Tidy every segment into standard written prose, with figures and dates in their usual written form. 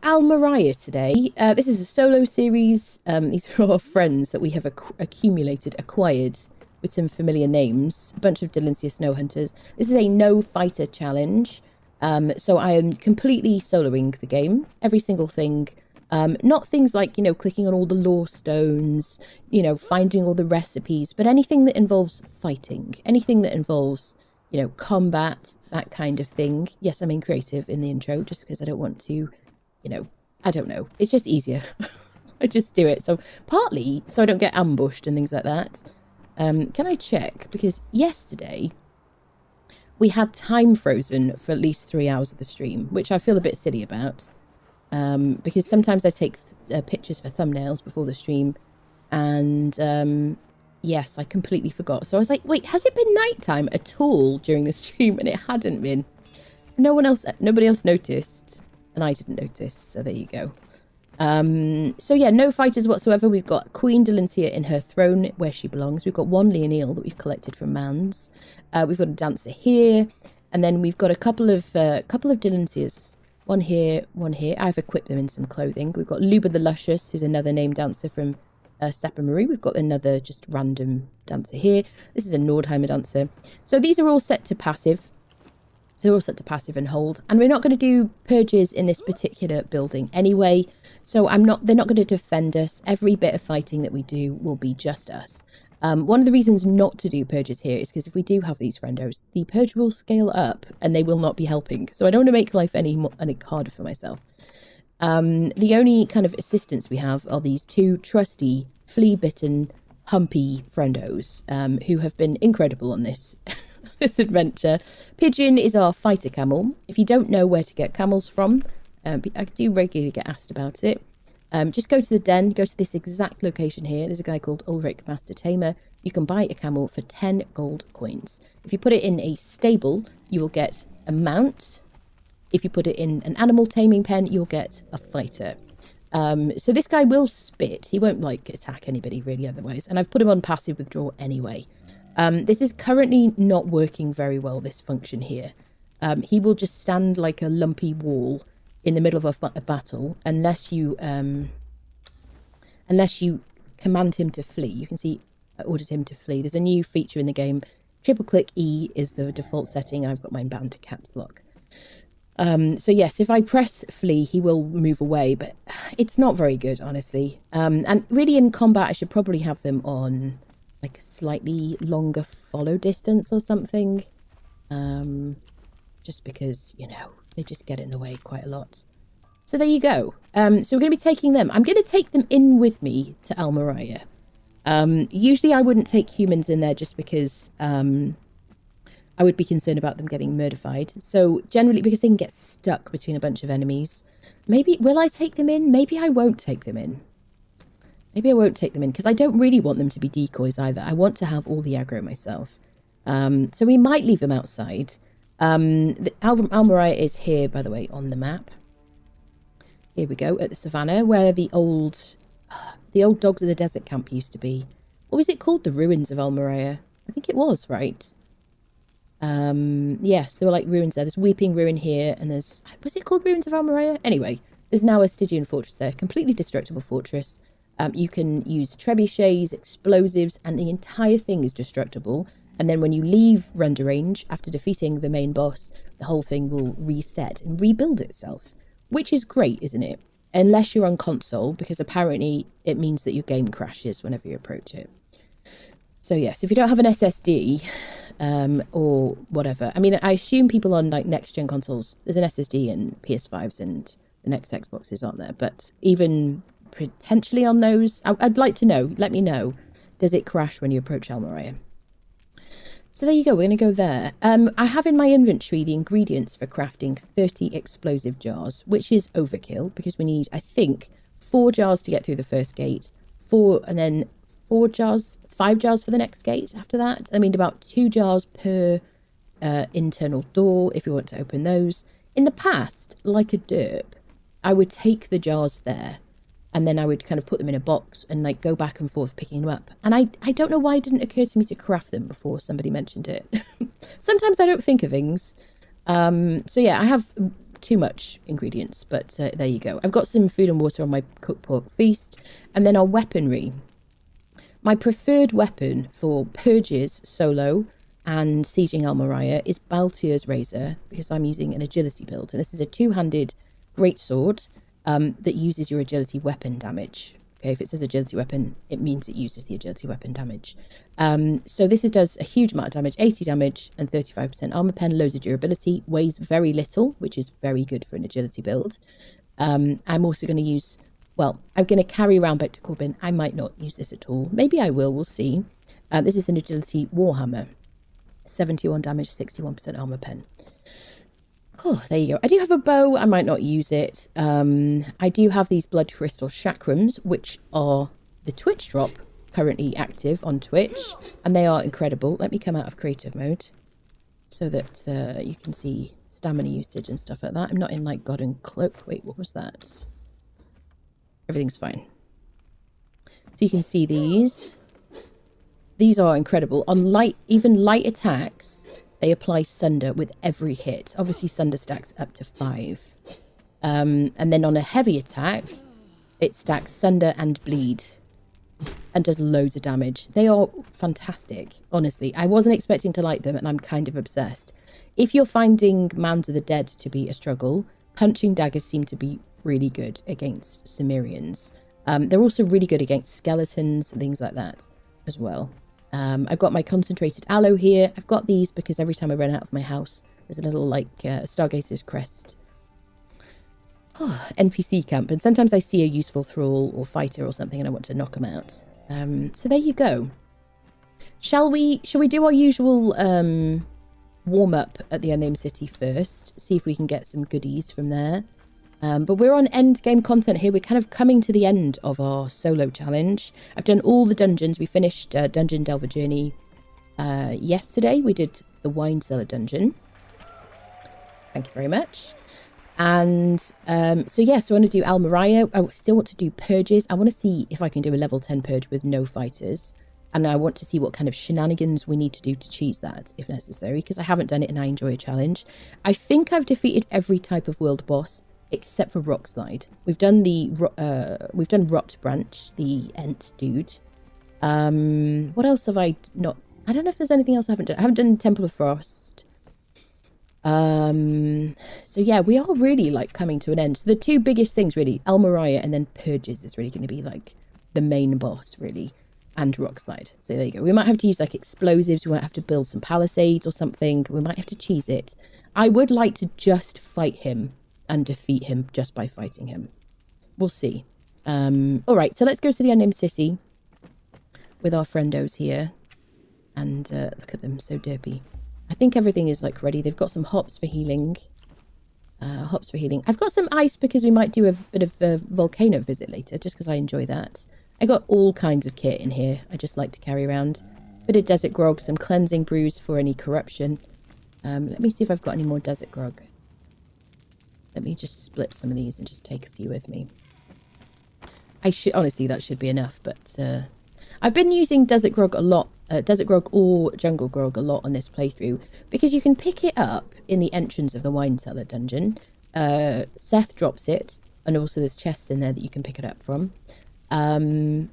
Merayah today. This is a solo series. These are all friends that we have acquired with some familiar names. A bunch of Delancia Snow Hunters. This is a no fighter challenge. So I am completely soloing the game. Every single thing. Not things like, clicking on all the lore stones, finding all the recipes, but anything that involves fighting. Anything that involves, combat, that kind of thing. Yes, I'm in creative in the intro just because I don't want to, I don't know. It's just easier. I just do it. So partly so I don't get ambushed and things like that. Can I check? Because yesterday we had time frozen for at least 3 hours of the stream, which I feel a bit silly about. Because sometimes I take pictures for thumbnails before the stream. And yes, I completely forgot. So I was like, wait, has it been nighttime at all during the stream? And it hadn't been. Nobody else noticed. And I didn't notice, so there you go. So yeah, no fighters whatsoever. We've got Queen Delancia in her throne where she belongs. We've got one Leonil that we've collected from mounds. We've got a dancer here, and then we've got a couple of Delancias. One here, one here. I've equipped them in some clothing. We've got Luba the Luscious, who's another named dancer from Sapper Marie. We've got another just random dancer here. This is a Nordheimer dancer. So these are all set to passive. They're all set to passive and hold. And we're not going to do purges in this particular building anyway. So they're not going to defend us. Every bit of fighting that we do will be just us. One of the reasons not to do purges here is because if we do have these friendos, the purge will scale up and they will not be helping. So I don't want to make life any harder for myself. The only kind of assistance we have are these two trusty, flea-bitten, humpy friendos who have been incredible on this this adventure. Pigeon is our fighter camel. If you don't know where to get camels from, I do regularly get asked about it. Just go to the den, go to this exact location here. There's a guy called Ulrich Master Tamer. You can buy a camel for 10 gold coins. If you put it in a stable, you will get a mount. If you put it in an animal taming pen, you'll get a fighter. So this guy will spit. He won't attack anybody really otherwise. And I've put him on passive withdraw anyway. This is currently not working very well, this function here. He will just stand like a lumpy wall in the middle of a battle unless you command him to flee. You can see I ordered him to flee. There's a new feature in the game. Triple click E is the default setting. I've got mine bound to caps lock. So yes, if I press flee, he will move away, but it's not very good, honestly. And really in combat, I should probably have them on like a slightly longer follow distance or something. Just because, they just get in the way quite a lot. So there you go. So we're going to be taking them. I'm going to take them in with me to Merayah. Usually I wouldn't take humans in there just because I would be concerned about them getting murdified. So generally, because they can get stuck between a bunch of enemies. Maybe, will I take them in? Maybe I won't take them in. Maybe I won't take them in because I don't really want them to be decoys either. I want to have all the aggro myself. So we might leave them outside. Merayah is here, by the way, on the map. Here we go, at the savannah, where the old Dogs of the Desert camp used to be. What was it called? The Ruins of Merayah. I think it was, right? Yes, there were like ruins there. There's Weeping Ruin here, and was it called Ruins of Merayah? Anyway, there's now a Stygian Fortress there, completely destructible fortress. You can use trebuchets, explosives, and the entire thing is destructible. And then when you leave render range, after defeating the main boss, the whole thing will reset and rebuild itself. Which is great, isn't it? Unless you're on console, because apparently it means that your game crashes whenever you approach it. So yes, if you don't have an SSD, or whatever. I mean, I assume people on like next-gen consoles, there's an SSD in PS5s and the next Xboxes, aren't there? But even potentially on those, I'd like to know. Let me know. Does it crash when you approach Merayah? So there you go, we're going to go there. I have in my inventory the ingredients for crafting 30 explosive jars, which is overkill because we need, I think, 4 jars to get through the first gate, 5 jars for the next gate after that. I mean, about 2 jars per internal door if you want to open those. In the past, like a derp, I would take the jars there and then I would kind of put them in a box and like go back and forth picking them up. And I don't know why it didn't occur to me to craft them before somebody mentioned it. Sometimes I don't think of things. So yeah, I have not too much ingredients, but there you go. I've got some food and water on my cooked pork feast. And then our weaponry. My preferred weapon for purges solo and sieging Merayah is Baltier's Razor, because I'm using an agility build. And this is a two-handed greatsword that uses your agility weapon damage. Okay, if it says agility weapon, it means it uses the agility weapon damage. So this does a huge amount of damage, 80 damage and 35% armor pen, loads of durability, weighs very little, which is very good for an agility build. I'm also going to use, well, I'm going to carry around back to Corbin. I might not use this at all. Maybe I will, we'll see. This is an agility warhammer, 71 damage, 61% armor pen. Oh, there you go. I do have a bow. I might not use it. I do have these blood crystal chakrams, which are the Twitch drop currently active on Twitch, and they are incredible. Let me come out of creative mode so that you can see stamina usage and stuff like that. I'm not in like God and Cloak. Wait, what was that? Everything's fine. So you can see these. These are incredible. On light, even light attacks, they apply Sunder with every hit. Obviously, Sunder stacks up to 5. And then on a heavy attack, it stacks Sunder and Bleed and does loads of damage. They are fantastic, honestly. I wasn't expecting to like them, and I'm kind of obsessed. If you're finding Mounds of the Dead to be a struggle, punching daggers seem to be really good against Cimmerians. They're also really good against skeletons and things like that as well. I've got my concentrated aloe here. I've got these because every time I run out of my house, there's a little like Stargater's Crest NPC camp, and sometimes I see a useful thrall or fighter or something and I want to knock them out. So there you go. Shall we do our usual warm-up at the Unnamed City first, see if we can get some goodies from there. But we're on end game content here. We're kind of coming to the end of our solo challenge. I've done all the dungeons. We finished Dungeon Delver Journey yesterday. We did the Wine Cellar Dungeon. Thank you very much. And so I want to do Merayah. I still want to do purges. I want to see if I can do a level 10 purge with no fighters. And I want to see what kind of shenanigans we need to do to cheese that, if necessary, because I haven't done it and I enjoy a challenge. I think I've defeated every type of world boss except for Rock Slide. We've done Rot Branch, the Ent dude. What else have I not? I don't know if there's anything else I haven't done. I haven't done Temple of Frost. So yeah, we are really like coming to an end. So the two biggest things really, Merayah and then Purges is really going to be like the main boss really, and Rock Slide. So there you go. We might have to use like explosives. We might have to build some palisades or something. We might have to cheese it. I would like to just fight him and defeat him just by fighting him. We'll see. All right, so let's go to the Unnamed City with our friendos here. And look at them, so derpy. I think everything is like ready. They've got some hops for healing. I've got some ice because we might do a bit of a volcano visit later, just because I enjoy that. I got all kinds of kit in here. I just like to carry around. Bit of desert grog, some cleansing brews for any corruption. Let me see if I've got any more desert grog. Let me just split some of these and just take a few with me. Honestly, that should be enough, but I've been using desert grog a lot, desert grog or jungle grog a lot on this playthrough, because you can pick it up in the entrance of the Wine Cellar dungeon. Seth drops it, and also there's chests in there that you can pick it up from. And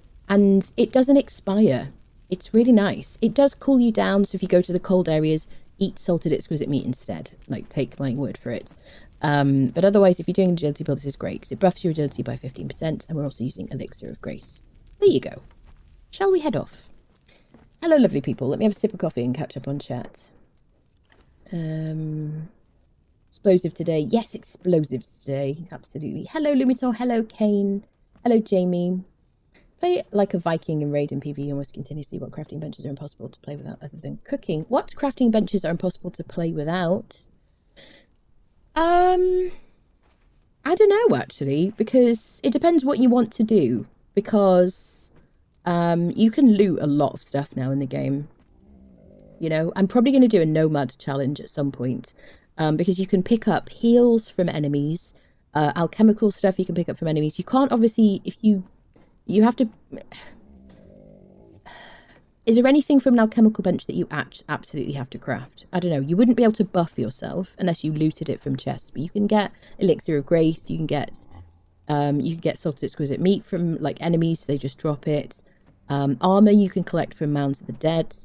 it doesn't expire. It's really nice. It does cool you down, so if you go to the cold areas, eat salted exquisite meat instead. Like, take my word for it. But otherwise, if you're doing an agility build, this is great because it buffs your agility by 15%, and we're also using Elixir of Grace. There you go. Shall we head off? Hello, lovely people. Let me have a sip of coffee and catch up on chat. Explosive today. Yes, explosives today. Absolutely. Hello, Lumitor. Hello, Kane. Hello, Jamie. Play like a Viking in Raid and PvE almost continuously. What crafting benches are impossible to play without other than cooking? What crafting benches are impossible to play without? I don't know, actually, because it depends what you want to do, because you can loot a lot of stuff now in the game. You know, I'm probably going to do a nomad challenge at some point, because you can pick up heals from enemies, alchemical stuff you can pick up from enemies. You can't, obviously, if you have to... Is there anything from an alchemical bench that you absolutely have to craft? I don't know. You wouldn't be able to buff yourself unless you looted it from chests, but you can get Elixir of Grace. You can get Salted Exquisite Meat from like enemies. So they just drop it. Armor you can collect from Mounds of the Dead,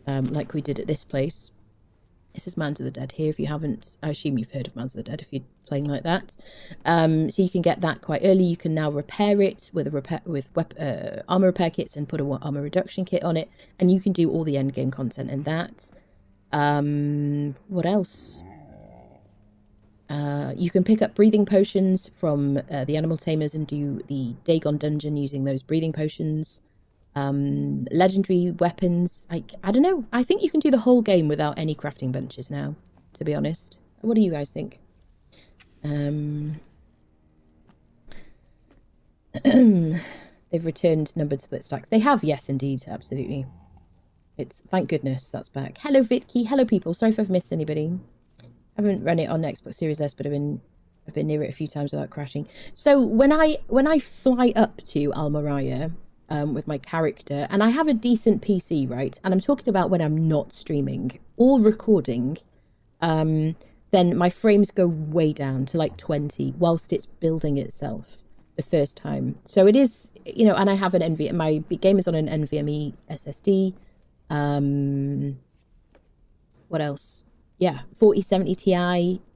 like we did at this place. This is Mounds of the Dead here. If you haven't, I assume you've heard of Mounds of the Dead if you're playing like that. So you can get that quite early. You can now repair it with armor repair kits and put a armor reduction kit on it, and you can do all the end game content in that. What else? You can pick up breathing potions from the animal tamers and do the Dagon dungeon using those breathing potions. Legendary weapons, like, I don't know. I think you can do the whole game without any crafting benches now, to be honest. What do you guys think? They've returned numbered split stacks. They have, yes, indeed, absolutely. It's, thank goodness that's back. Hello, Vitki. Hello, people. Sorry if I've missed anybody. I haven't run it on Xbox Series S, but I've been near it a few times without crashing. So when I fly up to Merayah, with my character, and I have a decent PC, right? And I'm talking about when I'm not streaming or recording, then my frames go way down to like 20 whilst it's building itself the first time. So it is, you know, and I have my game is on an NVMe SSD. What else? Yeah, 4070 Ti,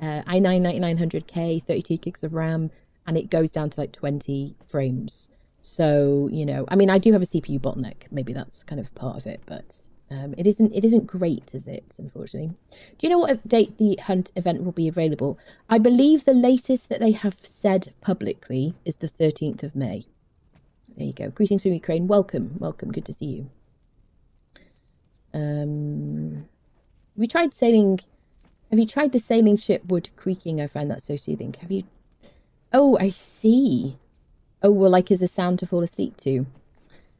i9 9900K, 32 gigs of RAM, and it goes down to like 20 frames. So, you know, I mean, I do have a CPU bottleneck. Maybe that's kind of part of it, but it isn't great, is it, unfortunately? Do you know what date the hunt event will be available? I believe the latest that they have said publicly is the 13th of May. There you go. Greetings from Ukraine. Welcome. Welcome. Good to see you. Have you tried the sailing ship wood creaking? I find that so soothing. Have you? Oh, I see. Oh, well, like as a sound to fall asleep to.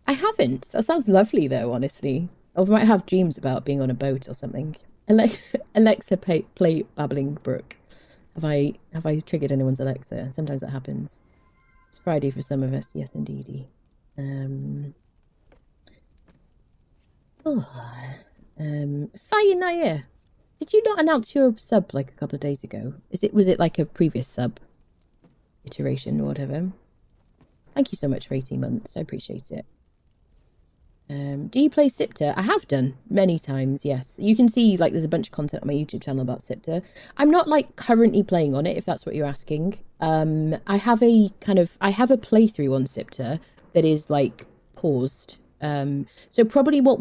I haven't. That sounds lovely, though, honestly. Or I might have dreams about being on a boat or something. Alexa, play Babbling Brook. Have I triggered anyone's Alexa? Sometimes that happens. It's Friday for some of us. Yes, indeedy. Fire Naya. Did you not announce your sub like a couple of days ago? Was it like a previous sub iteration or whatever? Thank you so much for 18 months. I appreciate it. Do you play Sipter? I have done many times, yes. You can see like there's a bunch of content on my YouTube channel about Sipter. I'm not like currently playing on it, if that's what you're asking. I have a playthrough on Sipter that is like paused. So probably what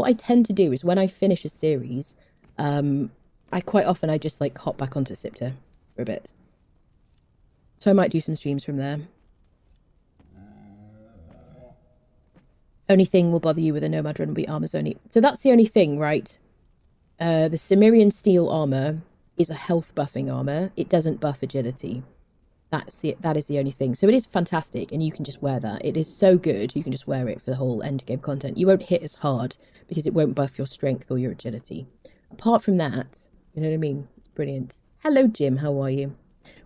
I tend to do is when I finish a series, I quite often just like hop back onto Sipter for a bit. So I might do some streams from there. Only thing will bother you with a Nomad run will be armors only. So that's the only thing, right? The Cimmerian steel armor is a health buffing armor. It doesn't buff agility. That is the only thing. So it is fantastic, and you can just wear that. It is so good. You can just wear it for the whole end game content. You won't hit as hard because it won't buff your strength or your agility. Apart from that, you know what I mean? It's brilliant. Hello, Jim. How are you?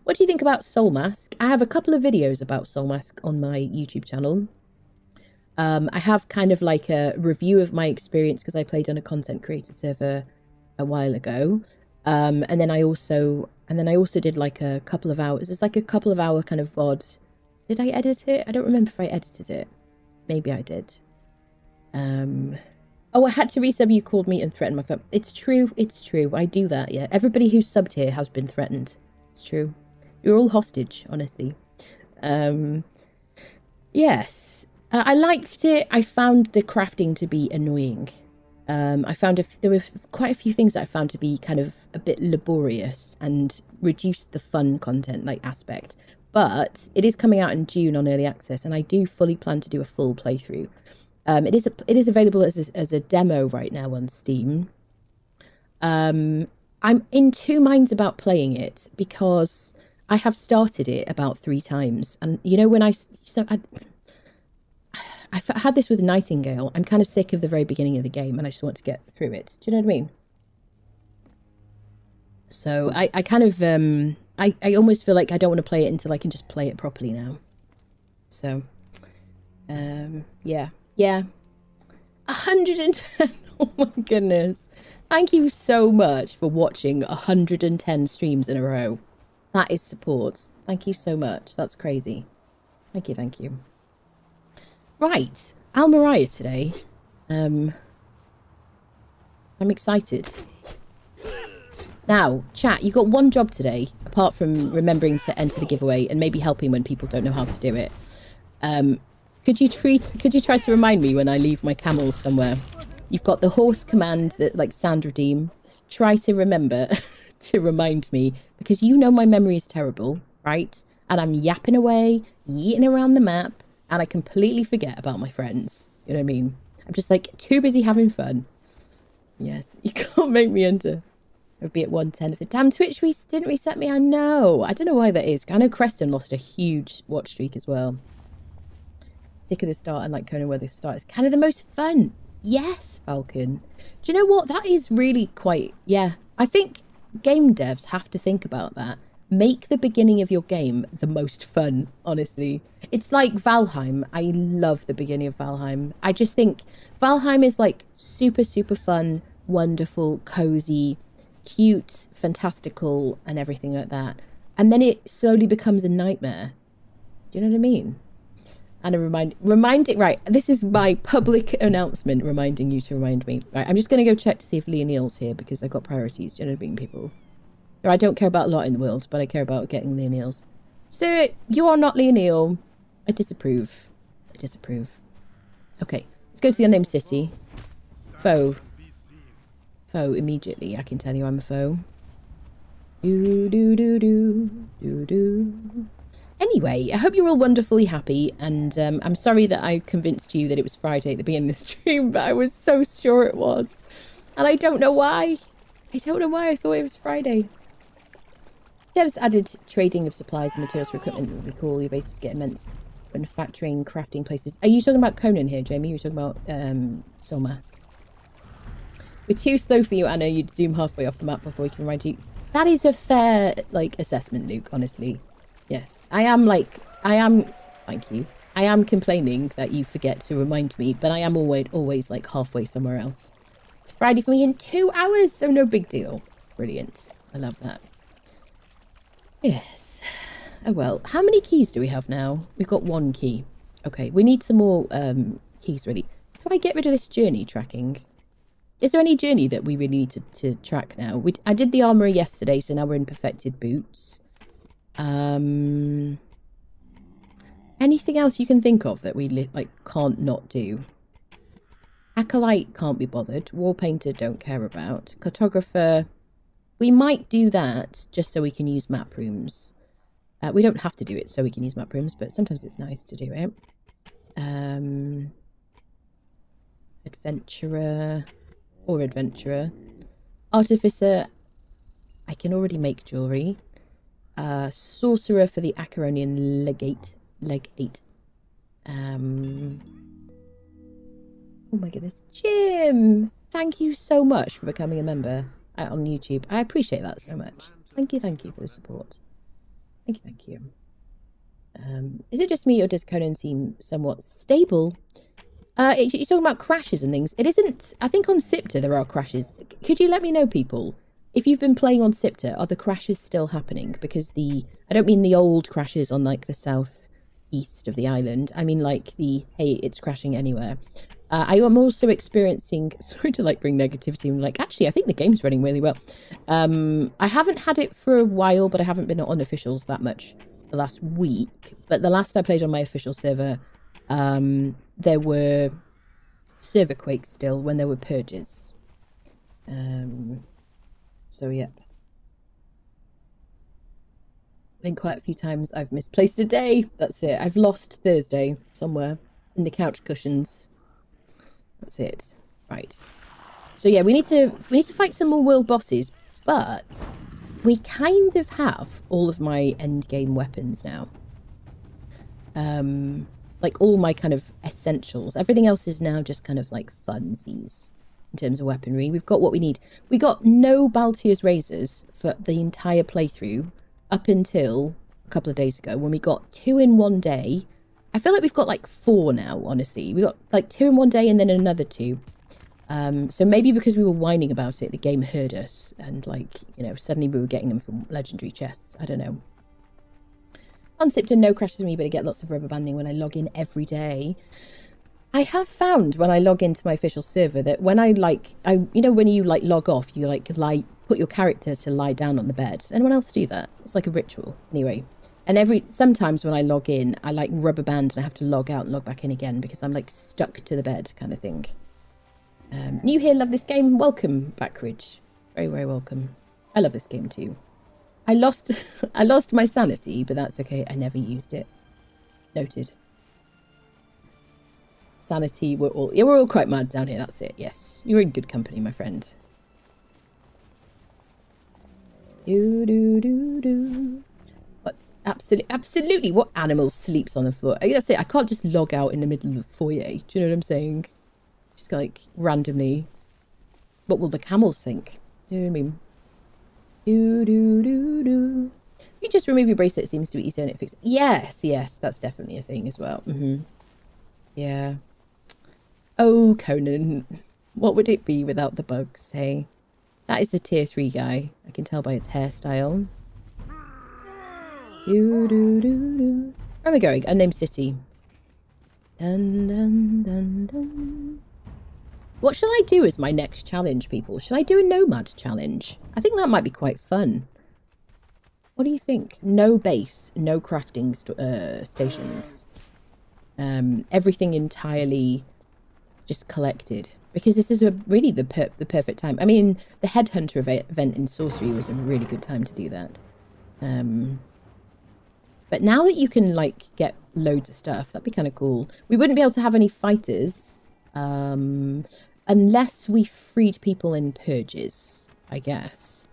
What do you think about Soul Mask? I have a couple of videos about Soul Mask on my YouTube channel. I have kind of like a review of my experience because I played on a content creator server a while ago. And then I also did like a couple of hours. It's like a couple of hour kind of VOD. Did I edit it? I don't remember if I edited it. Maybe I did. Oh, I had to resub. You called me and threatened my phone. It's true. It's true. I do that. Yeah. Everybody who's subbed here has been threatened. It's true. You're all hostage, honestly. Yes. I liked it. I found the crafting to be annoying. I found there were quite a few things that I found to be kind of a bit laborious and reduced the fun content like aspect. But it is coming out in June on early access, and I do fully plan to do a full playthrough. It is available as a demo right now on Steam. I'm in two minds about playing it because I have started it about 3 times, and you know when I've had this with Nightingale. I'm kind of sick of the very beginning of the game and I just want to get through it. Do you know what I mean? So I kind of, I almost feel like I don't want to play it until I can just play it properly now. So, yeah. 110. Oh my goodness. Thank you so much for watching 110 streams in a row. That is support. Thank you so much. That's crazy. Thank you, thank you. Right. Merayah today. I'm excited. Now, chat, you got one job today, apart from remembering to enter the giveaway and maybe helping when people don't know how to do it. Could you try to remind me when I leave my camels somewhere? You've got the horse command that like sound redeem. Try to remember to remind me, because you know my memory is terrible, right? And I'm yapping away, yeeting around the map, and I completely forget about my friends. You know what I mean? I'm just like too busy having fun. Yes, you can't make me enter. I'd be at 110 if the damn Twitch didn't reset me. I know. I don't know why that is. I know Creston lost a huge watch streak as well. Sick of the start, and like Conan, where the start is kind of the most fun. Yes, Falcon. Do you know what? That is really quite... Yeah, I think game devs have to think about that. Make the beginning of your game the most fun, honestly. It's like Valheim. I love the beginning of Valheim. I just think Valheim is like super, super fun, wonderful, cozy, cute, fantastical, and everything like that. And then it slowly becomes a nightmare. Do you know what I mean? And a remind it, right, this is my public announcement reminding you to remind me. Right, I'm just going to go check to see if Leah Neal's here, because I've got priorities, do you know what I mean, people? I don't care about a lot in the world, but I care about getting Leah Neal's. So, you are not Leah Neal. I disapprove. I disapprove. Okay, let's go to the unnamed city. Foe. Foe immediately. I can tell you I'm a foe. Anyway, I hope you're all wonderfully happy, and I'm sorry that I convinced you that it was Friday at the beginning of the stream, but I was so sure it was. And I don't know why. I don't know why I thought it was Friday. Devs added trading of supplies and materials for equipment that would be cool. Your bases get immense manufacturing, crafting places. Are you talking about Conan here, Jamie? You're talking about Soul Mask. We're too slow for you, Anna. You'd zoom halfway off the map before we can remind you. That is a fair, like, assessment, Luke, honestly. Yes. Thank you. I am complaining that you forget to remind me, but I am always like halfway somewhere else. It's Friday for me in 2 hours, so no big deal. Brilliant. I love that. Yes. Oh well. How many keys do we have now? We've got 1 key. Okay, we need some more keys, really. Can I get rid of this journey tracking? Is there any journey that we really need to track now? I did the armory yesterday, so now we're in perfected boots. Anything else you can think of that we like can't not do? Acolyte can't be bothered. Wall painter don't care about. Cartographer, we might do that just so we can use map rooms. We don't have to do it so we can use map rooms, but sometimes it's nice to do it. Adventurer or adventurer. Artificer, I can already make jewelry. Sorcerer for the Acheronian legate. Oh my goodness. Jim, thank you so much for becoming a member on YouTube. I appreciate that so much. Thank you for the support. Thank you. Is it just me, or does Conan seem somewhat stable? You're talking about crashes and things. It isn't. I think on Sipta there are crashes. Could you let me know, people? If you've been playing on Sipta, are the crashes still happening? Because I don't mean the old crashes on like the southeast of the island. I mean like hey, it's crashing anywhere. I am also experiencing, sorry to like bring negativity, I'm like, actually, I think the game's running really well. I haven't had it for a while, but I haven't been on officials that much the last week. But the last I played on my official server, there were server quakes still when there were purges. So yeah, I think quite a few times I've misplaced a day. That's it. I've lost Thursday somewhere in the couch cushions. That's it. Right. So yeah, we need to fight some more world bosses, but we kind of have all of my end game weapons now. Like all my kind of essentials. Everything else is now just kind of like funsies. In terms of weaponry, we've got what we need. We got no Baltier's razors for the entire playthrough up until a couple of days ago when we got 2 in one day I feel like we've got like 4 now, honestly. We got like 2 in one day and then another 2. So maybe because we were whining about it, the game heard us. And like, you know, suddenly we were getting them from legendary chests. I don't know. Unzipped and no crashes me, but I get lots of rubber banding when I log in every day. I have found when I log into my official server that when you know, when you like log off, you like put your character to lie down on the bed. Anyone else do that? It's like a ritual. Anyway. And sometimes when I log in, I like rubber band and I have to log out and log back in again because I'm like stuck to the bed kind of thing. New here, love this game. Welcome, Backridge. Very, very welcome. I love this game too. I lost my sanity, but that's okay. I never used it. Noted. Sanity, we're all quite mad down here. That's it. Yes, you're in good company, my friend. Do. What's absolutely what animal sleeps on the floor? That's it. I can't just log out in the middle of the foyer. Do you know what I'm saying? Just like randomly. What will the camels think? Do you know what I mean? Do. You just remove your bracelet. It seems to be easier and it fixes. Yes, that's definitely a thing as well. Yeah. Oh, Conan, what would it be without the bugs? Hey, that is the tier 3 guy. I can tell by his hairstyle. Where are we going? Unnamed city. Dun. What shall I do as my next challenge, people? Shall I do a nomad challenge? I think that might be quite fun. What do you think? No base, no crafting stations. Everything entirely just collected. Because this is really the perfect time. I mean, the Headhunter event in Sorcery was a really good time to do that. But now that you can, like, get loads of stuff, that'd be kind of cool. We wouldn't be able to have any fighters unless we freed people in purges, I guess.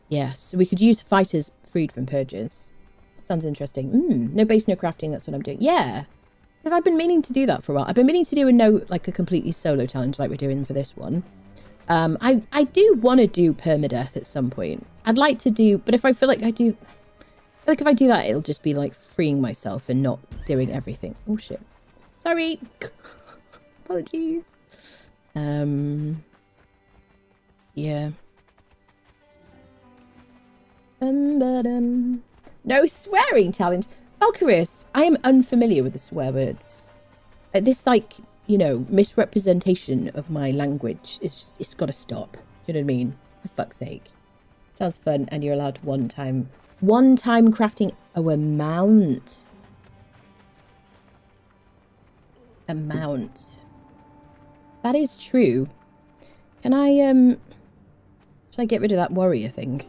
Yes, so we could use fighters freed from purges. Sounds interesting. No base, no crafting, that's what I'm doing. Yeah, because I've been meaning to do that for a while. I've been meaning to do a completely solo challenge like we're doing for this one. I do want to do permadeath at some point. I'd like to do, but if I feel like I do... Like if I do that, it'll just be like freeing myself and not doing everything. Oh shit. Sorry. Apologies. Yeah. No swearing challenge. Valkyries, I am unfamiliar with the swear words. This, like, you know, misrepresentation of my language is just, it's got to stop. You know what I mean? For fuck's sake. Sounds fun, and you're allowed one time crafting. Oh, a mount. That is true. Can I, should I get rid of that warrior thing?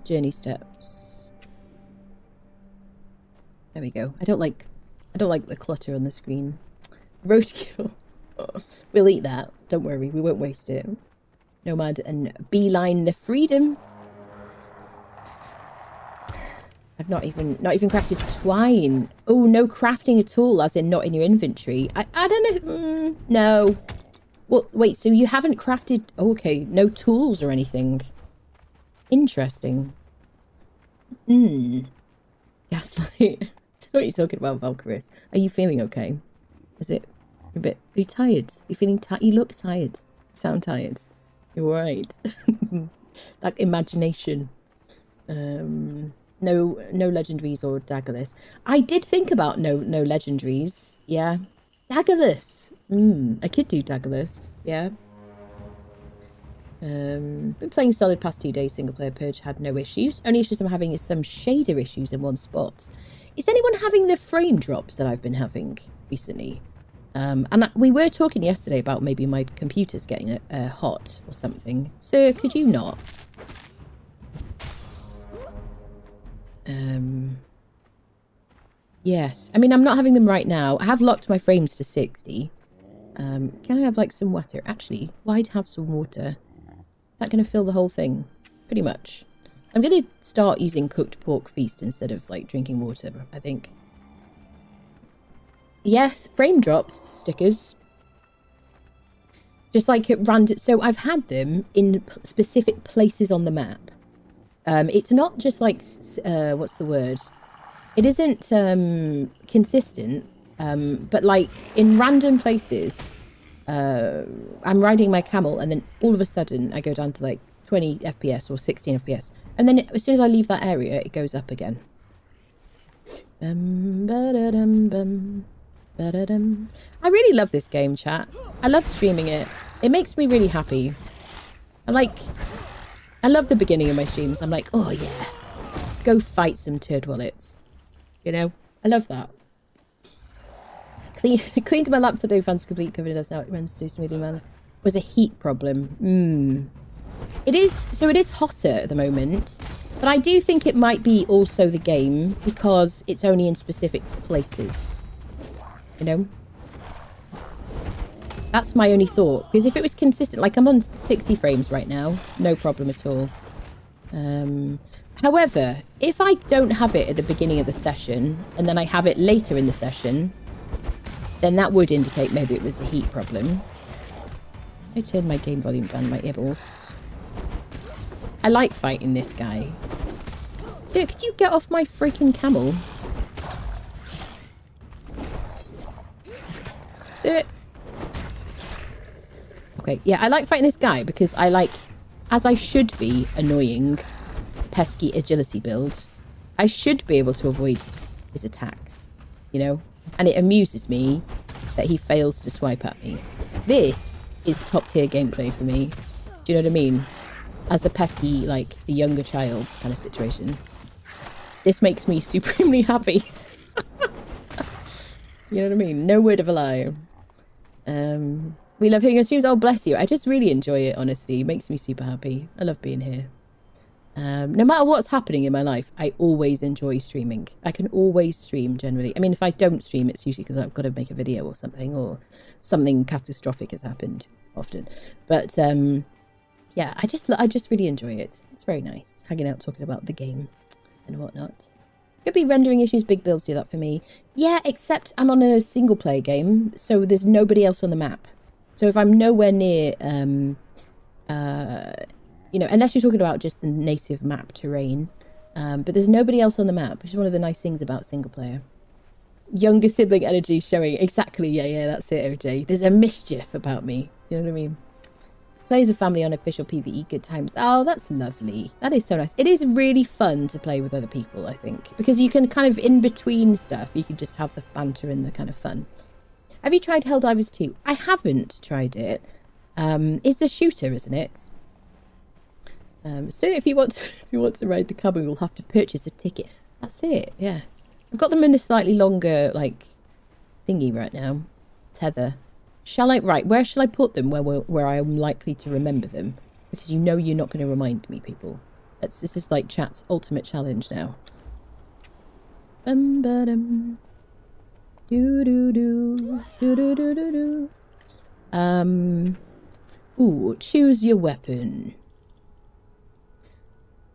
Journey steps. There we go. I don't like the clutter on the screen. Roadkill. We'll eat that. Don't worry, we won't waste it. Nomad and beeline the freedom. I've not even crafted twine. Oh, no crafting at all, as in not in your inventory. I don't know. No. Well, wait, so you haven't crafted... Oh, okay, no tools or anything. Interesting. Gaslight. What are you talking about, Valkyries? Are you feeling okay? Is it a bit... Are you tired? You feeling tired? You look tired. You sound tired. You're all right. Like imagination. No legendaries or daggerless. I did think about no legendaries. Yeah. Daggerless. I could do daggerless. Yeah. Been playing solid past 2 days. Single player purge had no issues. Only issues I'm having is some shader issues in one spot. Is anyone having the frame drops that I've been having recently? And we were talking yesterday about maybe my computer's getting hot or something. Sir, could you not? Yes. I mean, I'm not having them right now. I have locked my frames to 60. Can I have like some water? Actually, why'd have some water? Is that going to fill the whole thing? Pretty much. I'm going to start using cooked pork feast instead of like drinking water, I think. Yes, frame drops, stickers. Just like at random. So I've had them in specific places on the map. It's not just like, what's the word? It isn't consistent, but like in random places, I'm riding my camel and then all of a sudden I go down to like 20 FPS or 16 FPS. And then as soon as I leave that area, it goes up again. I really love this game, chat. I love streaming it. It makes me really happy. I love the beginning of my streams. I'm like, oh yeah, let's go fight some turd wallets. You know, I love that. Cleaned my lap today, fans complete covered in us now. It runs too smoothly, man. Was a heat problem. It is hotter at the moment, but I do think it might be also the game because it's only in specific places. You know? That's my only thought. Because if it was consistent, like I'm on 60 frames right now, no problem at all. However, if I don't have it at the beginning of the session and then I have it later in the session, then that would indicate maybe it was a heat problem. I turned my game volume down, my eyeballs. I like fighting this guy. Sir, could you get off my freaking camel? Sir. Okay, yeah, I like fighting this guy because I like, as I should be, annoying, pesky agility build. I should be able to avoid his attacks, you know? And it amuses me that he fails to swipe at me. This is top tier gameplay for me. Do you know what I mean? As a pesky, like, a younger child kind of situation. This makes me supremely happy. You know what I mean? No word of a lie. We love hearing your streams. Oh, bless you. I just really enjoy it, honestly. It makes me super happy. I love being here. No matter what's happening in my life, I always enjoy streaming. I can always stream, generally. I mean, if I don't stream, it's usually because I've got to make a video or something catastrophic has happened often. But, yeah, I just really enjoy it. It's very nice. Hanging out, talking about the game and whatnot. Could be rendering issues. Big builds do that for me. Yeah, except I'm on a single player game, so there's nobody else on the map. So if I'm nowhere near, you know, unless you're talking about just the native map terrain, but there's nobody else on the map, which is one of the nice things about single player. Younger sibling energy showing. Exactly. Yeah, that's it, OJ. There's a mischief about me. You know what I mean? Play as a family on official PvE. Good times. Oh, that's lovely. That is so nice. It is really fun to play with other people, I think, because you can kind of in between stuff, you can just have the banter and the kind of fun. Have you tried Helldivers 2? I haven't tried it. It's a shooter, isn't it? So if you want to ride the cabin, you'll have to purchase a ticket. That's it. Yes, I've got them in a slightly longer like thingy right now. Tether. Shall I? Right. Where shall I put them? Where I'm likely to remember them? Because you know you're not going to remind me, people. This is like chat's ultimate challenge now. Bum ba dum. Do do do do do do do do. Ooh, choose your weapon.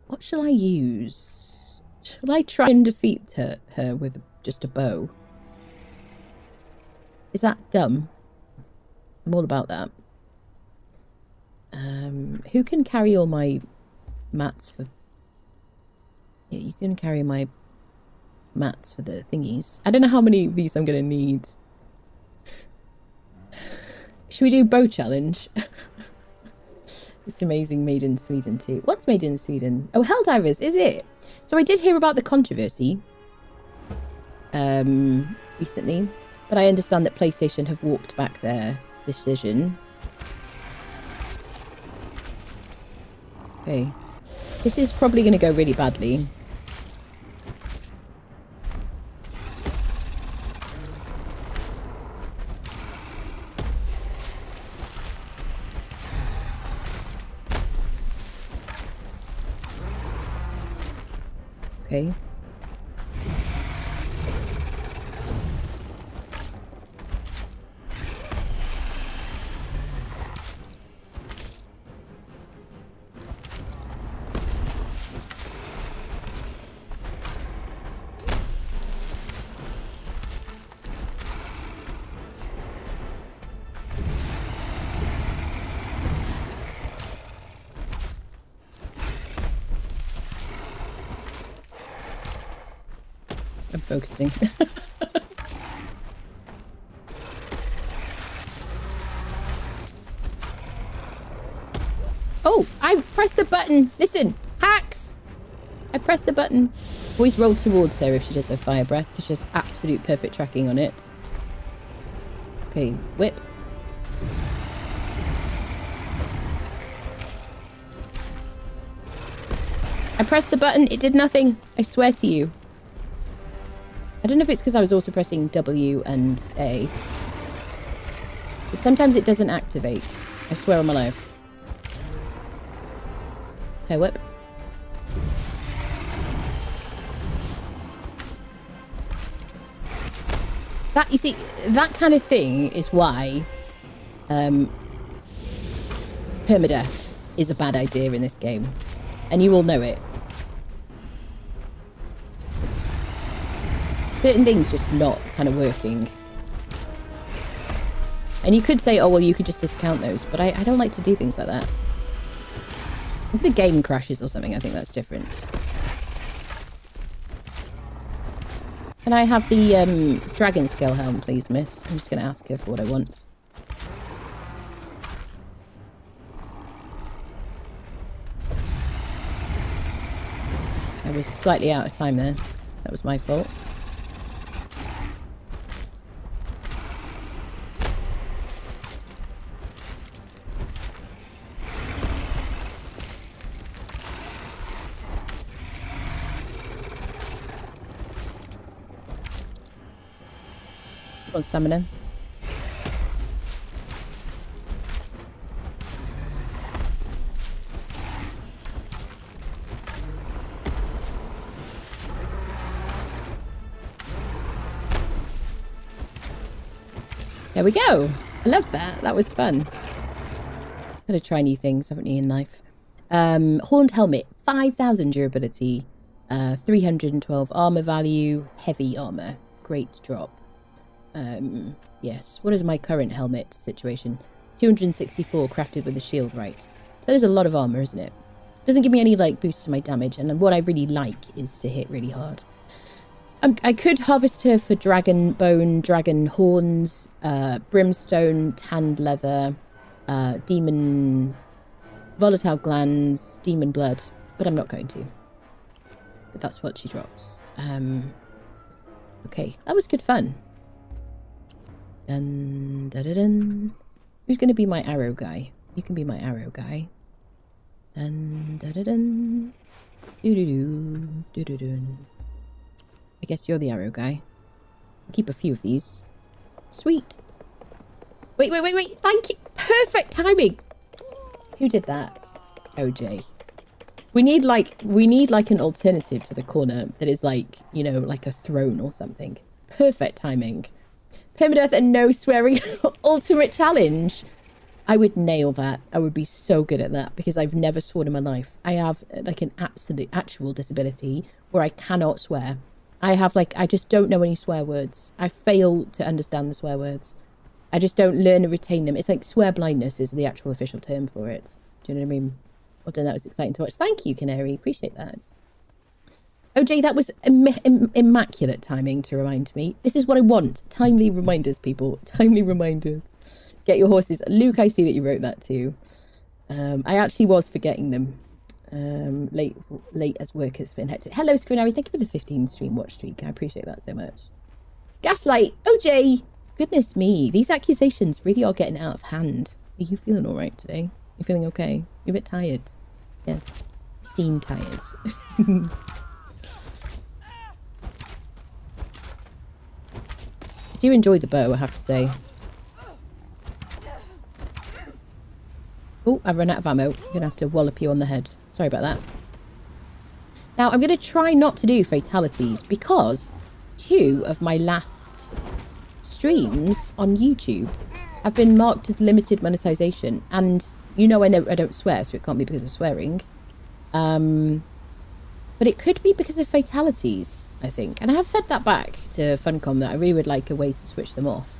What shall I use? Shall I try and defeat her with just a bow? Is that dumb? I'm all about that. Who can carry all my mats for... Yeah, you can carry my mats for the thingies. I don't know how many of these I'm going to need. Should we do bow challenge? It's amazing. Made in Sweden too. What's made in Sweden? Oh, Helldivers, is it? So I did hear about the controversy recently, but I understand that PlayStation have walked back their decision. Okay. This is probably going to go really badly. Okay. I'm focusing. Oh, I pressed the button. Listen, hacks. I pressed the button. Always roll towards her if she does her fire breath because she has absolute perfect tracking on it. Okay, whip. I pressed the button. It did nothing. I swear to you. I don't know if it's because I was also pressing W and A. But sometimes it doesn't activate. I swear on my life. Toe whip. That, you see, that kind of thing is why permadeath is a bad idea in this game. And you all know it. Certain things just not kind of working. And you could say, oh, well, you could just discount those. But I don't like to do things like that. If the game crashes or something, I think that's different. Can I have the dragon scale helm, please, miss? I'm just going to ask her for what I want. I was slightly out of time there. That was my fault. On stamina. There we go. I love that. That was fun. Gotta try new things, haven't you, in life? Horned helmet, 5,000 durability, 312 armor value, heavy armor. Great drop. Yes. What is my current helmet situation? 264 crafted with the shield right. So there's a lot of armor, isn't it? Doesn't give me any like boost to my damage, and what I really like is to hit really hard. I could harvest her for dragon bone, dragon horns, brimstone, tanned leather, demon, volatile glands, demon blood, but I'm not going to. But that's what she drops. Okay, that was good fun. Dun, dun, dun, dun. Who's going to be my arrow guy? You can be my arrow guy. Dun, dun, dun, dun. Doo-doo-doo, doo-doo-doo. I guess you're the arrow guy. I'll keep a few of these. Sweet. Wait. Thank you. Perfect timing. Who did that? OJ. We need like an alternative to the corner that is like, you know, like a throne or something. Perfect timing. Permadeath and no swearing ultimate challenge. I would nail that. I would be so good at that because I've never sworn in my life. I have like an actual disability where I cannot swear. I have like, I just don't know any swear words. I fail to understand the swear words. I just don't learn and retain them. It's like swear blindness is the actual official term for it. Do you know what I mean? Well done, that was exciting to watch. Thank you, Canary. Appreciate that. OJ, that was immaculate timing to remind me. This is what I want. Timely reminders, people. Timely reminders. Get your horses. Luke, I see that you wrote that too. I actually was forgetting them. Late as work has been hectic. Hello, Scrinari. Thank you for the 15 stream watch streak. I appreciate that so much. Gaslight. OJ. Goodness me. These accusations really are getting out of hand. Are you feeling all right today? You feeling okay? You're a bit tired. Yes. Seem tired. I do enjoy the bow, I have to say. Oh, I've run out of ammo. I'm going to have to wallop you on the head. Sorry about that. Now, I'm going to try not to do fatalities because 2 of my last streams on YouTube have been marked as limited monetization. And you know I don't swear, so it can't be because of swearing. But it could be because of fatalities, I think. And I have fed that back to Funcom that I really would like a way to switch them off.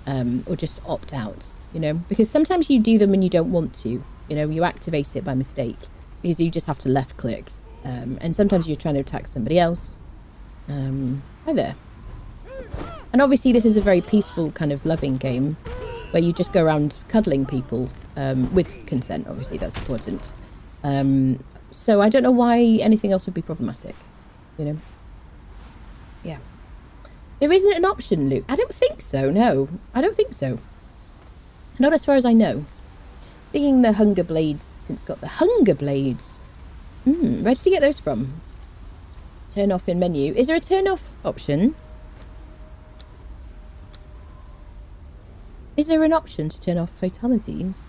Or just opt out, you know? Because sometimes you do them when you don't want to. You know, you activate it by mistake. Because you just have to left click. And sometimes you're trying to attack somebody else. Hi there. And obviously this is a very peaceful kind of loving game where you just go around cuddling people with consent. Obviously that's important. So I don't know why anything else would be problematic, you know? Yeah. There isn't an option, Luke. I don't think so, no. I don't think so. Not as far as I know. Thinking the Hunger Blades, since got the Hunger Blades. Where did you get those from? Turn off in menu. Is there a turn off option? Is there an option to turn off fatalities?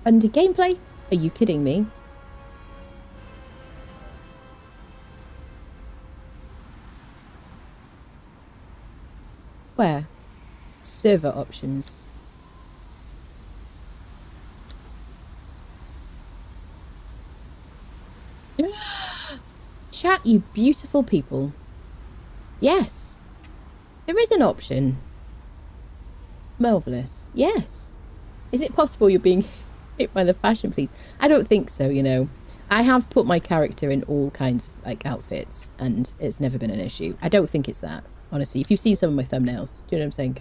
Under gameplay? Are you kidding me? Where? Server options. Chat, you beautiful people. Yes. There is an option. Marvellous. Yes. Is it possible you're being hit by the fashion police? I don't think so, you know. I have put my character in all kinds of like outfits and it's never been an issue. I don't think it's that, honestly. If you've seen some of my thumbnails, do you know what I'm saying?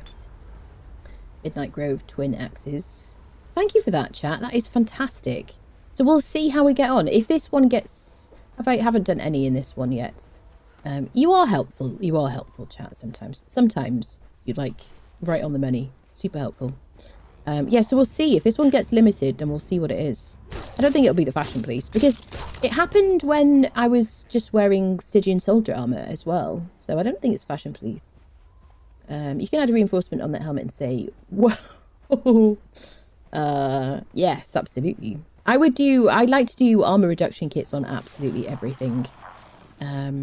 Midnight Grove twin axes. Thank you for that, chat. That is fantastic. So we'll see how we get on. If this one gets... I haven't done any in this one yet. You are helpful. You are helpful, chat, sometimes. Sometimes you're like right on the money. Super helpful. Yeah, so we'll see. If this one gets limited, then we'll see what it is. I don't think it'll be the fashion police because it happened when I was just wearing Stygian soldier armor as well. So I don't think it's fashion police. You can add a reinforcement on that helmet and say, whoa. Yes, absolutely. I'd like to do armor reduction kits on absolutely everything. I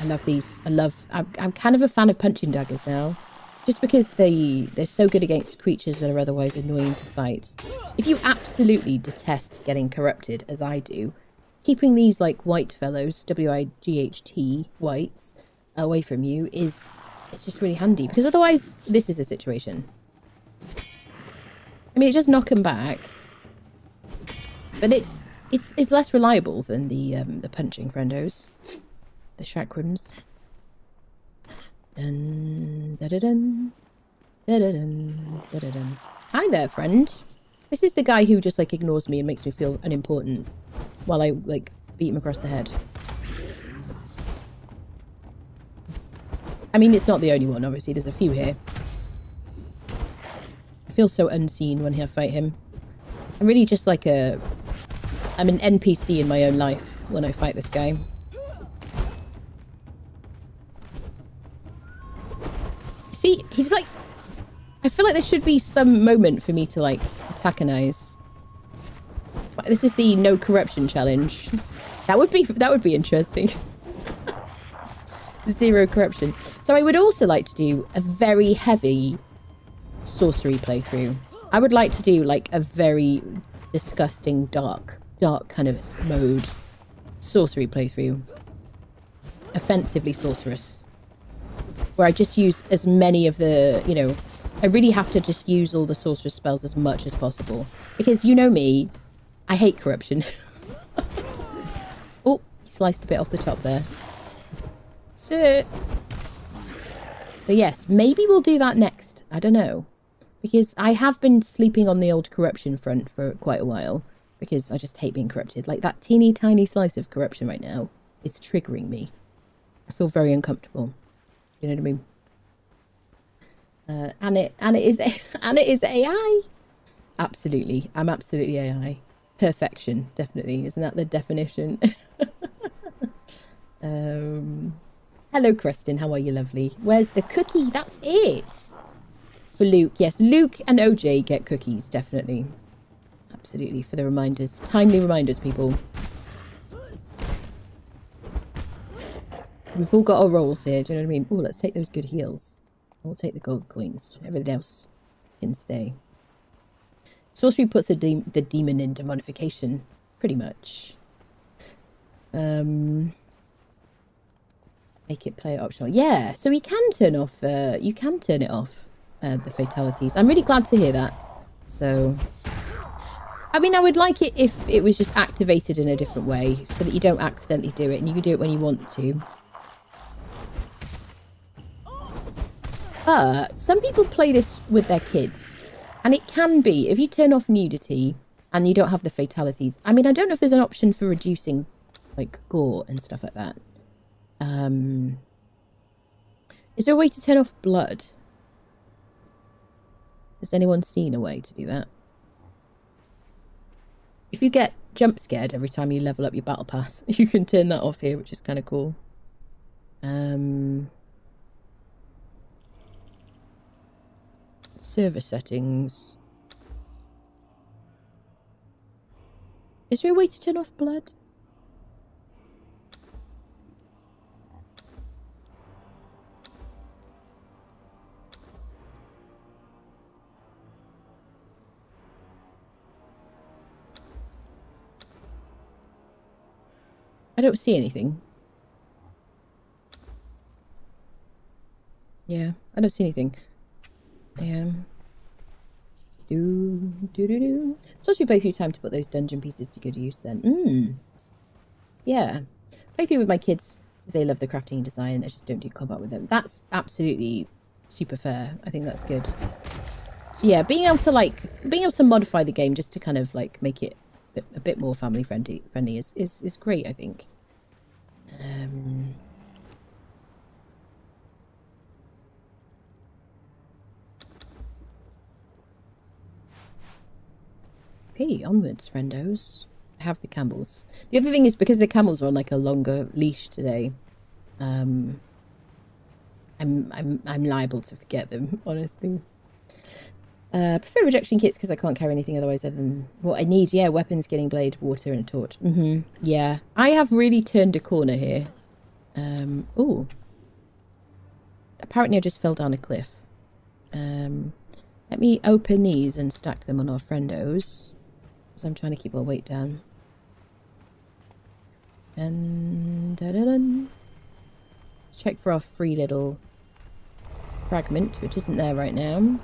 love these. I'm kind of a fan of punching daggers now. Just because they're so good against creatures that are otherwise annoying to fight. If you absolutely detest getting corrupted, as I do, keeping these like white fellows, W-I-G-H-T, whites, away from you it's just really handy. Because otherwise, this is the situation. I mean, it just knock them back. But it's less reliable than the punching friendos. The chakrams. Dun, da, da, dun, da, da, dun, da, da, dun. Hi there, friend. This is the guy who just like ignores me and makes me feel unimportant while I like beat him across the head. I mean, it's not the only one, obviously. There's a few here. I feel so unseen when I fight him. I'm really just like I'm an NPC in my own life when I fight this guy. See, he's like... I feel like there should be some moment for me to, like, antagonize. This is the no corruption challenge. That would be interesting. 0 corruption. So I would also like to do a very heavy sorcery playthrough. I would like to do, like, a very disgusting, dark kind of mode sorcery playthrough. Offensively sorcerous. Where I just use as many of the, you know, I really have to just use all the sorceress spells as much as possible. Because you know me, I hate corruption. Oh, he sliced a bit off the top there. So yes, maybe we'll do that next. I don't know. Because I have been sleeping on the old corruption front for quite a while. Because I just hate being corrupted. Like that teeny tiny slice of corruption right now. It's triggering me. I feel very uncomfortable. You know what I mean? And it is AI. Absolutely. I'm absolutely AI. Perfection, definitely. Isn't that the definition? Hello, Creston. How are you, lovely? Where's the cookie? That's it. For Luke. Yes, Luke and OJ get cookies, definitely. Absolutely, for the reminders. Timely reminders, people. We've all got our roles here, do you know what I mean? Oh, let's take those good heals. We'll take the gold coins. Everything else can stay. Sorcery puts the demon into modification, pretty much. Make it player optional. Yeah, so you can turn off. You can turn it off. the fatalities. I'm really glad to hear that. So, I mean, I would like it if it was just activated in a different way so that you don't accidentally do it and you can do it when you want to. But some people play this with their kids, and it can be, if you turn off nudity and you don't have the fatalities. I mean, I don't know if there's an option for reducing, like, gore and stuff like that. Is there a way to turn off blood? Has anyone seen a way to do that? If you get jump scared every time you level up your battle pass, you can turn that off here, which is kind of cool. Server settings. Is there a way to turn off blood? I don't see anything. Yeah, I don't see anything. Supposed to be play through time to put those dungeon pieces to good use then. Yeah. Play through with my kids because they love the crafting and design. I just don't do combat with them. That's absolutely super fair. I think that's good. So yeah, being able to modify the game just to kind of like make it a bit more family friendly is great, I think. Okay, onwards, friendos. I have the camels. The other thing is because the camels are on like a longer leash today, I'm liable to forget them, honestly. Prefer rejection kits because I can't carry anything otherwise other than what I need. Yeah, weapons, getting blade, water, and a torch. Yeah, I have really turned a corner here. Oh. Apparently I just fell down a cliff. Let me open these and stack them on our friendos. So I'm trying to keep our weight down. And check for our free little fragment, which isn't there right now.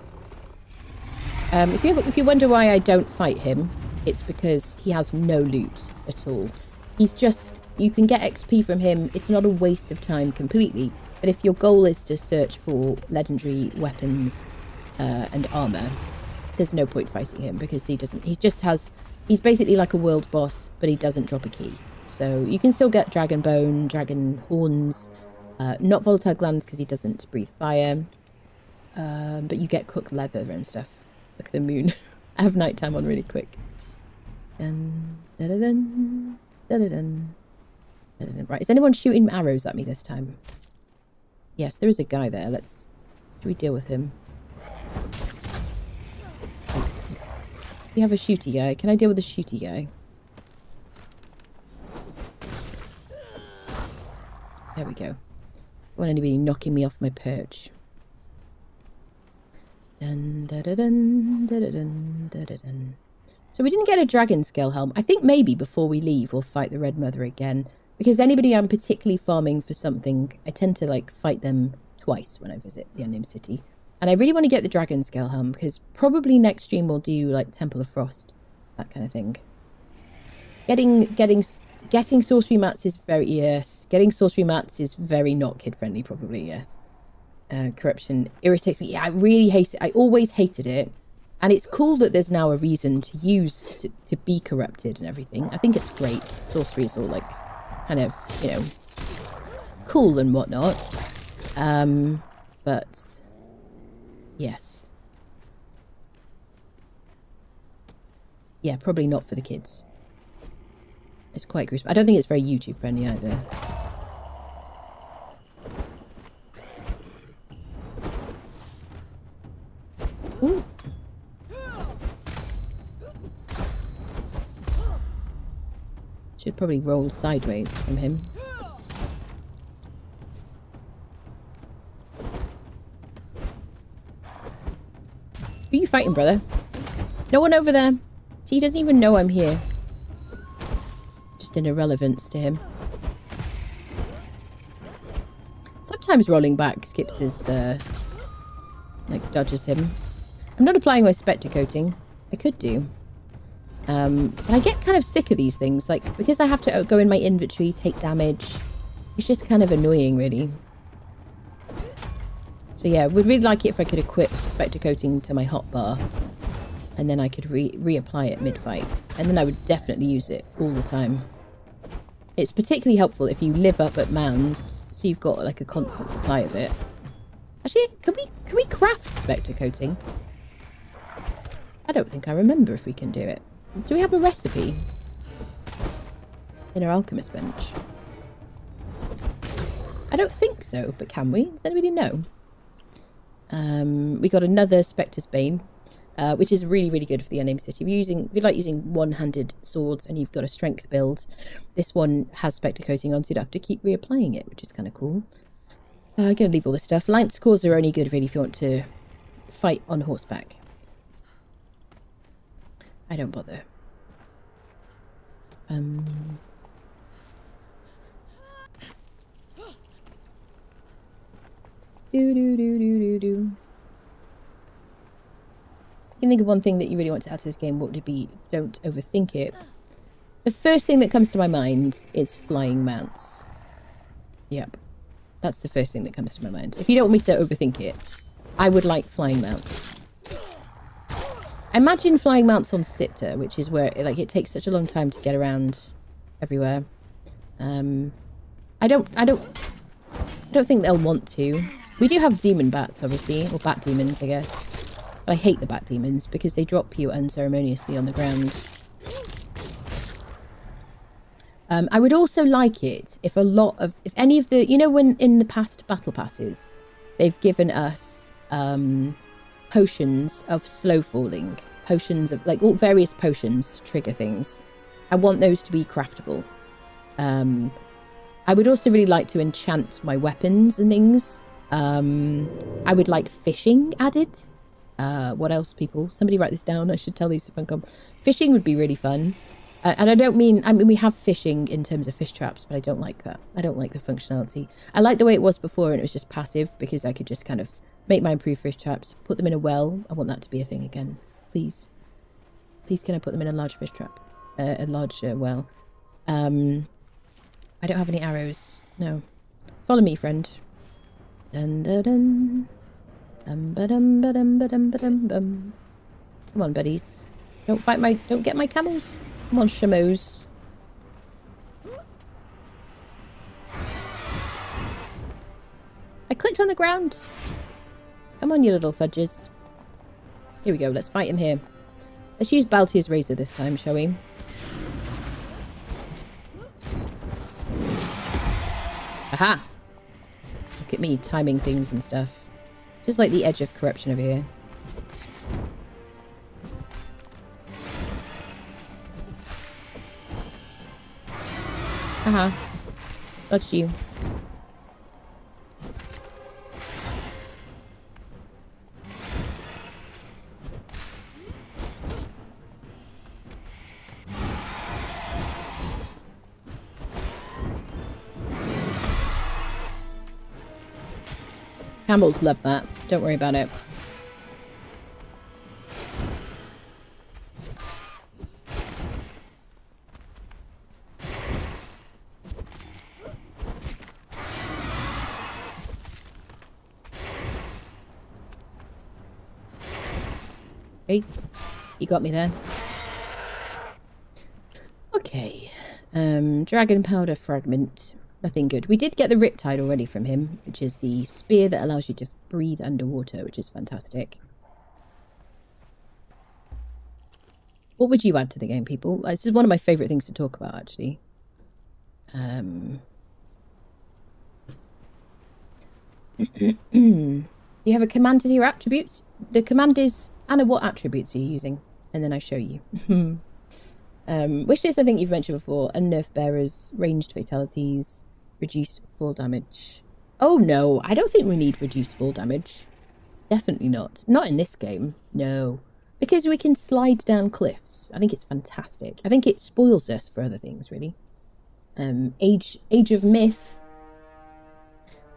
If you wonder why I don't fight him, it's because he has no loot at all. He's just, you can get XP from him. It's not a waste of time completely. But if your goal is to search for legendary weapons and armor, there's no point fighting him because he's basically like a world boss, but he doesn't drop a key. So you can still get dragon bone, dragon horns, not volatile glands because he doesn't breathe fire. But you get cooked leather and stuff. Look at the moon. I have nighttime on really quick. Right, is anyone shooting arrows at me this time? Yes, there is a guy there. Should we deal with him? We have a shooty guy. Can I deal with the shooty guy? There we go. Don't want anybody knocking me off my perch. So we didn't get a dragon scale helm. I think maybe before we leave we'll fight the Red Mother again. Because anybody I'm particularly farming for something, I tend to like fight them twice when I visit the Unnamed City. And I really want to get the dragon scale helm because probably next stream we'll do like Temple of Frost, that kind of thing. Getting sorcery mats is very, yes. Getting sorcery mats is very not kid friendly, probably, yes. Corruption irritates me. Yeah, I really hate it. I always hated it. And it's cool that there's now a reason to use to be corrupted and everything. I think it's great. Sorcery is all like kind of, you know, cool and whatnot. But yes. Yeah, probably not for the kids. It's quite gruesome. I don't think it's very YouTube friendly either. Ooh. Should probably roll sideways from him. Who are you fighting, brother? No one over there. See, he doesn't even know I'm here. Just an irrelevance to him. Sometimes rolling back skips his Like, dodges him. I'm not applying my spectre coating. I could do. But I get kind of sick of these things. Like, because I have to go in my inventory, take damage. It's just kind of annoying, really. So yeah, would really like it if I could equip spectre coating to my hotbar. And then I could reapply it mid-fight. And then I would definitely use it all the time. It's particularly helpful if you live up at mounds, so you've got like a constant supply of it. Actually, can we craft spectre coating? I don't think I remember if we can do it. Do we have a recipe in our alchemist bench? I don't think so, but can we? Does anybody know? We got another Spectre's Bane, which is really, really good for the unnamed city. If you like using one-handed swords and you've got a strength build, this one has spectre coating on, so you don't have to keep reapplying it, which is kind of cool. I'm going to leave all this stuff. Lance cores are only good, really, if you want to fight on horseback. I don't bother. You can think of one thing that you really want to add to this game. What would it be? Don't overthink it. The first thing that comes to my mind is flying mounts. Yep. That's the first thing that comes to my mind. If you don't want me to overthink it, I would like flying mounts. Imagine flying mounts on Sipta, which is where it takes such a long time to get around everywhere. I don't think they'll want to. We do have demon bats, obviously, or bat demons, I guess. But I hate the bat demons because they drop you unceremoniously on the ground. I would also like it if any of the, when in the past battle passes, they've given us potions of slow falling, potions of all various potions to trigger things. I want those to be craftable. I would also really like to enchant my weapons and things. I would like fishing added. What else, people? Somebody write this down. I should tell these to Funcom. Fishing would be really fun. And I mean, we have fishing in terms of fish traps, but I don't like that. I don't like the functionality. I like the way it was before, and it was just passive, because I could just kind of make my improved fish traps, put them in a well. I want that to be a thing again. Please. Please, can I put them in a large fish trap? A large well. I don't have any arrows. No. Follow me, friend. Dun dun dun. Ba-dum ba-dum ba-dum ba-dum bum. Come on, buddies. Don't get my camels. Come on, shamos. I clicked on the ground. Come on, you little fudges. Here we go. Let's fight him here. Let's use Baltier's Razor this time, shall we? Aha! Look at me timing things and stuff. Just like the edge of corruption over here. Aha. Dodged you. Camels love that. Don't worry about it. Okay. You got me there. Okay. Dragon powder fragment. Nothing good. We did get the Riptide already from him, which is the spear that allows you to breathe underwater, which is fantastic. What would you add to the game, people? This is one of my favourite things to talk about, actually. Do you have a command to your attributes? The command is, Anna, what attributes are you using? And then I show you. Wish list, I think you've mentioned before. Unnerf bearers, ranged fatalities, reduced fall damage. Oh no, I don't think we need reduced fall damage. Definitely not. Not in this game. No. Because we can slide down cliffs. I think it's fantastic. I think it spoils us for other things, really. Age of Myth.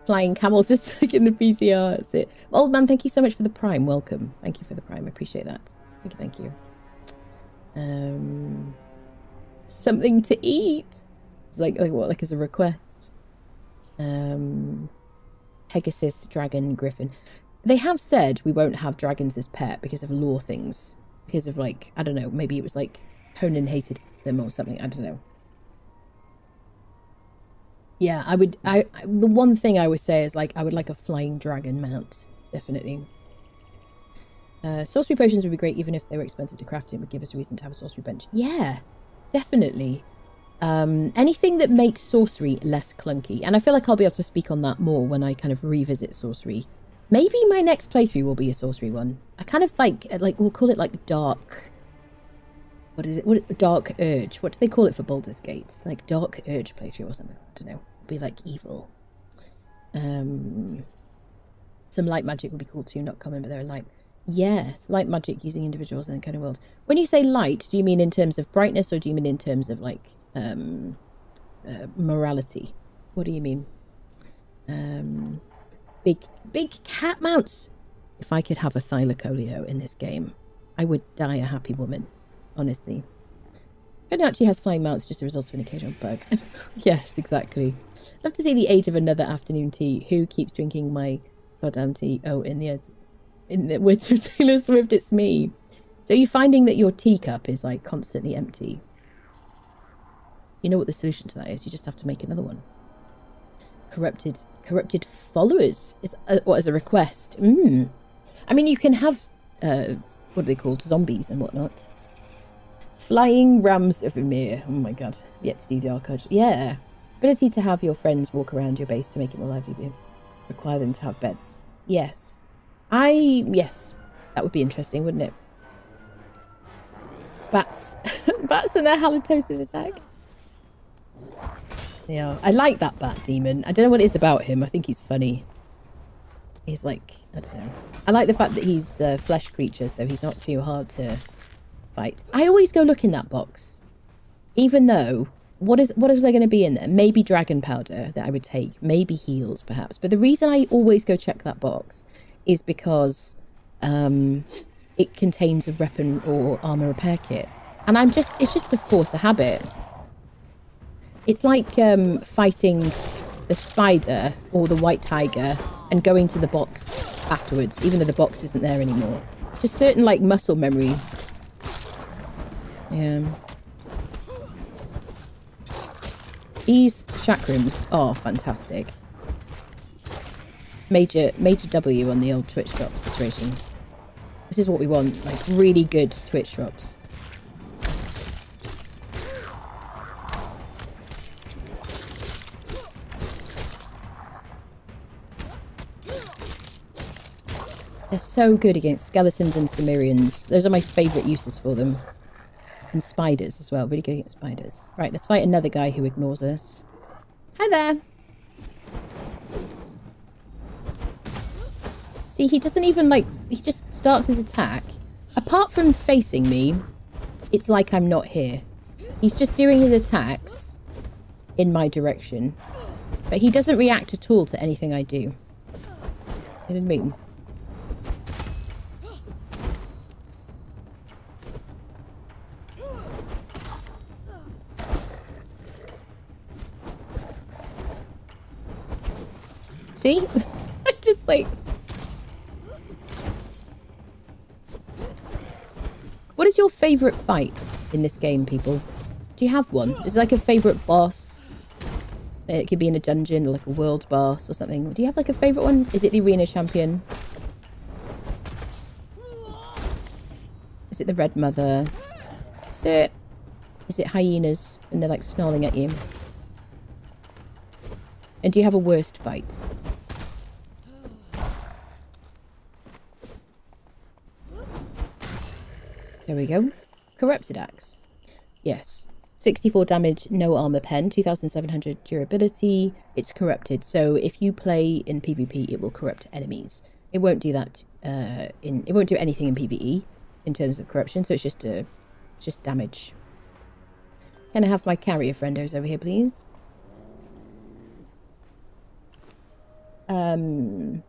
Flying camels just like in the PCR. That's it. Old man, thank you so much for the prime. Welcome. Thank you for the prime. I appreciate that. Thank you. Something to eat. It's like what? Like as a request. Pegasus, dragon, griffin. They have said we won't have dragons as pet because of lore things. Because of like, I don't know, maybe it was like Conan hated them or something. I don't know. Yeah, the one thing I would say is like, I would like a flying dragon mount. Definitely. Sorcery potions would be great even if they were expensive to craft. It would give us a reason to have a sorcery bench. Yeah, definitely. Anything that makes sorcery less clunky. And I feel like I'll be able to speak on that more when I kind of revisit sorcery. Maybe my next playthrough will be a sorcery one. I kind of like we'll call it like dark... What is it? Dark Urge. What do they call it for Baldur's Gate? Like Dark Urge playthrough or something. I don't know. It'll be like evil. Some light magic would be cool too. Not common, but they're light. Yes, light magic using individuals in the kind of world. When you say light, do you mean in terms of brightness or do you mean in terms of like morality? What do you mean? Big cat mounts. If I could have a thylacoleo in this game, I would die a happy woman. Honestly. It actually has flying mounts, just a result of an occasional bug. Yes, exactly. Love to see the age of another afternoon tea. Who keeps drinking my goddamn tea? Oh, in the words of Taylor Swift, it's me. So you're finding that your teacup is like constantly empty. You know what the solution to that is? You just have to make another one. Corrupted followers is as a request. I mean, you can have what are they called? Zombies and whatnot. Flying Rams of Emir. Oh my god. Yet to do the archive. Yeah. Ability to have your friends walk around your base to make it more lively. Require them to have beds. Yes. Yes. That would be interesting, wouldn't it? Bats. Bats and their halitosis attack. Yeah. I like that bat demon. I don't know what it is about him. I think he's funny. He's like, I don't know. I like the fact that he's a flesh creature, so he's not too hard to fight. I always go look in that box. Even though, what is there going to be in there? Maybe dragon powder that I would take. Maybe heals, perhaps. But the reason I always go check that box is because it contains a weapon or armor repair kit. And it's just a force of habit. It's like fighting the spider or the white tiger and going to the box afterwards, even though the box isn't there anymore. Just certain like muscle memory. Yeah. These chakrams are fantastic. Major W on the old Twitch drop situation. This is what we want, like really good Twitch drops. They're so good against skeletons and Cimmerians. Those are my favourite uses for them. And spiders as well. Really good against spiders. Right, let's fight another guy who ignores us. Hi there. See, he doesn't even like... He just starts his attack. Apart from facing me, it's like I'm not here. He's just doing his attacks in my direction. But he doesn't react at all to anything I do. You know what I mean? See? I'm just like... What is your favourite fight in this game, people? Do you have one? Is it like a favourite boss? It could be in a dungeon or like a world boss or something. Do you have like a favourite one? Is it the arena champion? Is it the Red Mother? Is it hyenas and they're like snarling at you? And do you have a worst fight? There we go. Corrupted Axe. Yes. 64 damage, no armor pen, 2700 durability. It's corrupted, so if you play in PvP, it will corrupt enemies. It won't do that it won't do anything in PvE in terms of corruption, so it's just damage. Can I have my carrier friendos over here, please? Lieber.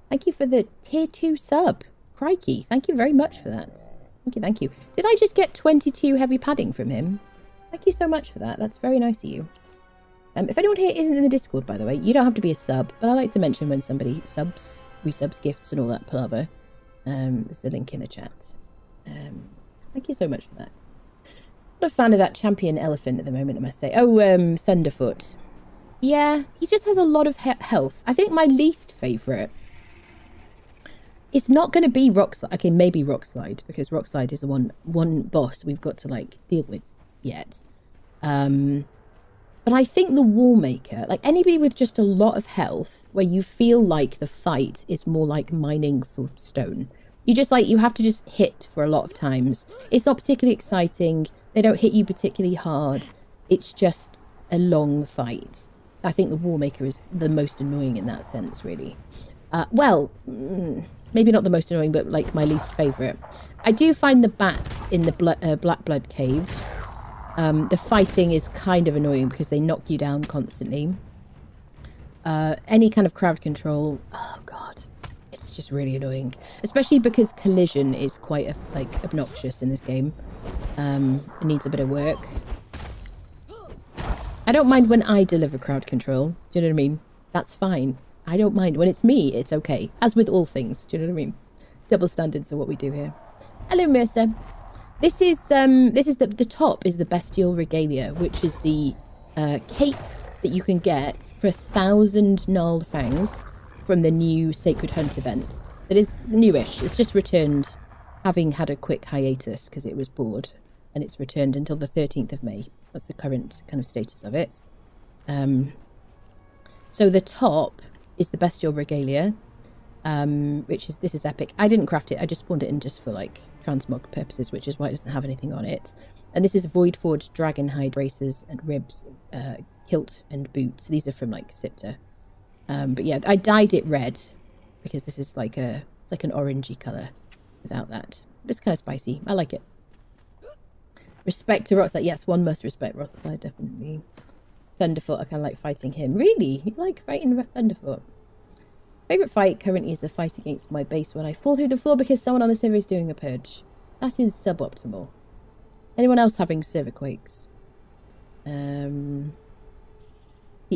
Thank you for the tier 2 sub. Crikey, thank you very much for that. Thank you. Did I just get 22 heavy padding from him? Thank you so much for that. That's very nice of you. If anyone here isn't in the Discord, by the way, you don't have to be a sub, but I like to mention when somebody subs, resubs, gifts, and all that palaver. There's a link in the chat. Thank you so much for that. Not a fan of that champion elephant at the moment, I must say. Oh, Thunderfoot. Yeah, he just has a lot of health. I think my least favourite, it's not going to be Rockslide. Okay, maybe Rockslide, because Rockslide is the one boss we've got to, like, deal with yet. But I think the Wallmaker, like anybody with just a lot of health, where you feel like the fight is more like mining for stone. You just like, you have to just hit for a lot of times. It's not particularly exciting. They don't hit you particularly hard. It's just a long fight. I think the Wallmaker is the most annoying in that sense, really. Well, maybe not the most annoying, but like my least favourite. I do find the bats in the Black Blood caves. The fighting is kind of annoying because they knock you down constantly. Any kind of crowd control, oh god, it's just really annoying. Especially because collision is quite obnoxious in this game. It needs a bit of work. I don't mind when I deliver crowd control. Do you know what I mean? That's fine. I don't mind. When it's me, it's okay. As with all things. Do you know what I mean? Double standards are what we do here. Hello, Mercer. This is the top is the Bestial Regalia, which is the cape that you can get for 1,000 gnarled fangs from the new Sacred Hunt event. It is newish. It's just returned, having had a quick hiatus because it was bored, and it's returned until the 13th of May. That's the current kind of status of it. So the top is the Bestial Regalia, this is epic. I didn't craft it. I just spawned it in just for like transmog purposes, which is why it doesn't have anything on it. And this is Voidforged dragon hide bracers and ribs, kilt and boots. These are from like Sipta. But yeah, I dyed it red because this is like it's like an orangey color without that. It's kind of spicy. I like it. Respect to Rockslide. Yes, one must respect Rockslide, definitely. Thunderfoot, I kind of like fighting him. Really? You like fighting Thunderfoot? Favourite fight currently is the fight against my base when I fall through the floor because someone on the server is doing a purge. That is suboptimal. Anyone else having server quakes? The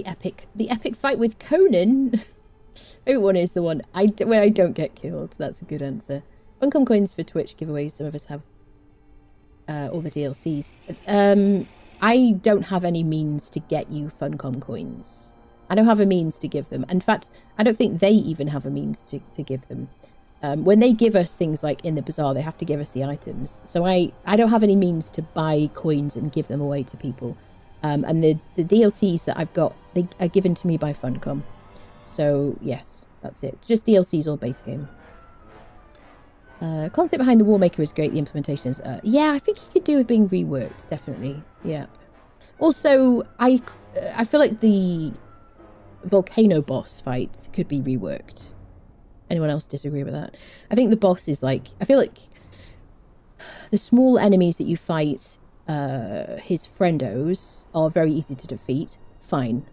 epic fight with Conan. Favourite one is the one where I don't get killed. That's a good answer. Funcom coins for Twitch giveaways. Some of us have all the DLCs. I don't have any means to get you Funcom coins. I don't have a means to give them. In fact, I don't think they even have a means to give them. When they give us things like in the Bazaar, they have to give us the items. So I don't have any means to buy coins and give them away to people. And the DLCs that I've got, they are given to me by Funcom. So yes, that's it. Just DLCs or base game. Concept behind the Wallmaker is great. The implementation is, yeah, I think he could do with being reworked, definitely. Yeah. Also, I feel like the volcano boss fight could be reworked. Anyone else disagree with that? I think the boss is like, I feel like the small enemies that you fight, his friendos, are very easy to defeat. Fine.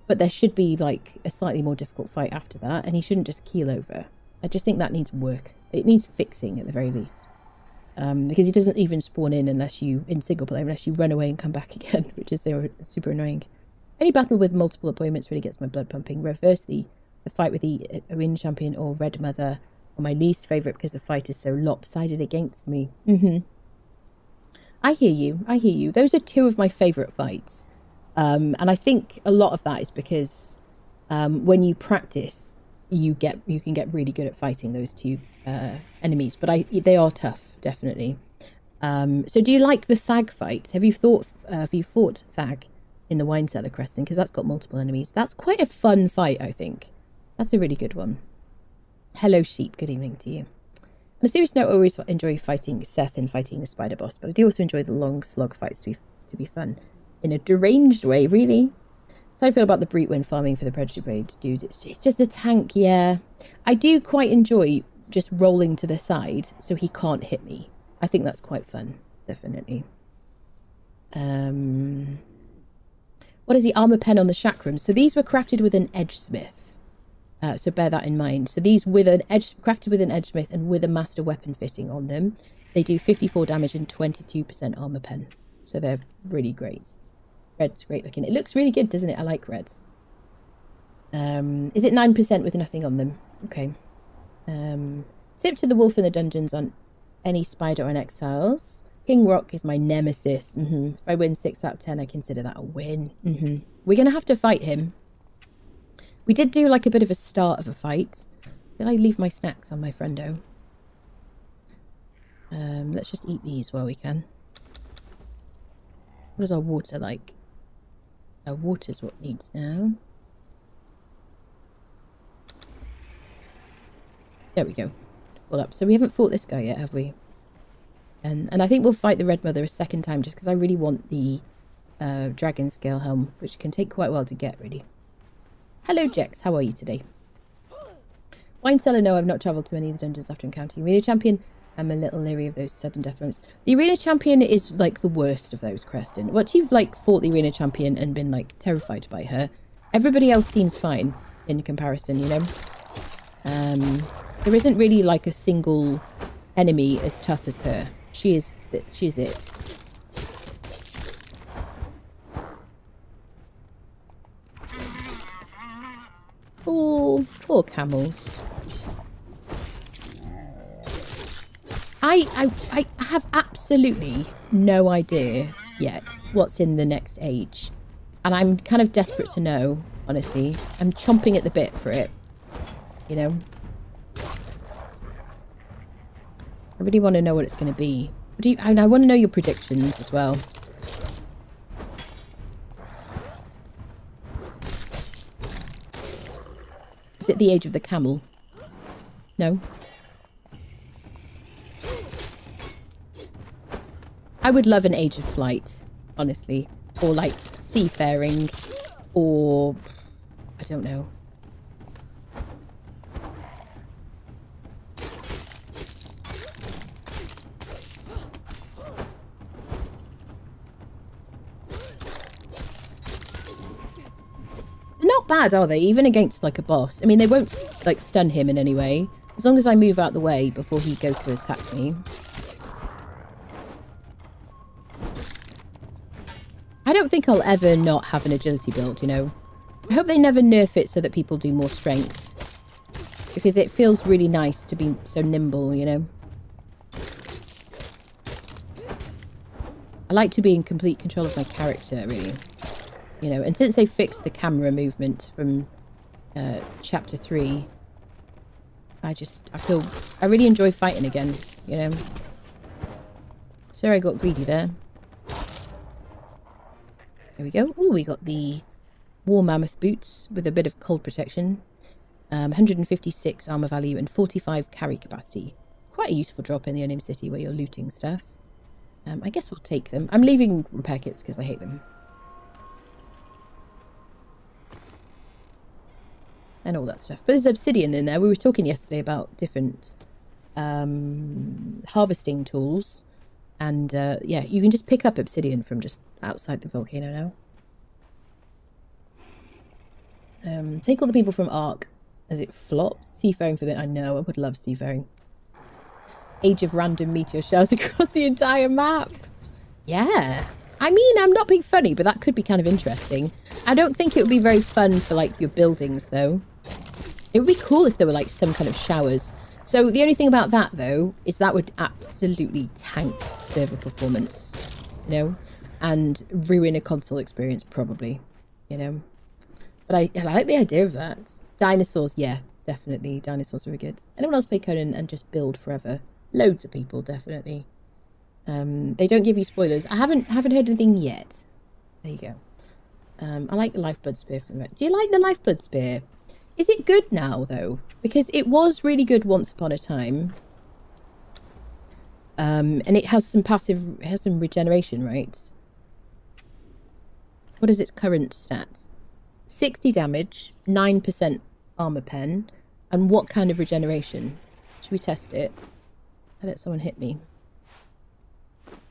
But there should be like a slightly more difficult fight after that, and he shouldn't just keel over. I just think that needs work. It needs fixing at the very least. Because he doesn't even spawn in in single player, unless you run away and come back again, which is super annoying. Any battle with multiple appointments really gets my blood pumping. Reversely, the fight with the Arena Champion or Red Mother are my least favourite because the fight is so lopsided against me. I hear you. Those are two of my favourite fights. And I think a lot of that is because when you practice, you can get really good at fighting those two enemies. But they are tough, definitely. So do you like the Thag fight? Have you fought Thag in the Wine Cellar, Creston? Because that's got multiple enemies. That's quite a fun fight, I think. That's a really good one. Hello, Sheep. Good evening to you. On a serious note, I always enjoy fighting Seth and fighting the spider boss, but I do also enjoy the long slog fights to be fun. In a deranged way, really. How do you feel about the Breet when farming for the Predator Raid? Dude, it's just a tank, yeah. I do quite enjoy just rolling to the side so he can't hit me. I think that's quite fun, definitely. What is the armor pen on the chakrams? So these were crafted with an edgesmith. So bear that in mind. So these crafted with an edgesmith and with a master weapon fitting on them. They do 54 damage and 22% armor pen. So they're really great. Red's great looking. It looks really good, doesn't it? I like red. Is it 9% with nothing on them? Okay. Sip to the wolf in the dungeons on any spider on Exiles. King Rock is my nemesis. If I win 6 out of 10, I consider that a win. We're going to have to fight him. We did do like a bit of a start of a fight. Did I leave my snacks on my friendo? Let's just eat these while we can. What is our water like? Our water's what needs now. There we go. Full up. So we haven't fought this guy yet, have we? And I think we'll fight the Red Mother a second time just because I really want the Dragon Scale Helm, which can take quite a while to get, really. Hello, Jex. How are you today? Wine Cellar, no, I've not travelled to many of the dungeons after encountering Arena Champion. I'm a little leery of those sudden death moments. The Arena Champion is, like, the worst of those, Creston. Once you've, like, fought the Arena Champion and been, like, terrified by her, everybody else seems fine in comparison, you know? There isn't really, like, a single enemy as tough as her. She's it. Oh, poor camels. I have absolutely no idea yet what's in the next age. And I'm kind of desperate to know, honestly. I'm chomping at the bit for it. You know? I really want to know what it's going to be. And I want to know your predictions as well. Is it the age of the camel? No? I would love an age of flight, honestly. Or like seafaring. Or I don't know. Not bad, are they? Even against like a boss. I mean, they won't like stun him in any way. As long as I move out the way before he goes to attack me. I don't think I'll ever not have an agility build, you know. I hope they never nerf it so that people do more strength. Because it feels really nice to be so nimble, you know. I like to be in complete control of my character, really. You know, and since they fixed the camera movement from chapter 3, I really enjoy fighting again, you know. Sorry I got greedy there. There we go. Oh, we got the War Mammoth boots with a bit of cold protection. 156 armor value and 45 carry capacity. Quite a useful drop in the Unnamed City where you're looting stuff. I guess we'll take them. I'm leaving repair kits because I hate them. And all that stuff. But there's obsidian in there. We were talking yesterday about different harvesting tools. And yeah, you can just pick up obsidian from just outside the volcano now. Take all the people from Ark as it flops. Seafaring for the... I know, I would love seafaring. Age of random meteor showers across the entire map. Yeah. I mean, I'm not being funny, but that could be kind of interesting. I don't think it would be very fun for, like, your buildings, though. It would be cool if there were, like, some kind of showers. So the only thing about that, though, is that would absolutely tank server performance, you know, and ruin a console experience, probably, you know. But I like the idea of that. Dinosaurs, yeah, definitely. Dinosaurs are good. Anyone else play Conan and just build forever? Loads of people, definitely. They don't give you spoilers. I haven't heard anything yet. There you go. I like the Lifeblood Spear from it. Do you like the Lifeblood Spear? Is it good now, though? Because it was really good once upon a time. And it has some regeneration, right? What is its current stats? 60 damage, 9% armor pen, and what kind of regeneration? Should we test it? I let someone hit me.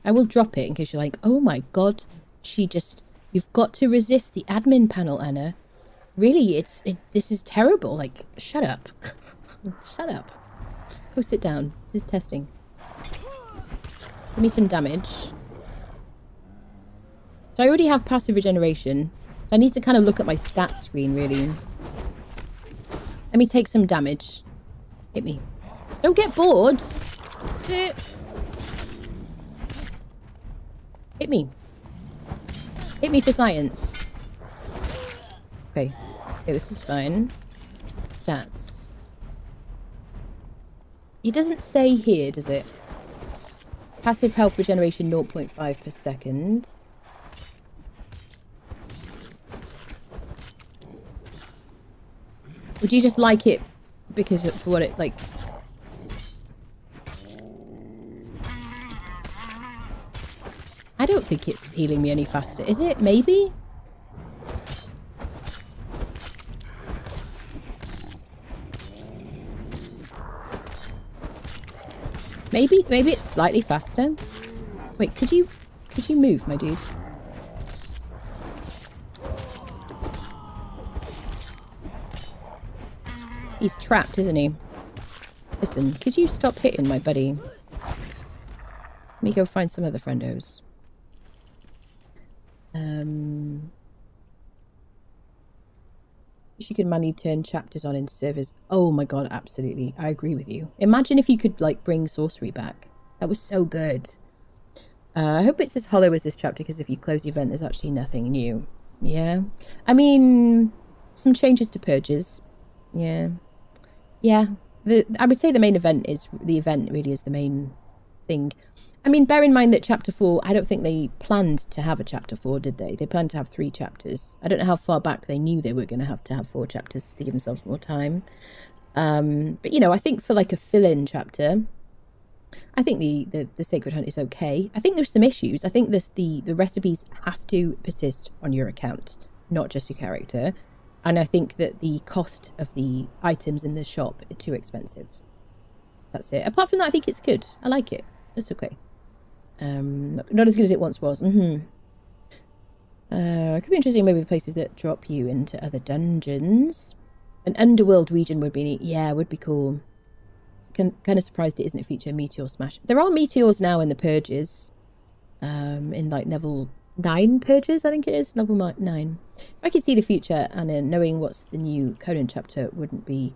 I will drop it in case you're like, oh my god, she just You've got to resist the admin panel, Anna. Really, this is terrible. Like, shut up. Shut up. Go sit down. This is testing. Give me some damage. So I already have passive regeneration. So I need to kind of look at my stats screen, really. Let me take some damage. Hit me. Don't get bored. Sit. Hit me. Hit me for science. Okay. Okay, this is fine. Stats. It doesn't say here, does it? Passive health regeneration 0.5 per second. Would you just like it because for what it, like... I don't think it's healing me any faster. Is it? Maybe? Maybe it's slightly faster. Wait, could you move, my dude? He's trapped, isn't he? Listen, could you stop hitting my buddy? Let me go find some other friendos. You can manually turn chapters on in servers. Oh my god, absolutely. I agree with you. Imagine if you could, like, bring sorcery back. That was so good. I hope it's as hollow as this chapter, because if you close the event, there's actually nothing new. Yeah. I mean, some changes to purges. Yeah. Yeah. I would say the main event is... The event really is the main thing. I mean, bear in mind that Chapter 4, I don't think they planned to have a Chapter 4, did they? They planned to have 3 chapters. I don't know how far back they knew they were going to have 4 chapters to give themselves more time. But, you know, I think for, like, a fill-in chapter, I think the Sacred Hunt is okay. I think there's some issues. I think the recipes have to persist on your account, not just your character. And I think that the cost of the items in the shop are too expensive. That's it. Apart from that, I think it's good. I like it. It's okay. Not as good as it once was. It could be interesting maybe the places that drop you into other dungeons. An underworld region would be neat. Yeah, would be cool. Kind of surprised it isn't a feature Meteor Smash. There are meteors now in the purges. In like level 9 purges, I think it is. Level 9. If I could see the future and knowing what's the new Conan chapter wouldn't be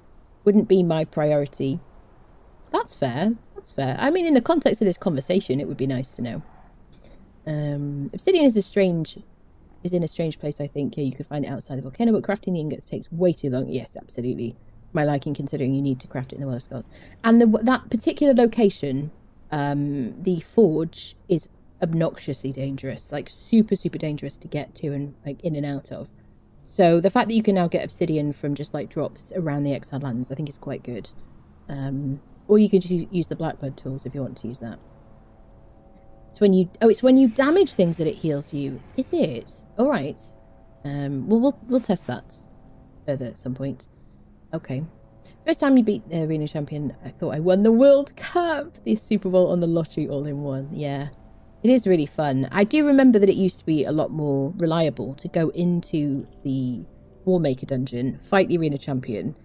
my priority. That's fair. That's fair. I mean, in the context of this conversation, it would be nice to know. Obsidian is in a strange place, I think. Yeah, you could find it outside the volcano, but crafting the ingots takes way too long. Yes, absolutely. My liking, considering you need to craft it in the Well of Skulls. And that particular location, the forge, is obnoxiously dangerous. Like, super, super dangerous to get to and, like, in and out of. So the fact that you can now get obsidian from just, like, drops around the Exiled Lands, I think is quite good. Or you can just use the Blackblood tools if you want to use that. It's when you damage things that it heals you. Is it? All right. Well, we'll test that further at some point. Okay. First time you beat the arena champion, I thought I won the World Cup. The Super Bowl and the lottery all in one. Yeah. It is really fun. I do remember that it used to be a lot more reliable to go into the Warmaker dungeon, fight the arena champion,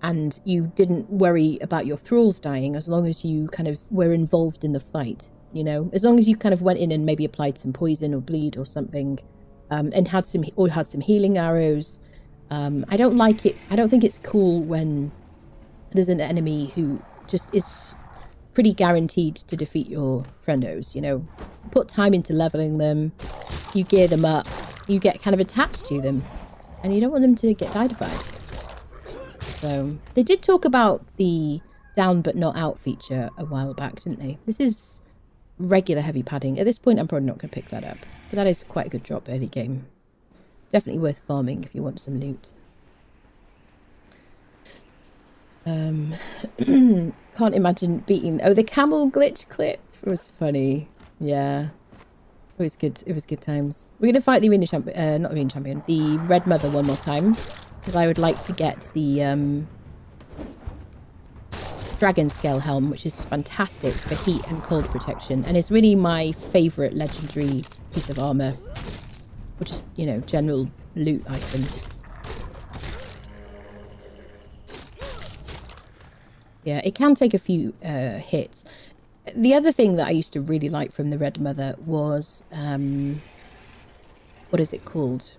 and you didn't worry about your thralls dying as long as you kind of were involved in the fight, you know? As long as you kind of went in and maybe applied some poison or bleed or something, and had some healing arrows. I don't like it. I don't think it's cool when there's an enemy who just is pretty guaranteed to defeat your friendos, you know? Put time into leveling them, you gear them up, you get kind of attached to them, and you don't want them to get diedified. So they did talk about the down but not out feature a while back, didn't they? This is regular heavy padding. At this point, I'm probably not going to pick that up. But that is quite a good drop early game. Definitely worth farming if you want some loot. Can't imagine beating... Oh, the camel glitch clip was funny. Yeah. It was good. It was good times. We're going to fight the arena champion... not arena champion. The Red Mother one more time. Because I would like to get the Dragon Scale Helm, which is fantastic for heat and cold protection, and it's really my favourite legendary piece of armour. Or just, you know, general loot item. Yeah, it can take a few hits. The other thing that I used to really like from the Red Mother was, what is it called?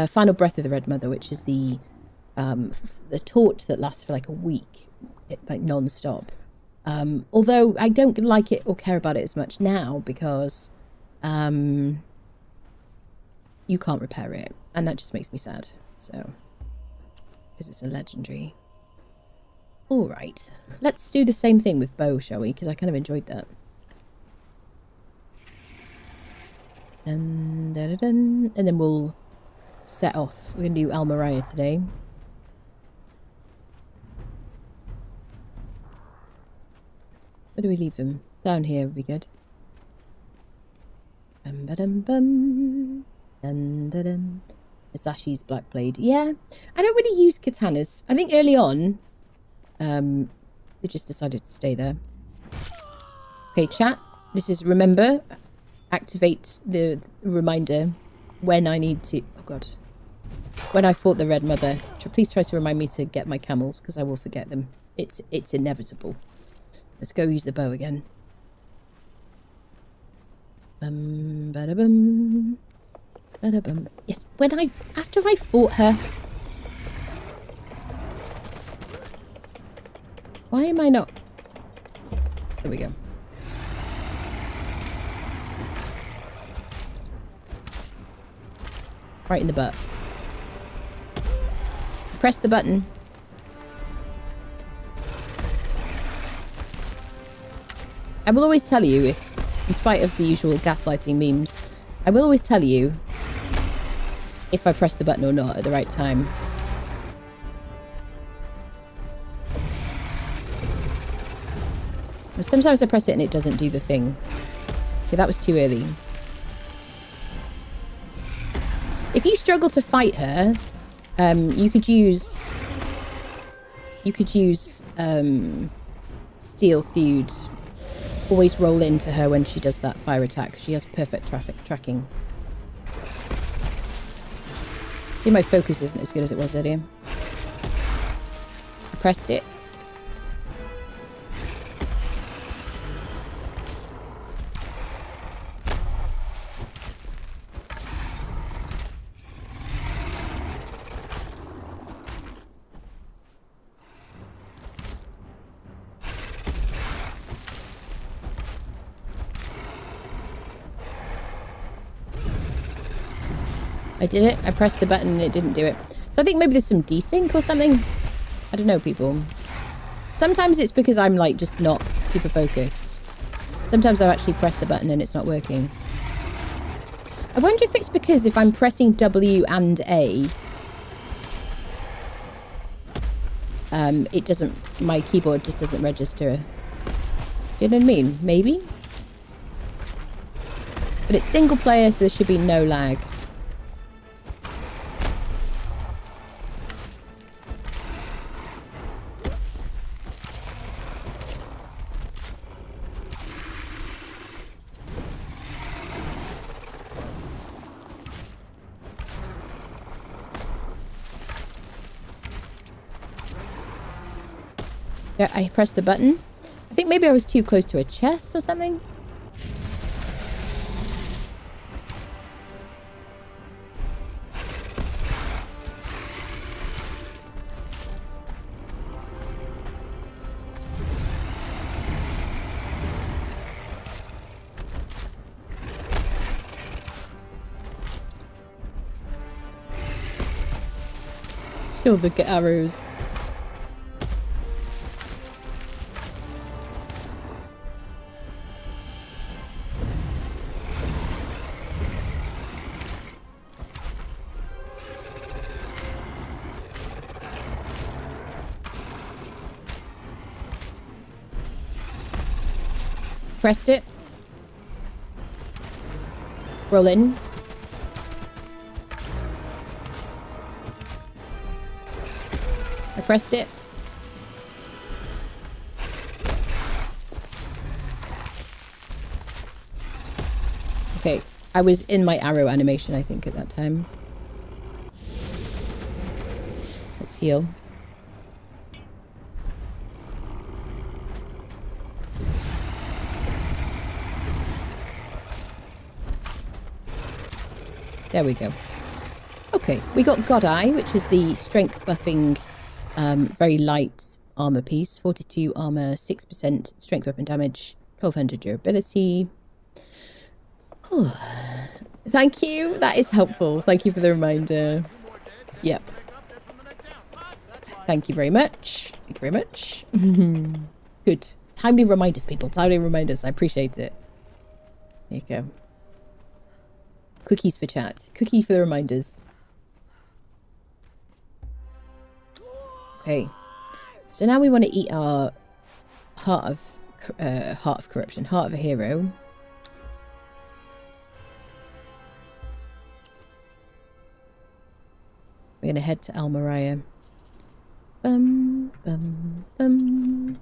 Final Breath of the Red Mother, which is the taunt that lasts for like a week, like non-stop. Although I don't like it or care about it as much now because you can't repair it, and that just makes me sad. So, because it's a legendary. All right, let's do the same thing with bow, shall we? Because I kind of enjoyed that. Dun, dun, dun, dun. And then we'll set off. We're going to do Merayah today. Where do we leave him? Down here would be good. Bum, ba-dum, bum. Dun, dun, dun. Masashi's Black Blade. Yeah, I don't really use katanas. I think early on, they just decided to stay there. Okay, chat. This is, remember, activate the reminder when I need to... Oh, God. When I fought the Red Mother, please try to remind me to get my camels, because I will forget them. It's inevitable. Let's go use the bow again. Bum, ba-da-bum. Ba-da-bum. Yes, after I fought her... Why am I not... There we go. Right in the butt. Press the button. I will always tell you if, in spite of the usual gaslighting memes, I will always tell you if I press the button or not at the right time. But sometimes I press it and it doesn't do the thing. Okay, that was too early. If you struggle to fight her, you could use Steel Theud. Always roll into her when she does that fire attack. She has perfect tracking. See, my focus isn't as good as it was earlier. I pressed it. I did it. I pressed the button and it didn't do it. So I think maybe there's some desync or something. I don't know, people. Sometimes it's because I'm like just not super focused. Sometimes I've actually pressed the button and it's not working. I wonder if it's because if I'm pressing W and A, it doesn't, my keyboard just doesn't register. Do you know what I mean? Maybe. But it's single player, so there should be no lag. Yeah, I pressed the button. I think maybe I was too close to a chest or something. Silver arrows. Pressed it. Roll in. I pressed it. Okay, I was in my arrow animation, I think, at that time. Let's heal. There we go. Okay, we got God Eye, which is the strength buffing, very light armor piece. 42 armor, 6% strength weapon damage, 1200 durability. Oh, thank you. That is helpful. Thank you for the reminder. Yep. Thank you very much. Thank you very much. Good. Timely reminders, people. Timely reminders. I appreciate it. There you go. Cookies for chat. Cookie for the reminders. Okay. So now we want to eat our heart of corruption, heart of a hero. We're gonna head to Merayah. Bum bum bum.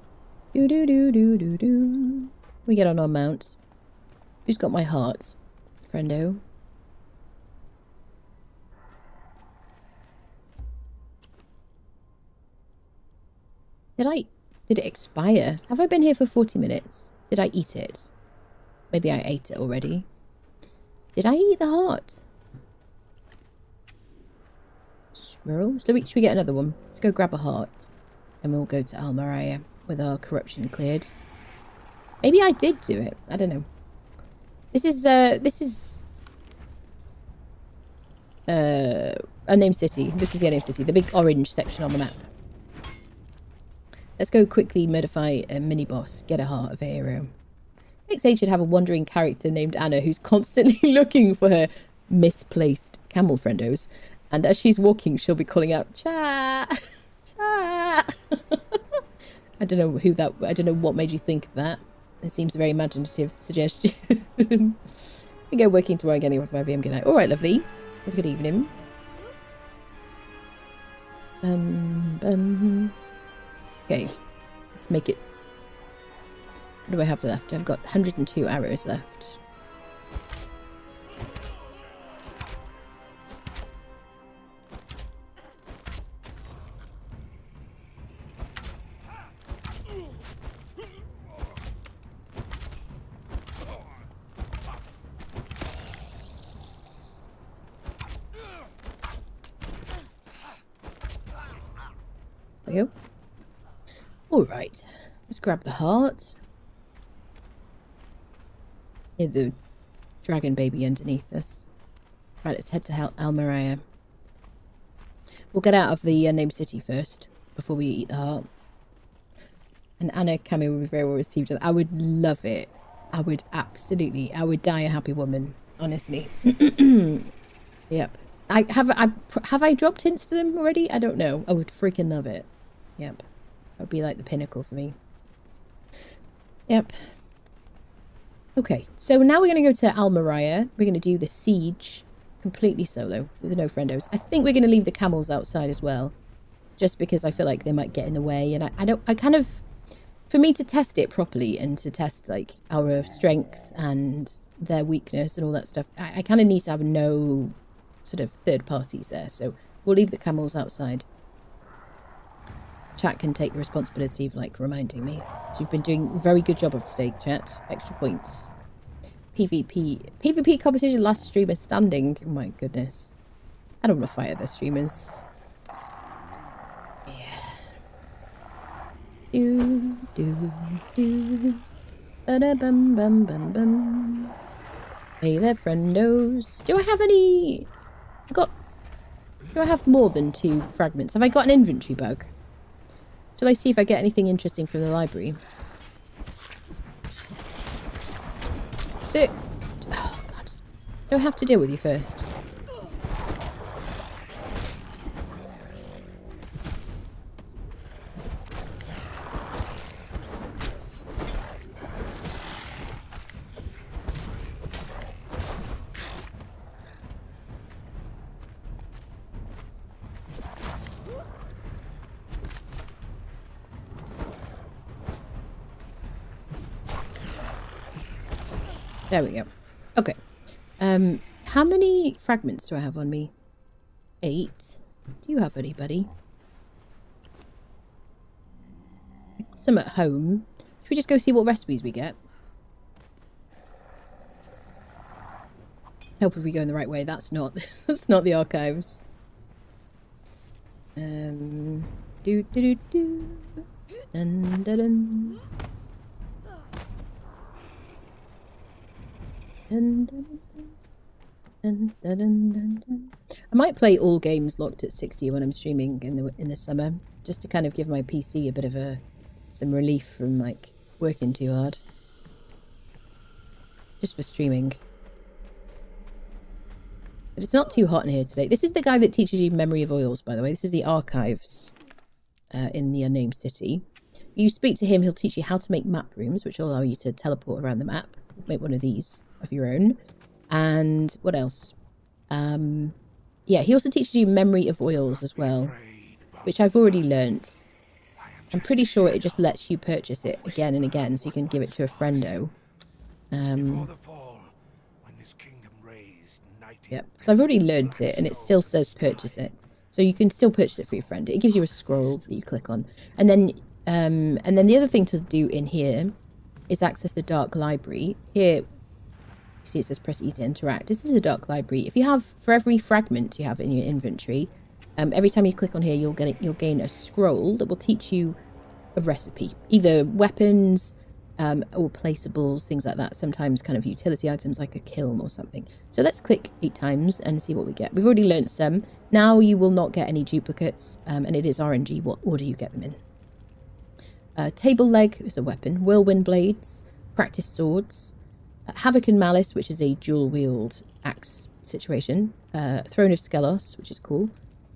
Do do do do do do. We get on our mount. Who's got my heart? Friendo. Did it expire? Have I been here for 40 minutes? Did I eat it? Maybe I ate it already. Did I eat the heart? Swirl? Should we get another one? Let's go grab a heart. And we'll go to Merayah with our corruption cleared. Maybe I did do it. I don't know. This is Unnamed City. This is the Unnamed City. The big orange section on the map. Let's go quickly modify a mini-boss. Get a heart of a hero. Next age should have a wandering character named Anna who's constantly looking for her misplaced camel friendos. And as she's walking, she'll be calling out, "Chat! Chat!" I don't know I don't know what made you think of that. It seems a very imaginative suggestion. We go working tomorrow getting off 5 PM. Good night. Alright, lovely. Have a good evening. Okay, let's make it. What do I have left? I've got 102 arrows left. There you go. Alright, let's grab the heart. Hear the dragon baby underneath us. Right, let's head to Merayah. We'll get out of the Unnamed City first, before we eat the heart. And Anna cameo will be very well received. I would love it. I would die a happy woman, honestly. Yep. Have I dropped hints to them already? I don't know. I would freaking love it. Yep. That would be like the pinnacle for me. Yep. Okay, so now we're going to go to Merayah. We're going to do the siege completely solo with no friendos. I think we're going to leave the camels outside as well, just because I feel like they might get in the way. And I kind of, for me to test it properly and to test like our strength and their weakness and all that stuff, I kind of need to have no sort of third parties there. So we'll leave the camels outside. Chat can take the responsibility of like reminding me. So you've been doing a very good job of today, chat. Extra points. PvP competition, last streamer standing. Oh my goodness. I don't want to fight other streamers. Yeah. Ba-da-bum bum bum bum. Hey there, friendos. Do I have any? Do I have more than 2 fragments? Have I got an inventory bug? Shall I see if I get anything interesting from the library? So, oh god, do I have to deal with you first? There we go. Okay. How many fragments do I have on me? 8. Do you have anybody? Some at home. Should we just go see what recipes we get? Help if we go in the right way. That's not that's not the archives. Do do do do. Dun, dun, dun. Dun, dun, dun, dun, dun, dun, dun. I might play all games locked at 60 when I'm streaming in the summer, just to kind of give my PC a bit of some relief from like working too hard. Just for streaming. But it's not too hot in here today. This is the guy that teaches you Memory of Oils, by the way. This is the archives in the Unnamed City. You speak to him, he'll teach you how to make map rooms, which will allow you to teleport around the map. Make one of these of your own. And what else? Yeah, he also teaches you Memory of Oils as well, which I've already learnt. I'm pretty sure it just lets you purchase it again and again, so you can give it to a friendo. Yep, so I've already learnt it, and it still says purchase it. So you can still purchase it for your friend. It gives you a scroll that you click on. And then the other thing to do in here is access the Dark Library. Here, you see it says press E to interact. This is a Dark Library. If you have, for every fragment you have in your inventory, every time you click on here, you'll gain a scroll that will teach you a recipe. Either weapons, or placeables, things like that. Sometimes kind of utility items like a kiln or something. So let's click 8 times and see what we get. We've already learnt some. Now you will not get any duplicates, and it is RNG what order you get them in. Table leg is a weapon. Whirlwind blades, practice swords, havoc and malice, which is a dual wield axe situation. Throne of Skelos, which is cool.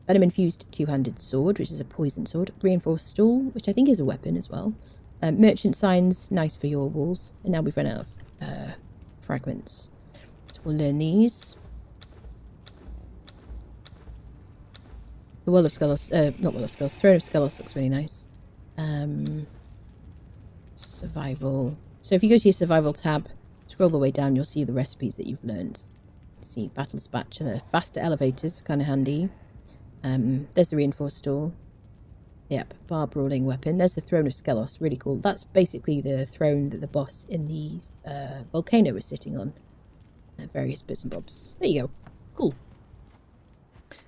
Venom infused two-handed sword, which is a poison sword. Reinforced stool, which I think is a weapon as well. Merchant signs, nice for your walls. And now we've run out of fragments. So we'll learn these. The Well of Skelos, not Well of Skelos, Throne of Skelos looks really nice. Survival. So if you go to your survival tab, scroll the way down, you'll see the recipes that you've learned. See, battle spatula, faster elevators, kind of handy. There's the reinforced stool. Yep, bar brawling weapon. There's the Throne of Skelos, really cool. That's basically the throne that the boss in the volcano was sitting on. Various bits and bobs. There you go. Cool.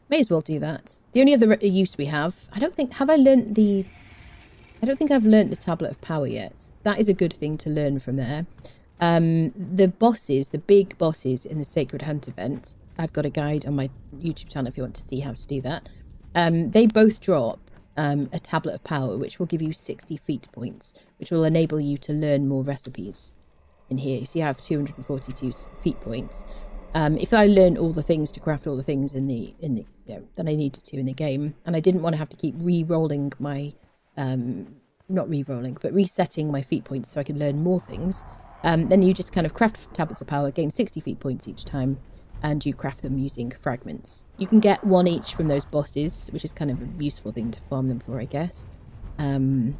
May as well do that. The only other use we have, I don't think I've learnt the Tablet of Power yet. That is a good thing to learn from there. The bosses, the big bosses in the Sacred Hunt event, I've got a guide on my YouTube channel if you want to see how to do that. They both drop a Tablet of Power, which will give you 60 feat points, which will enable you to learn more recipes in here. So you have 242 feat points. If I learn all the things to craft all the things in the that I needed to in the game, and I didn't want to have to keep re-rolling my not re-rolling, but resetting my feat points so I could learn more things, then you just kind of craft Tablets of Power, gain 60 feat points each time, and you craft them using fragments. You can get one each from those bosses, which is kind of a useful thing to farm them for, I guess. There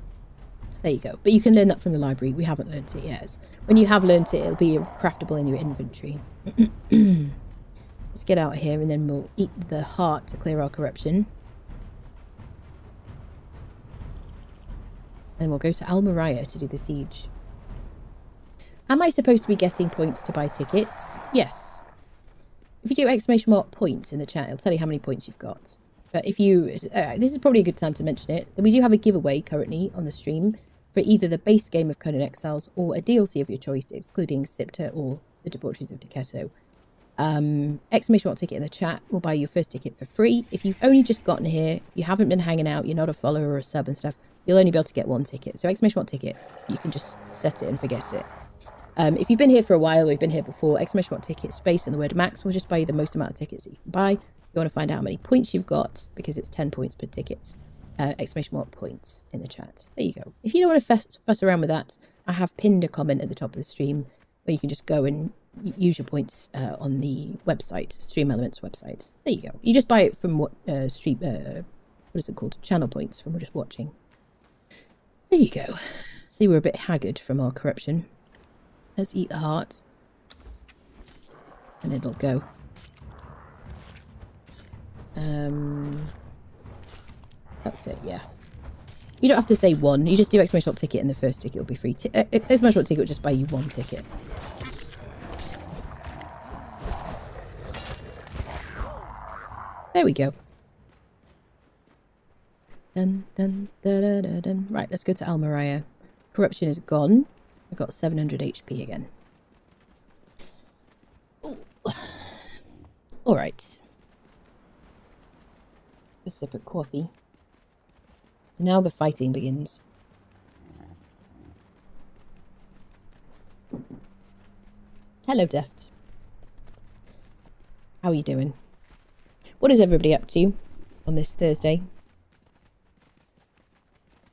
you go. But you can learn that from the library. We haven't learnt it yet. When you have learnt it, it'll be craftable in your inventory. Let's get out of here, and then we'll eat the heart to clear our corruption. Then we'll go to Merayah to do the siege. Am I supposed to be getting points to buy tickets? Yes. If you do exclamation mark points in the chat, it'll tell you how many points you've got. But if you... this is probably a good time to mention it. Then we do have a giveaway currently on the stream for either the base game of Conan Exiles or a DLC of your choice, excluding Sipta or the Debaucheries of Decetto. Exclamation mark ticket in the chat will buy you your first ticket for free. If you've only just gotten here, you haven't been hanging out, you're not a follower or a sub and stuff, you'll only be able to get one ticket. So exclamation mark ticket, you can just set it and forget it. If you've been here for a while or you've been here before, exclamation mark ticket, space and the word max will just buy you the most amount of tickets that you can buy. If you want to find out how many points you've got, because it's 10 points per ticket, exclamation mark points in the chat. There you go. If you don't want to fuss around with that, I have pinned a comment at the top of the stream where you can just go and use your points on the website, Stream Elements website. There you go. You just buy it from what what is it called? Channel points from just watching. There you go. See, we're a bit haggard from our corruption. Let's eat the hearts. and it'll go. That's it, yeah. You don't have to say one. You just do exclamation ticket and the first ticket will be free. Exclamation ticket will just buy you one ticket. There we go. Dun, dun, dun, dun, dun, dun. Right, let's go to Merayah. Corruption is gone. I've got 700 HP again. Alright. A sip of coffee. So now the fighting begins. Hello, Deft. How are you doing? What is everybody up to on this Thursday?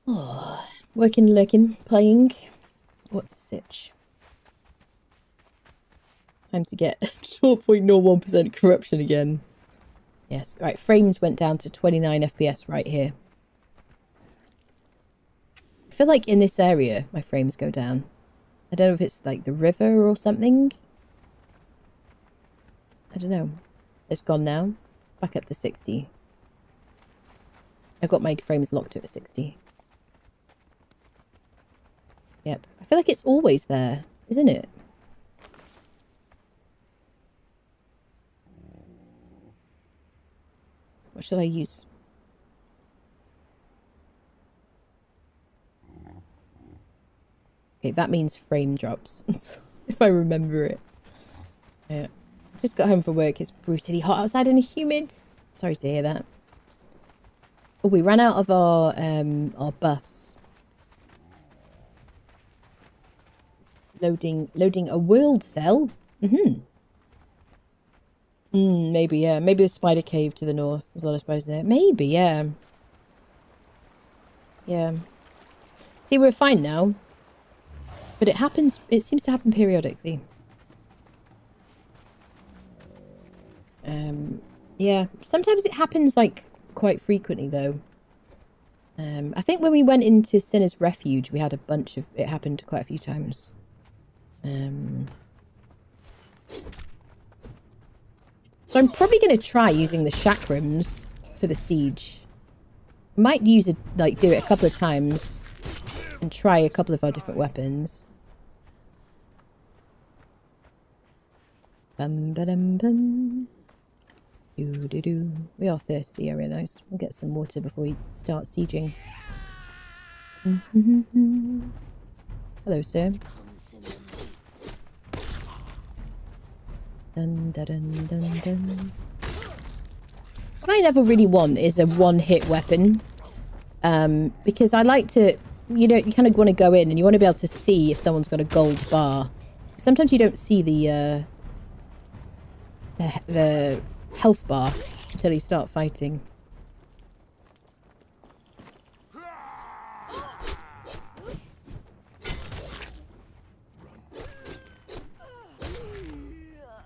Oh, working, lurking, playing. What's the sitch? Time to get 0.01% corruption again. Yes, right, frames went down to 29 FPS right here. I feel like in this area, my frames go down. I don't know if it's like the river or something. I don't know. It's gone now. Back up to 60. I've got my frames locked at 60. Yep. I feel like it's always there, isn't it? What should I use? Okay, that means frame drops. If I remember it. Yeah. Just got home from work. It's brutally hot outside and humid. Sorry to hear that. Oh, we ran out of our buffs. Loading a world cell. Maybe, yeah. Maybe the spider cave to the north. There's a lot of spiders there. Maybe, yeah. Yeah. See, we're fine now. But it happens, it seems to happen periodically. Yeah. Sometimes it happens, like, quite frequently, though. I think when we went into Sinner's Refuge, we had a bunch of... It happened quite a few times. So I'm probably going to try using the chakrams for the siege. I might use it, like, do it a couple of times and try a couple of our different weapons. Bum ba dum bum. Doo doo doo. We are thirsty, I realise. We'll get some water before we start sieging. Hello, sir. Dun, dun, dun, dun, dun. What I never really want is a one-hit weapon. Because I like to... You know, you kind of want to go in and you want to be able to see if someone's got a gold bar. Sometimes you don't see the health bar until you start fighting.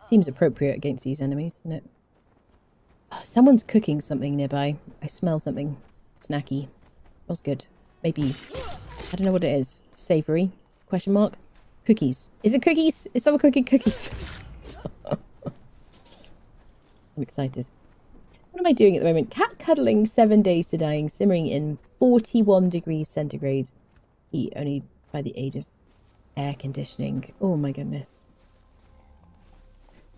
Seems appropriate against these enemies, doesn't it? Oh, someone's cooking something nearby. I smell something snacky. Smells good. Maybe, I don't know what it is. Savoury? Question mark? Cookies. Is it cookies? Is someone cooking cookies? I'm excited. What am I doing at the moment? Cat cuddling 7 days to dying, simmering in 41 degrees centigrade. Heat only by the aid of air conditioning. Oh my goodness.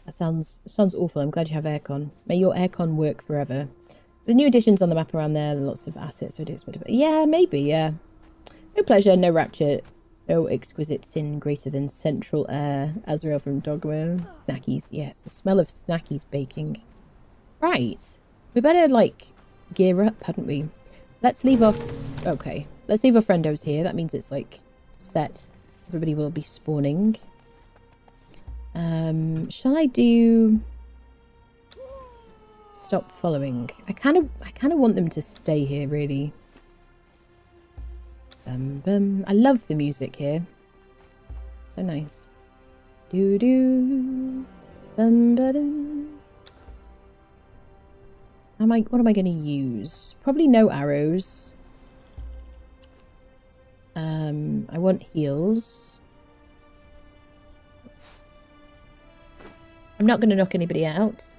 That sounds awful. I'm glad you have aircon. May your aircon work forever. The new additions on the map around there, lots of assets, so I do expect it. Yeah, maybe, yeah. No pleasure, no rapture, no exquisite sin greater than central air. Azrael from Dogma. Snackies, yes, the smell of snackies baking. Right. We better, like, gear up, hadn't we? Let's leave off... Okay. Let's leave our friendos here. That means it's, like, set. Everybody will be spawning. Shall I do... Stop following? I kind of want them to stay here, really. I love the music here. So nice. Doo doo. Bum ba dum. What am I going to use? Probably no arrows. I want heals. Oops. I'm not going to knock anybody out.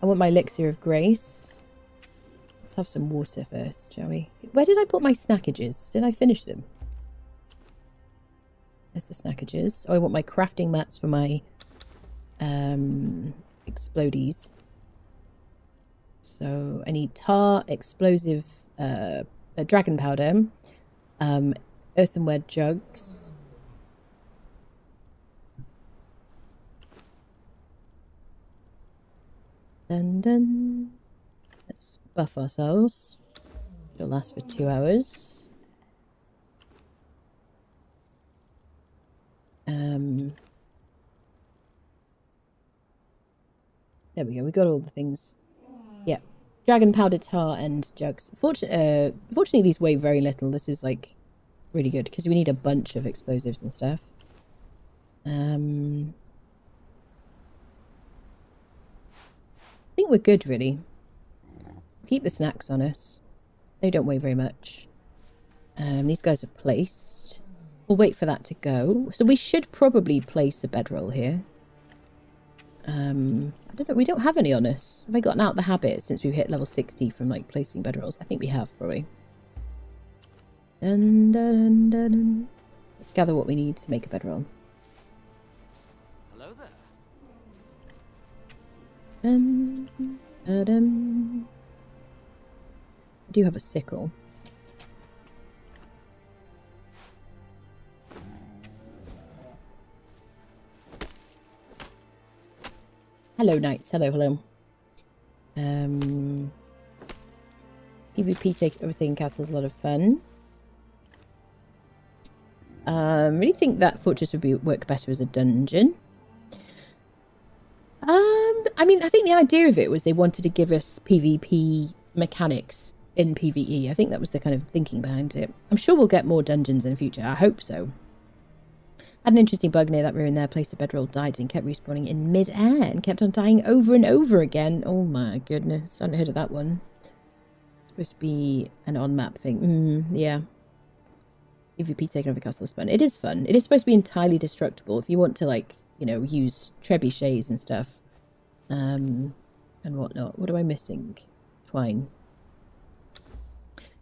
I want my elixir of grace. Let's have some water first, shall we? Where did I put my snackages? Did I finish them? There's the snackages. Oh, I want my crafting mats for my explodies. So I need tar, explosive, dragon powder, earthenware jugs. Dun dun. Let's buff ourselves. It'll last for 2 hours. There we go. We got all the things. Yeah. Dragon powder, tar, and jugs. Fortunately, these weigh very little. This is like really good because we need a bunch of explosives and stuff. I think we're good, really. Keep the snacks on us. They don't weigh very much. These guys are placed. We'll wait for that to go. So we should probably place a bedroll here. I don't know. We don't have any on us. Have I gotten out the habit since we've hit level 60 from like placing bedrolls? I think we have, probably. Dun, dun, dun, dun. Let's gather what we need to make a bedroll. Hello there. I do have a sickle. Hello, knights. Hello, hello. PvP overtaking castles, a lot of fun. Really think that fortress would work better as a dungeon. I mean, I think the idea of it was they wanted to give us PvP mechanics in PvE. I think that was the kind of thinking behind it. I'm sure we'll get more dungeons in the future. I hope so. Had an interesting bug near that ruin there. Placed a bedroll, died, and kept respawning in mid-air and kept on dying over and over again. Oh my goodness. I hadn't heard of that one. It's supposed to be an on-map thing. Yeah. PvP taking over castle is fun. It is fun. It is supposed to be entirely destructible. If you want to, like, you know, use trebuchets and stuff. And whatnot. What am I missing? Twine.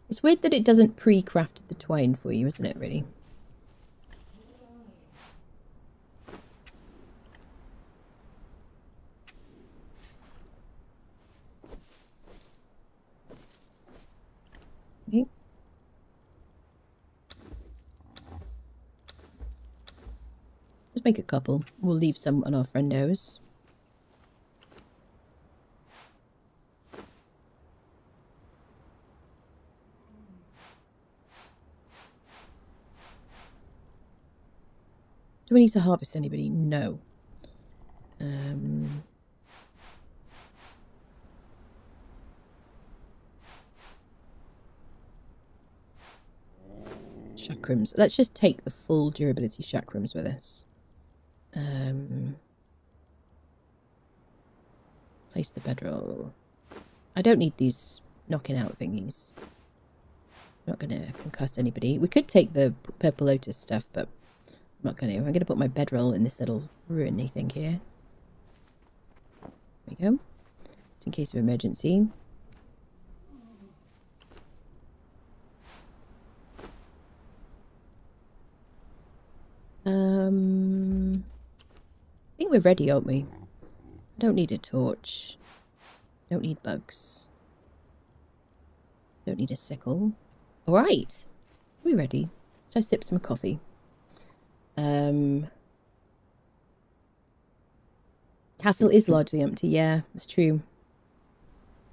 It's weird that it doesn't pre-craft the twine for you, isn't it, really? Okay. Let's make a couple. We'll leave some on our friendos. Do we need to harvest anybody? No. Chakrams. Let's just take the full durability chakrams with us. Place the bedroll. I don't need these knocking out thingies. I'm not going to concuss anybody. We could take the purple lotus stuff, but I'm not going to. I'm going to put my bedroll in this little ruiny thing here. There we go. It's in case of emergency. I think we're ready, aren't we? I don't need a torch. Don't need bugs. Don't need a sickle. Alright. Are we ready? Should I sip some coffee? Castle is largely empty, yeah, it's true.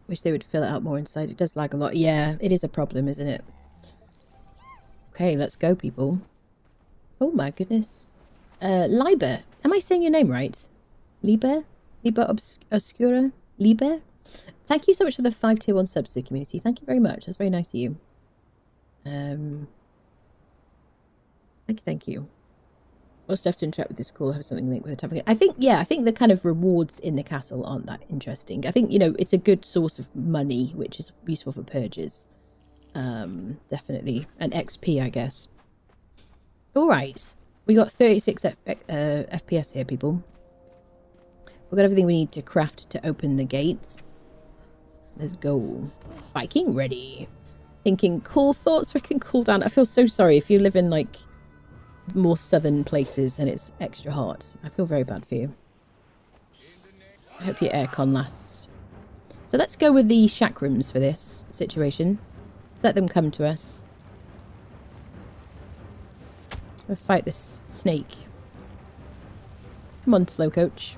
Wish they would fill it out more inside. It does lag a lot. Yeah, it is a problem, isn't it? Okay, let's go, people. Oh my goodness. Liber. Am I saying your name right? Liber? Liber Obscura? Liber? Thank you so much for the 5 tier 1 subs to the community. Thank you very much. That's very nice of you. Thank you. We'll still have to interact with this call, have something linked with the topic. I think the kind of rewards in the castle aren't that interesting. I think, you know, it's a good source of money, which is useful for purges. Definitely. And XP, I guess. Alright. We got 36 FPS here, people. We've got everything we need to craft to open the gates. Let's go. Viking ready. Thinking cool thoughts we can cool down. I feel so sorry if you live in like more southern places and it's extra hot. I feel very bad for you. I hope your aircon lasts. So let's go with the chakrams for this situation. Let's let them come to us. We'll fight this snake. Come on, slow coach.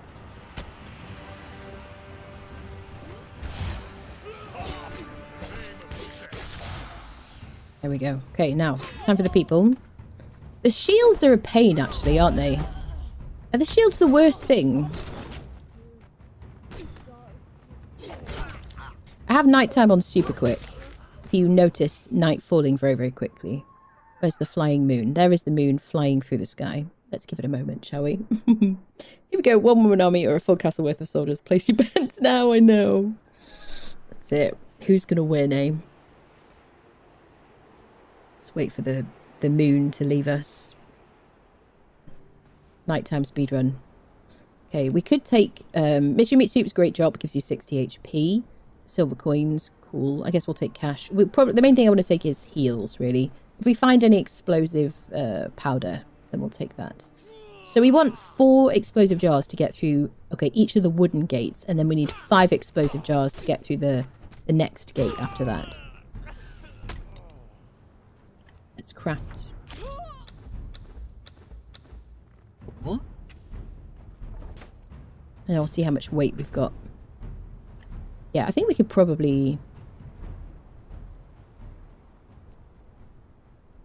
There we go. Okay, now, time for the people. The shields are a pain, actually, aren't they? Are the shields the worst thing? I have nighttime on super quick. If you notice night falling very, very quickly. Where's the flying moon? There is the moon flying through the sky. Let's give it a moment, shall we? Here we go. 1 woman army or a full castle worth of soldiers. Place your bets now, I know. That's it. Who's going to win, eh? Let's wait for the moon to leave us. Nighttime speedrun. Okay, we could take... Mystery Meat Soup's great job. Gives you 60 HP. Silver coins. Cool. I guess we'll take cash. The main thing I want to take is heals, really. If we find any explosive powder, then we'll take that. So we want 4 explosive jars to get through, okay, each of the wooden gates. And then we need 5 explosive jars to get through the next gate after that. Let's craft. What? And I'll see how much weight we've got. Yeah, I think we could probably...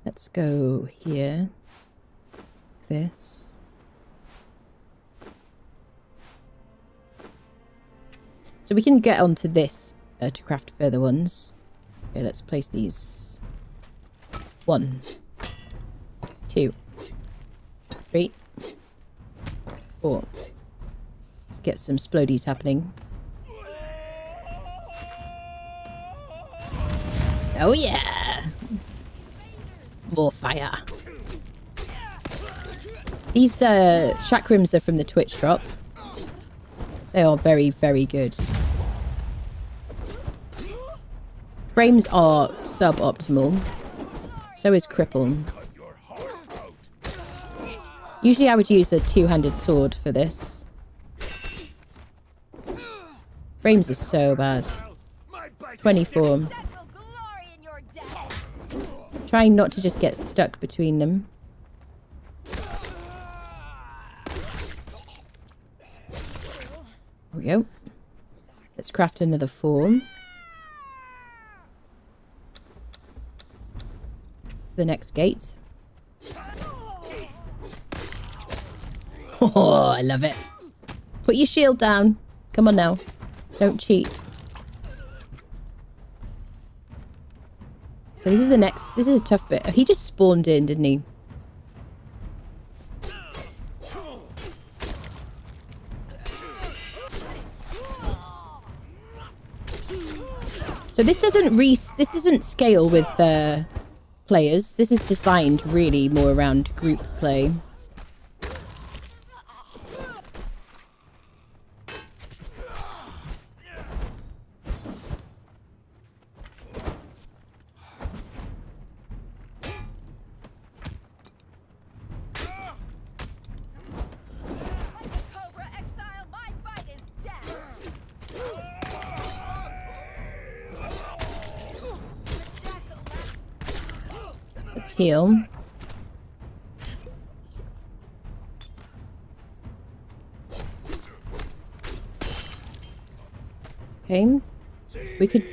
Let's go here. This. So we can get onto this to craft further ones. Okay, let's place these. 1, 2, 3, 4. Let's get some splodies happening. Oh yeah! More fire. These chakrams are from the Twitch drop. They are very, very good. Frames are suboptimal. So is cripple. Usually I would use a 2-handed sword for this. Frames are so bad. 24. Trying not to just get stuck between them. There we go. Let's craft another 4. The next gate. Oh, I love it. Put your shield down. Come on now. Don't cheat. So this is the next... This is a tough bit. He just spawned in, didn't he? So this doesn't scale with players. This is designed really more around group play. Let's heal. Okay. We could...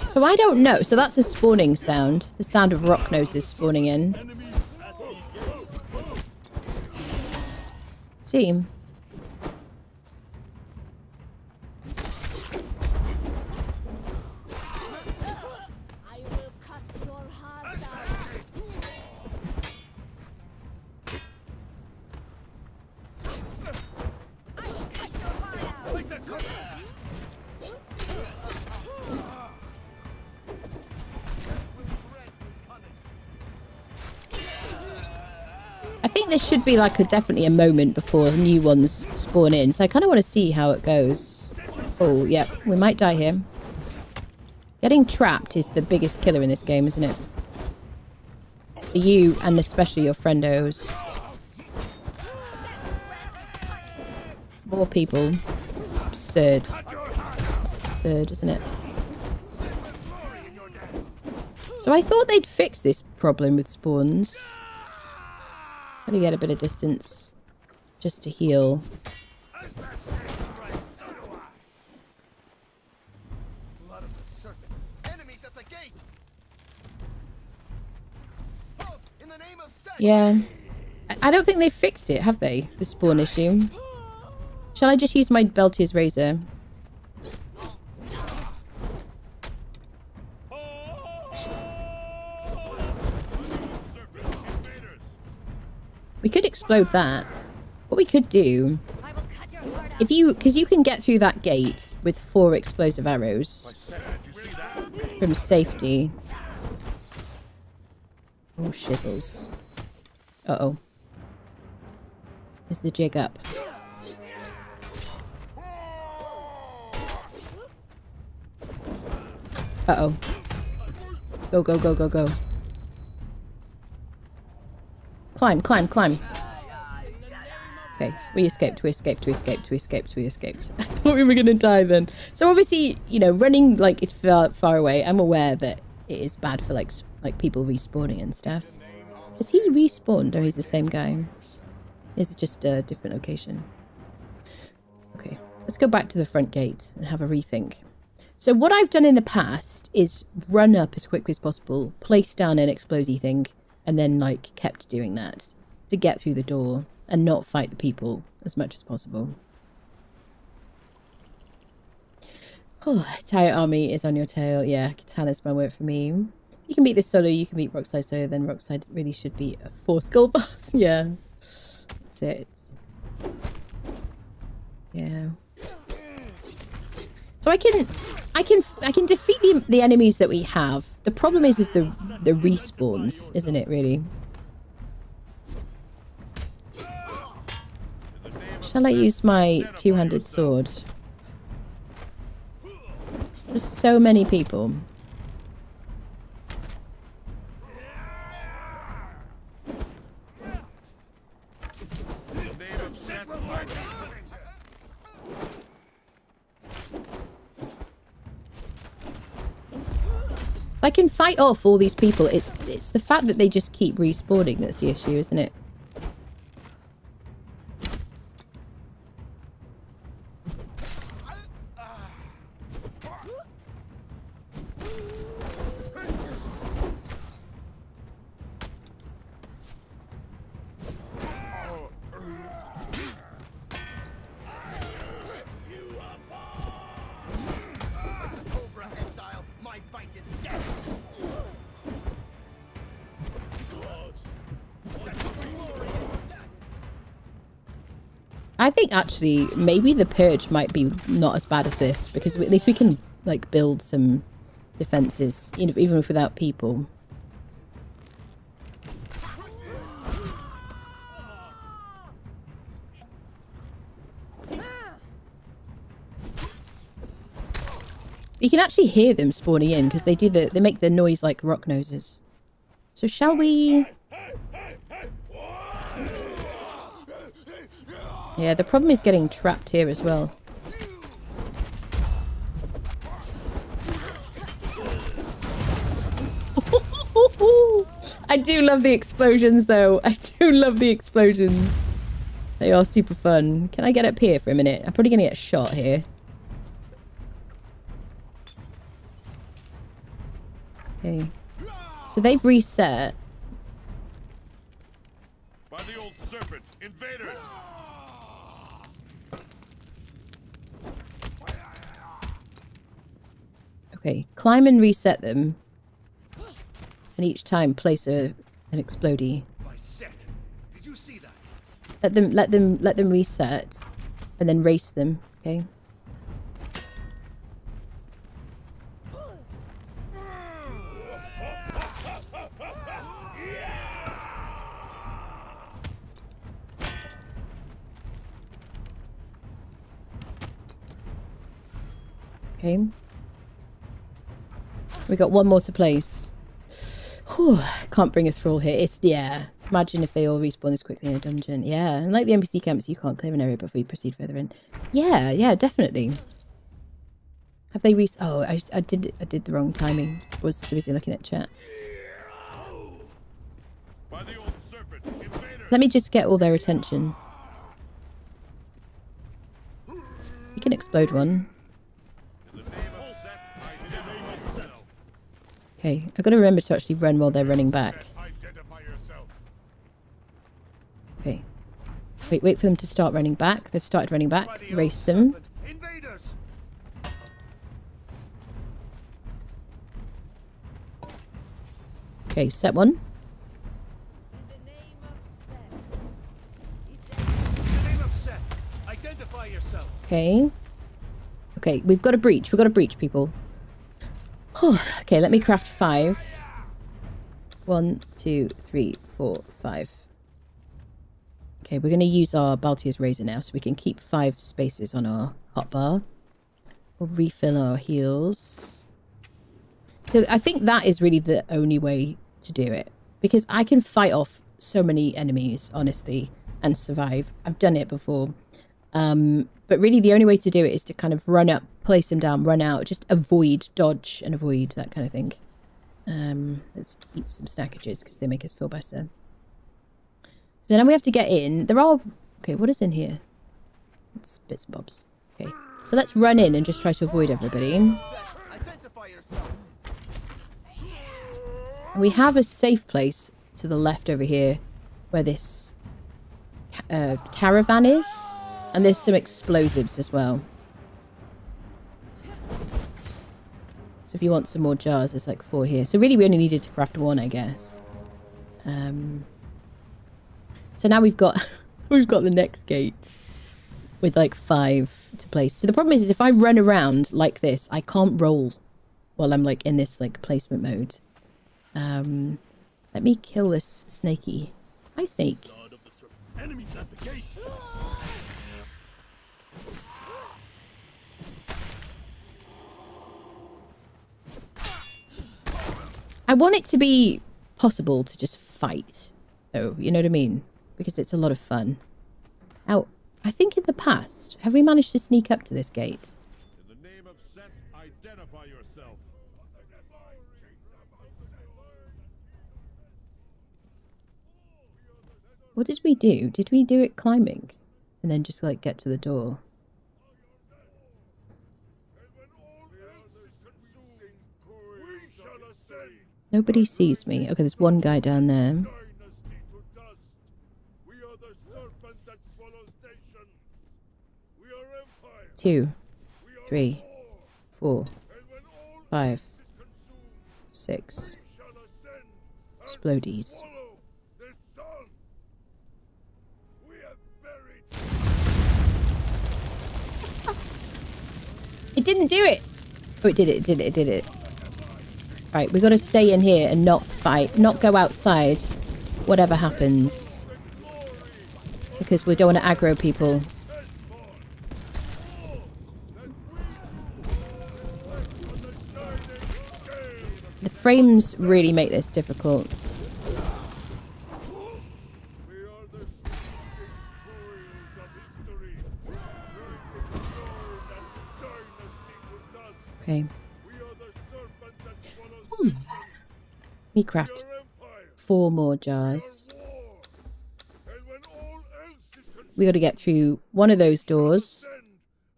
So I don't know. So that's a spawning sound. The sound of rock noses spawning in. See. think there should be like definitely a moment before new ones spawn in. So I kind of want to see how it goes. Oh, yeah. We might die here. Getting trapped is the biggest killer in this game, isn't it? For you, and especially your friendos. More people. It's absurd. It's absurd, isn't it? So I thought they'd fix this problem with spawns. Gotta get a bit of distance just to heal. Yeah. I don't think they've fixed it, have they? The spawn issue. Shall I just use my Beltier's Razor? We could explode that. What we could do, because you can get through that gate with 4 explosive arrows from safety. Oh, shizzles. Uh-oh. Is the jig up? Uh-oh. Go, go, go, go, go. Climb, climb, climb. Okay, we escaped, we escaped, we escaped, we escaped, we escaped. I thought we were going to die then. So obviously, you know, running like it's far away, I'm aware that it is bad for like people respawning and stuff. Is he respawned or he's the same guy? Is it just a different location? Okay, let's go back to the front gate and have a rethink. So what I've done in the past is run up as quickly as possible, place down an explosive thing, and then like kept doing that to get through the door and not fight the people as much as possible. Oh, Tire Army is on your tail. Yeah, Katana's my word for me. You can beat this solo, you can beat Rockside solo, then Rockside really should be a 4-skill boss. Yeah, that's it. Yeah. So I can defeat the enemies that we have. The problem is the respawns, isn't it, really? Shall I use my two-handed sword? It's just so many people. I can fight off all these people. It's the fact that they just keep respawning that's the issue, isn't it? I think actually maybe the purge might be not as bad as this because at least we can like build some defenses even without people. You can actually hear them spawning in because they make the noise like rock noses. So shall we? Yeah, the problem is getting trapped here as well. I do love the explosions though. I do love the explosions. They are super fun. Can I get up here for a minute? I'm probably gonna get shot here. Okay. So they've reset. By the old serpent, invaders! Okay, climb and reset them. And each time place an explodey. Did you see that? Let them reset and then race them, okay? Okay. We got one more to place. Whew, can't bring a thrall here. It's, yeah. Imagine if they all respawn this quickly in a dungeon. Yeah, and like the NPC camps, you can't clear an area before you proceed further in. Yeah, definitely. Have they Oh, I did the wrong timing. I was too busy looking at chat. By the old serpent, invaders. Let me just get all their attention. You can explode one. In the name of Set, identify yourself. Okay, I've got to remember to actually run while they're running back. Identify yourself. Okay. Wait for them to start running back. They've started running back. Race them. Invaders. Okay, set one. In the name of Set, identify yourself. Okay. Okay, we've got a breach. We've got a breach, people. Okay, let me craft 5. 1, 2, 3, 4, 5. Okay, we're going to use our Baltier's Razor now, so we can keep 5 spaces on our hotbar. We'll refill our heals. So I think that is really the only way to do it. Because I can fight off so many enemies, honestly, and survive. I've done it before. But really the only way to do it is to kind of run up, place them down, run out, just avoid, dodge and avoid, that kind of thing. Let's eat some snackages because they make us feel better. So now we have to get in. There are... Okay, what is in here? It's bits and bobs. Okay, so let's run in and just try to avoid everybody. Identify yourself. We have a safe place to the left over here where this caravan is. And there's some explosives as well. So if you want some more jars, there's like 4 here. So really we only needed to craft 1, I guess. So now we've got the next gate with like 5 to place. So the problem is if I run around like this, I can't roll while I'm like in this like placement mode. Let me kill this snakey. Hi, snake. Enemies at the gate. I want it to be possible to just fight, though, you know what I mean? Because it's a lot of fun. Now, I think in the past, have we managed to sneak up to this gate? In the name of Set, identify yourself. What did we do? Did we do it climbing? And then just, like, get to the door? Nobody sees me. Okay, there's one guy down there. We are the serpent that swallows nations. We are empire. 2, 3, 4, 5, 6. Explodies. It didn't do it! Oh, it did it, it did it. Right, we got to stay in here and not fight, not go outside, whatever happens. Because we don't want to aggro people. The frames really make this difficult. Okay. We craft 4 more jars. We got to get through one of those doors,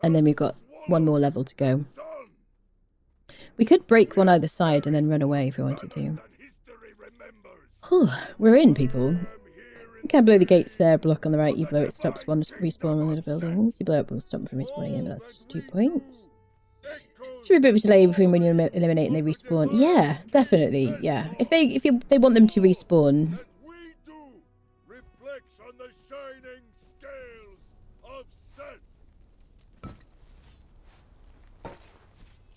and then we've got 1 more level to go. We could break one either side and then run away if we wanted to. We're in, people. You can't blow the gates there, block on the right. You blow it, stops one respawn on the buildings. You blow it, will stop them from respawning in, but that's just 2 points. Should be a bit of a delay between when you eliminate and they respawn. Yeah, definitely. Yeah, if they want them to respawn. Reflects on the shining scales of Set.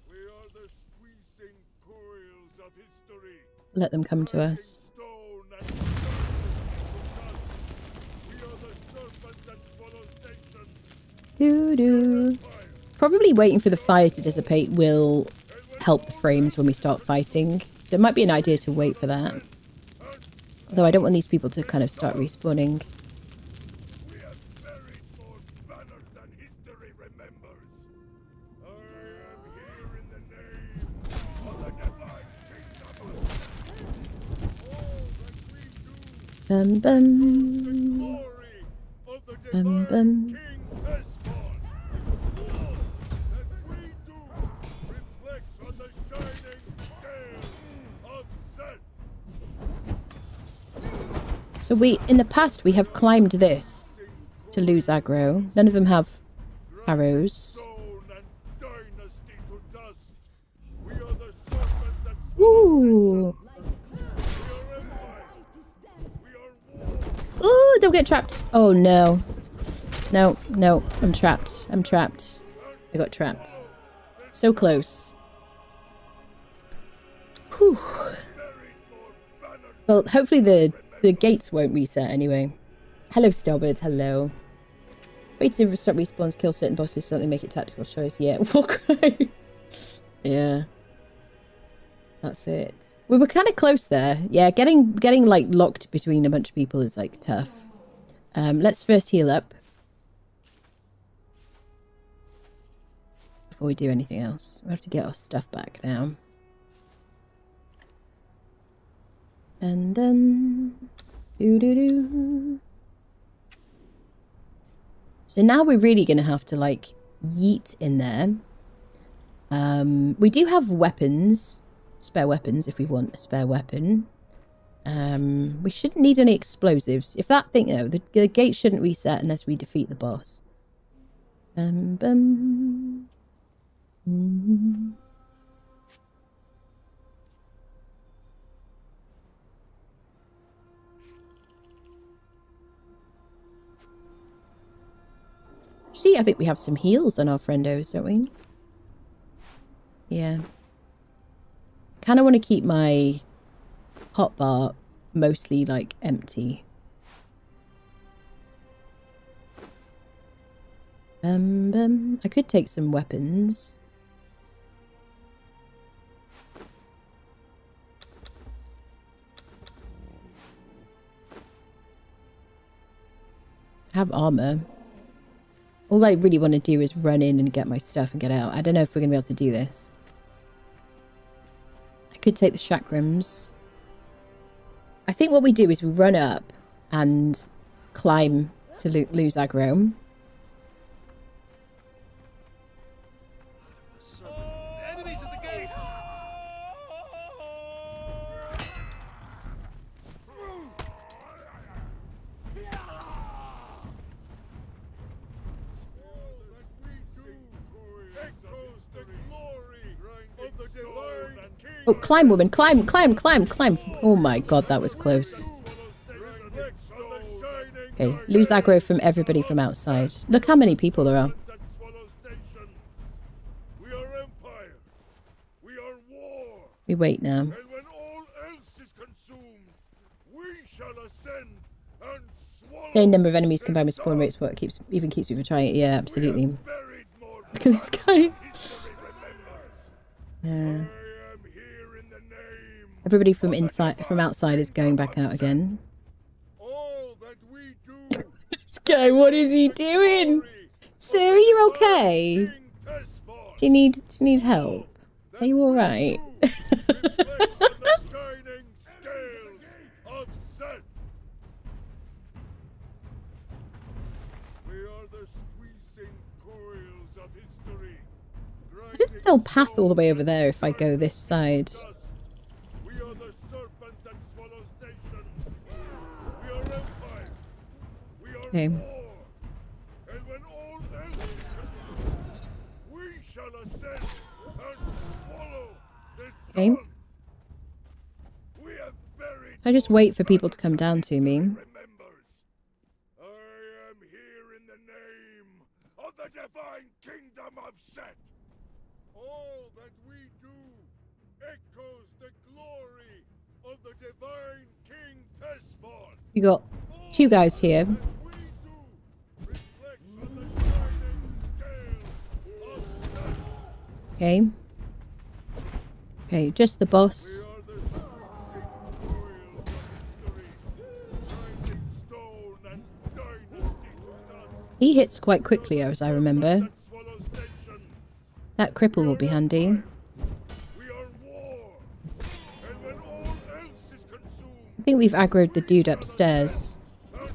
We are the squeezing coils of history. Let them come to us. probably waiting for the fire to dissipate will help the frames when we start fighting. So it might be an idea to wait for that. Although I don't want these people to kind of start respawning. We have buried more banners than history remembers. I am here in the name of the divine kingdom of all that we do. Bum The bum. glory of the Bum divine bum. King Tesfon. All that we do reflects on the shining scale of Set. So in the past we have climbed this to lose aggro. None of them have arrows. Stone and dynasty to dust. We are the serpent that Ooh. we are empire. We are war. Ooh, don't get trapped. Oh no. No, no, I'm trapped. I'm trapped. I got trapped. So close. Whew. Buried more banners. Well, hopefully the gates won't reset anyway. Hello, Stelbert. Hello. Wait to stop respawns, kill certain bosses, something make it tactical choice. Yeah, Warcry. Yeah. That's it. We were kind of close there. Yeah, getting like locked between a bunch of people is like tough. Let's first heal up before we do anything else. We have to get our stuff back now. Dun dun. Doo doo doo. So now we're really going to have to like yeet in there. We do have weapons, spare weapons if we want a spare weapon. We shouldn't need any explosives. If that thing, no, the gate shouldn't reset unless we defeat the boss. Bum. Mm-hmm. See, I think we have some heals on our friendos, don't we? Yeah. Kind of want to keep my hotbar mostly like empty. I could take some weapons. I have armor. All I really want to do is run in and get my stuff and get out. I don't know if we're going to be able to do this. I could take the chakrams. I think what we do is run up and climb to lose aggro. Enemies at the gate! All that we do echoes the glory of the divine king. Oh, climb, woman. Climb, climb, climb, climb. Oh my god, that was close. Okay, lose aggro from everybody from outside. Look how many people there are. We are empire. We are war. We wait now. And when all else is consumed, we shall ascend and swallow. Okay, number of enemies combined with spawn rates, what keeps me from trying it. Yeah, absolutely. Buried more Look at this guy. history remembers. Yeah. I am here in the name. Everybody from outside is going back out again. All that we do. This guy, what is he doing? Sir, are you okay? Do you need help? Are you all right? I didn't still path all the way over there if I go this side. We are the serpent that swallows nations. We are empire. We are Okay. war. And when all else is consumed, we shall ascend and swallow the Okay. sun. We have buried I just wait for people to come down to me. remembers. I am here in the name of the divine kingdom of Set. All that we do echoes the glory of the divine King Tesfon. We got two guys here. All that we do reflects on the shining scale of Okay. Okay, just the boss. We are the sing royals of history, grinding stone and dynasty to dust. He hits quite quickly, as I remember. That swallows nations. That cripple will be handy. We are war, and when all else is consumed, I think we've aggroed the dude upstairs. and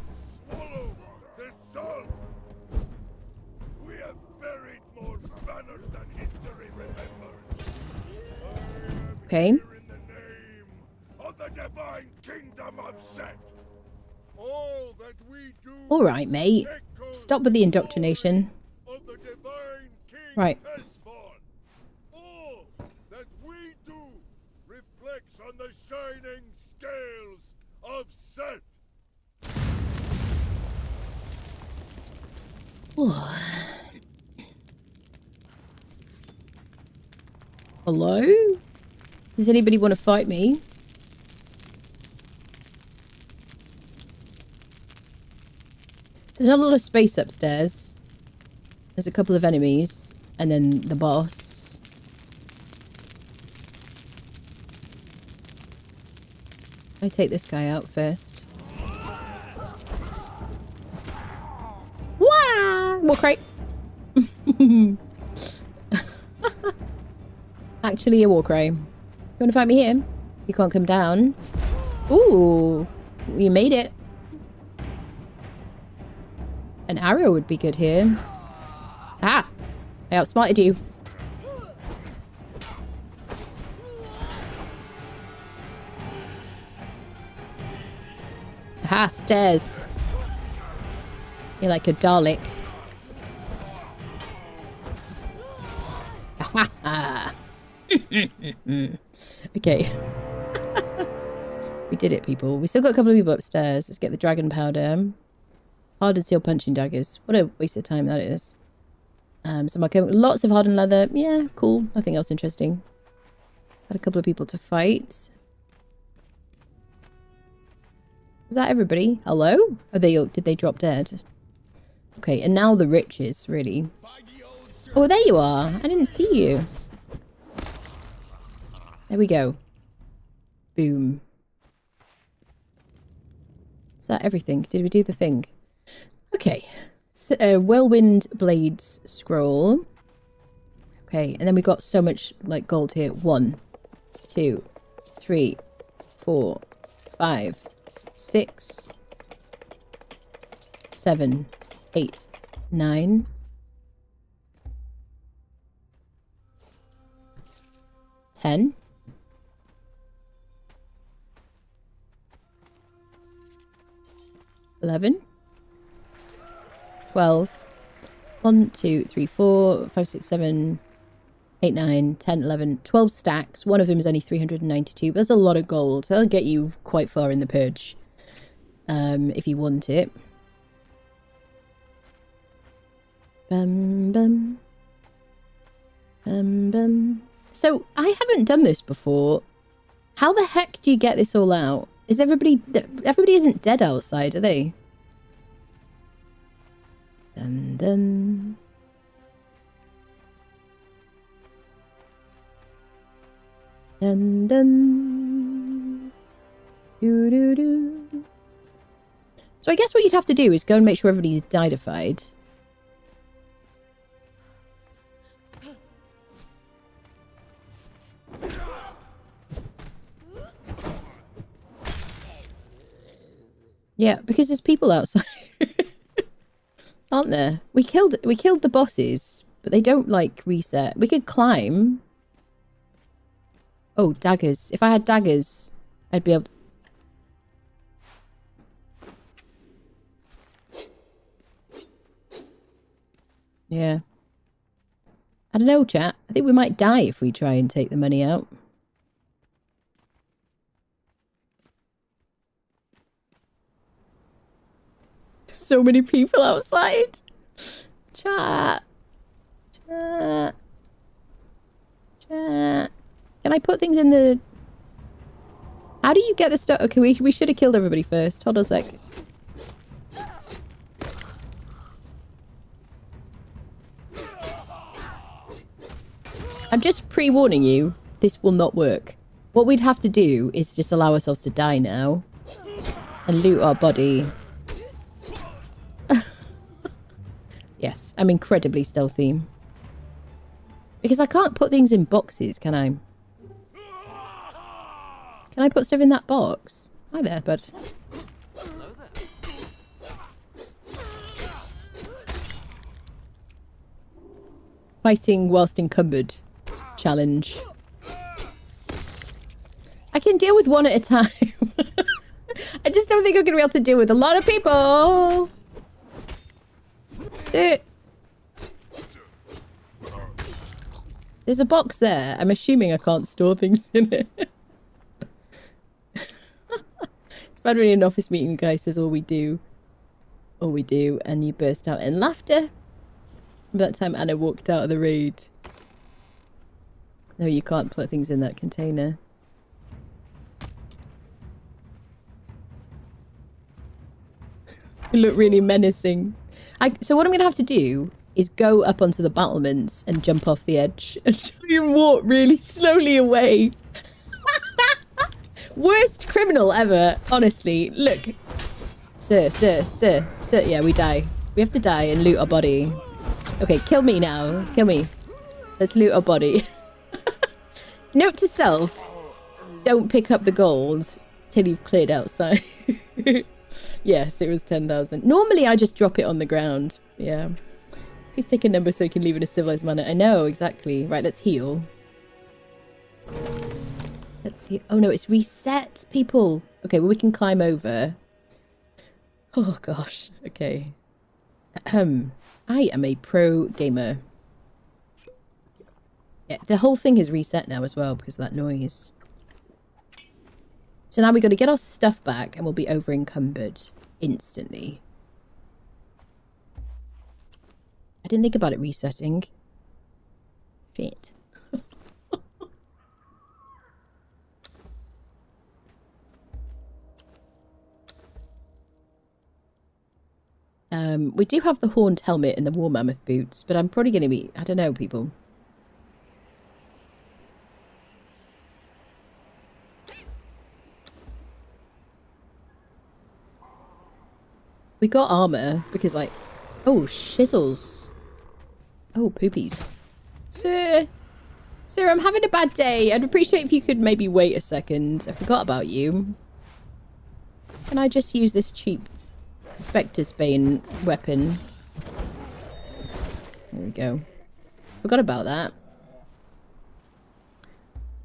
swallow the sun. We have buried more banners than history remembers. I am Okay. here in the name of the divine kingdom of Set. All that we do Alright, mate. echoes Stop with the indoctrination. of the divine king Right. Tesfon. All that we do reflects on the shining scales of Set. Hello? Does anybody want to fight me? There's not a lot of space upstairs. There's a couple of enemies. And then the boss. I take this guy out first. Wah! War crate. Actually a war crate. You want to fight me here? You can't come down. Ooh. You made it. An arrow would be good here. Ah! I outsmarted you. Aha, stairs. You're like a Dalek. Okay. We did it, people. We still got a couple of people upstairs. Let's get the dragon powder. Hardened steel punching daggers. What a waste of time that is. So lots of hardened leather. Yeah, cool. Nothing else interesting. Had a couple of people to fight. Is that everybody? Hello? Did they drop dead? Okay, and now the riches, really. Oh, there you are. I didn't see you. There we go. Boom. Is that everything? Did we do the thing? Okay. So, Whirlwind Blades Scroll. Okay, and then we got so much like gold here. 1, 2, 3, 4, 5, 6, 7, 8, 9. 10. 11. 12. 1, 2, 3, 4, 5, 6, 7, 8, 9, 10, 11, 12 stacks. One of them is only 392. But that's a lot of gold. So that'll get you quite far in the purge. If you want it. Bum, bum. Bum, bum. So, I haven't done this before. How the heck do you get this all out? Is everybody isn't dead outside, are they? Dun, dun. Dun, dun. Doo, doo, doo. So I guess what you'd have to do is go and make sure everybody's diedified. Yeah, because there's people outside. Aren't there? We killed the bosses, but they don't like reset. We could climb. Oh, daggers. If I had daggers, I'd be able to... Yeah. I don't know, chat. I think we might die if we try and take the money out. So many people outside. Chat. Chat. Chat. Can I put things in the... How do you get the stuff? Okay, we should have killed everybody first. Hold on a sec. I'm just pre-warning you, this will not work. What we'd have to do is just allow ourselves to die now and loot our body. Yes, I'm incredibly stealthy. Because I can't put things in boxes, can I? Can I put stuff in that box? Hi there, bud. Fighting whilst encumbered challenge. I can deal with one at a time. I just don't think I'm going to be able to deal with a lot of people. Sit. There's a box there. I'm assuming I can't store things in it. I've been in an office meeting, guy says all we do, and you burst out in laughter. That time Anna walked out of the raid. No, you can't put things in that container. You look really menacing. So what I'm going to have to do is go up onto the battlements and jump off the edge and try and walk really slowly away. Worst criminal ever, honestly. Look. Sir. Yeah, we die. We have to die and loot our body. Okay, kill me now. Kill me. Let's loot our body. Note to self. Don't pick up the gold till you've cleared outside. Yes, it was 10,000. Normally, I just drop it on the ground. Yeah. Please take a number so you can leave in a civilized manner. I know, exactly. Right, let's heal. Let's heal. Oh, no, it's reset, people. Okay, well, we can climb over. Oh, gosh. Okay. I am a pro gamer. Yeah, the whole thing is reset now as well because of that noise. So now we've got to get our stuff back and we'll be over encumbered instantly. I didn't think about it resetting. Shit. We do have the horned helmet and the war mammoth boots, but I'm probably going to be... I don't know, people. We got armor because, like... Oh, shizzles. Oh, poopies. Sir, I'm having a bad day. I'd appreciate if you could maybe wait a second. I forgot about you. Can I just use this cheap Spectre's Bane weapon? There we go. Forgot about that.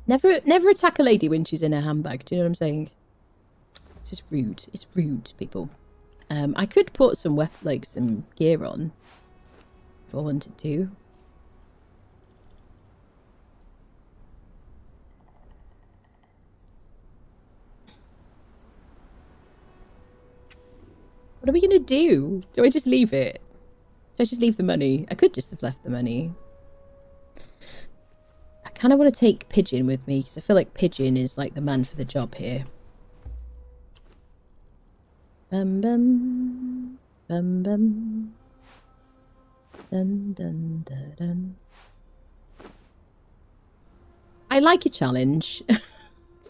Never attack a lady when she's in her handbag. Do you know what I'm saying? It's just rude. It's rude, people. I could put some some gear on if I wanted to. What are we gonna do? Do I just leave it? Do I just leave the money? I could just have left the money. I kind of want to take Pigeon with me because I feel like Pigeon is like the man for the job here. Bum bum bum bum dun dun dun dun. I like a challenge,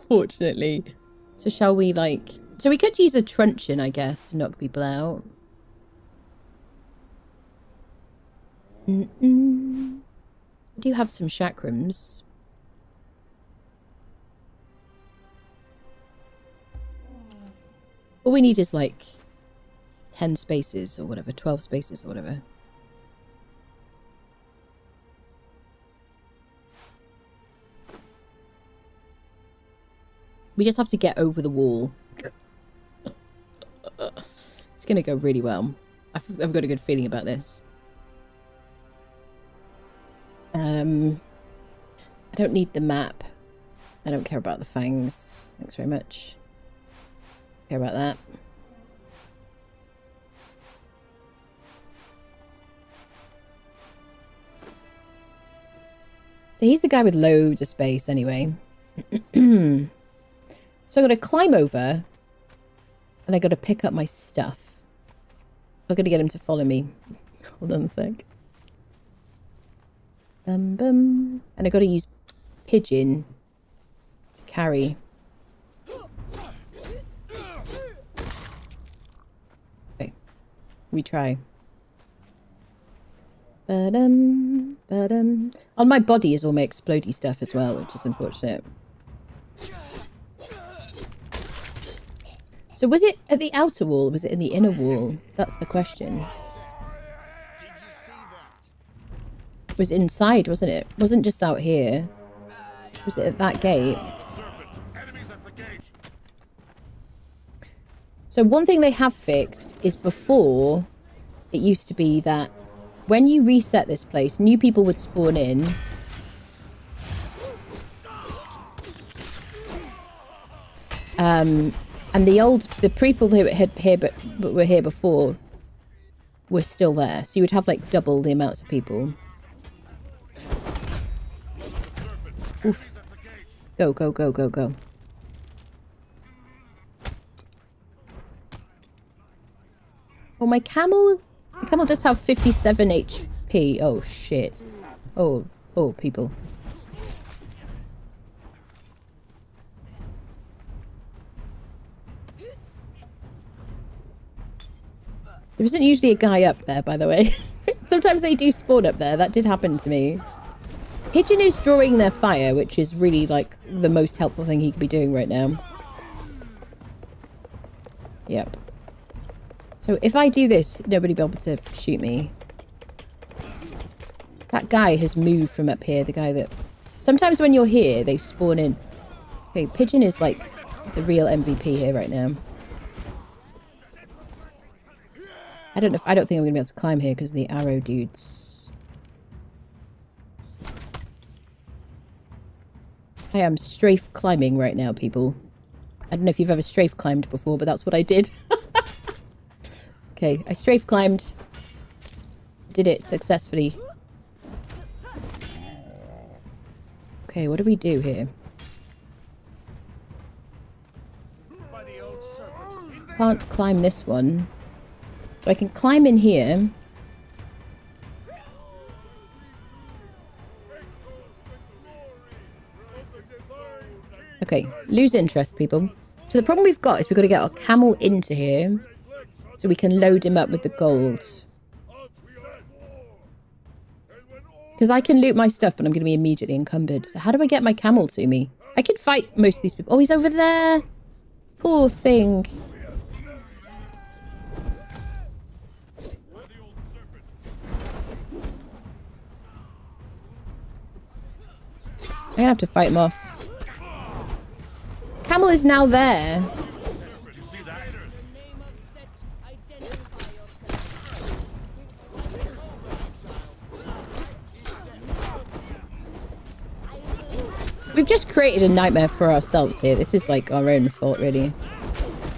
fortunately. So shall we like... So we could use a truncheon, I guess, to knock people out. I do have some chakrams. All we need is like 10 spaces or whatever, 12 spaces or whatever. We just have to get over the wall. It's going to go really well. I've got a good feeling about this. I don't need the map. I don't care about the fangs. Thanks very much. Care about that. So he's the guy with loads of space anyway. So I'm going to climb over and I got to pick up my stuff. I'm going to get him to follow me. Hold on a sec. And I gotta use pigeon to carry. Okay. We try. On my body is all my explodey stuff as well, which is unfortunate. So was it at the outer wall or was it in the inner wall? That's the question. It was inside, wasn't it? It wasn't just out here. Was it at that gate? So one thing they have fixed is before, it used to be that when you reset this place, new people would spawn in. And the people who had here but were here before were still there. So you would have like double the amounts of people. Oof. Go, go, go, go, go. Oh, my camel does have 57 HP. Oh, shit. Oh, people. There isn't usually a guy up there, by the way. Sometimes they do spawn up there. That did happen to me. Pigeon is drawing their fire, which is really, like, the most helpful thing he could be doing right now. Yep. So if I do this, nobody will be able to shoot me. That guy has moved from up here, the guy that... Sometimes when you're here, they spawn in. Okay, Pigeon is, like, the real MVP here right now. I don't think I'm going to be able to climb here because of the arrow dudes. I am strafe climbing right now, people. I don't know if you've ever strafe climbed before, but that's what I did. Okay, I strafe climbed. Did it successfully. Okay, what do we do here? Can't climb this one. So I can climb in here. Okay, lose interest, people. So the problem we've got is we've got to get our camel into here so we can load him up with the gold. Because I can loot my stuff, but I'm going to be immediately encumbered. So how do I get my camel to me? I could fight most of these people. Oh, he's over there. Poor thing. I'm going to have to fight him off. Camel is now there. We've just created a nightmare for ourselves here. This is like our own fault, really.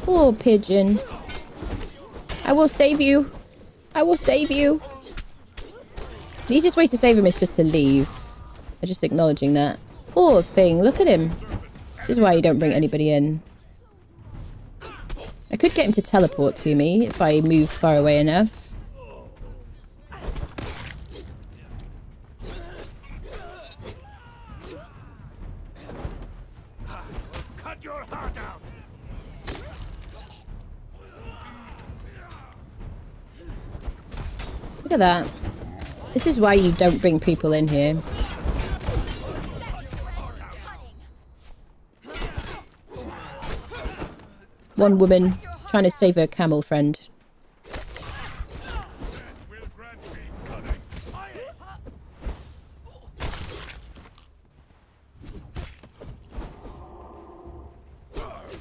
Poor pigeon. I will save you. I will save you. The easiest way to save him is just to leave. I'm just acknowledging that. Poor thing. Look at him. This is why you don't bring anybody in. I could get him to teleport to me if I move far away enough. Cut your heart out. Look at that. This is why you don't bring people in here. One woman trying to save her camel friend.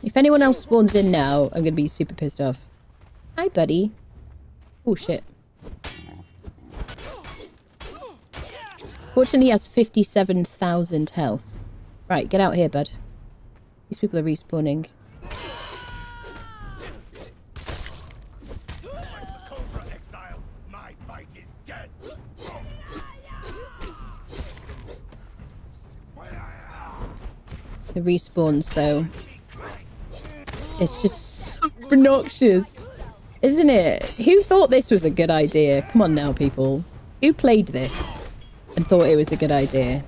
If anyone else spawns in now, I'm going to be super pissed off. Hi, buddy. Oh, shit. Fortunately, he has 57,000 health. Right, get out here, bud. These people are respawning. The respawns, though. It's just so obnoxious. Isn't it? Who thought this was a good idea? Come on now, people. Who played this? and thought it was a good idea?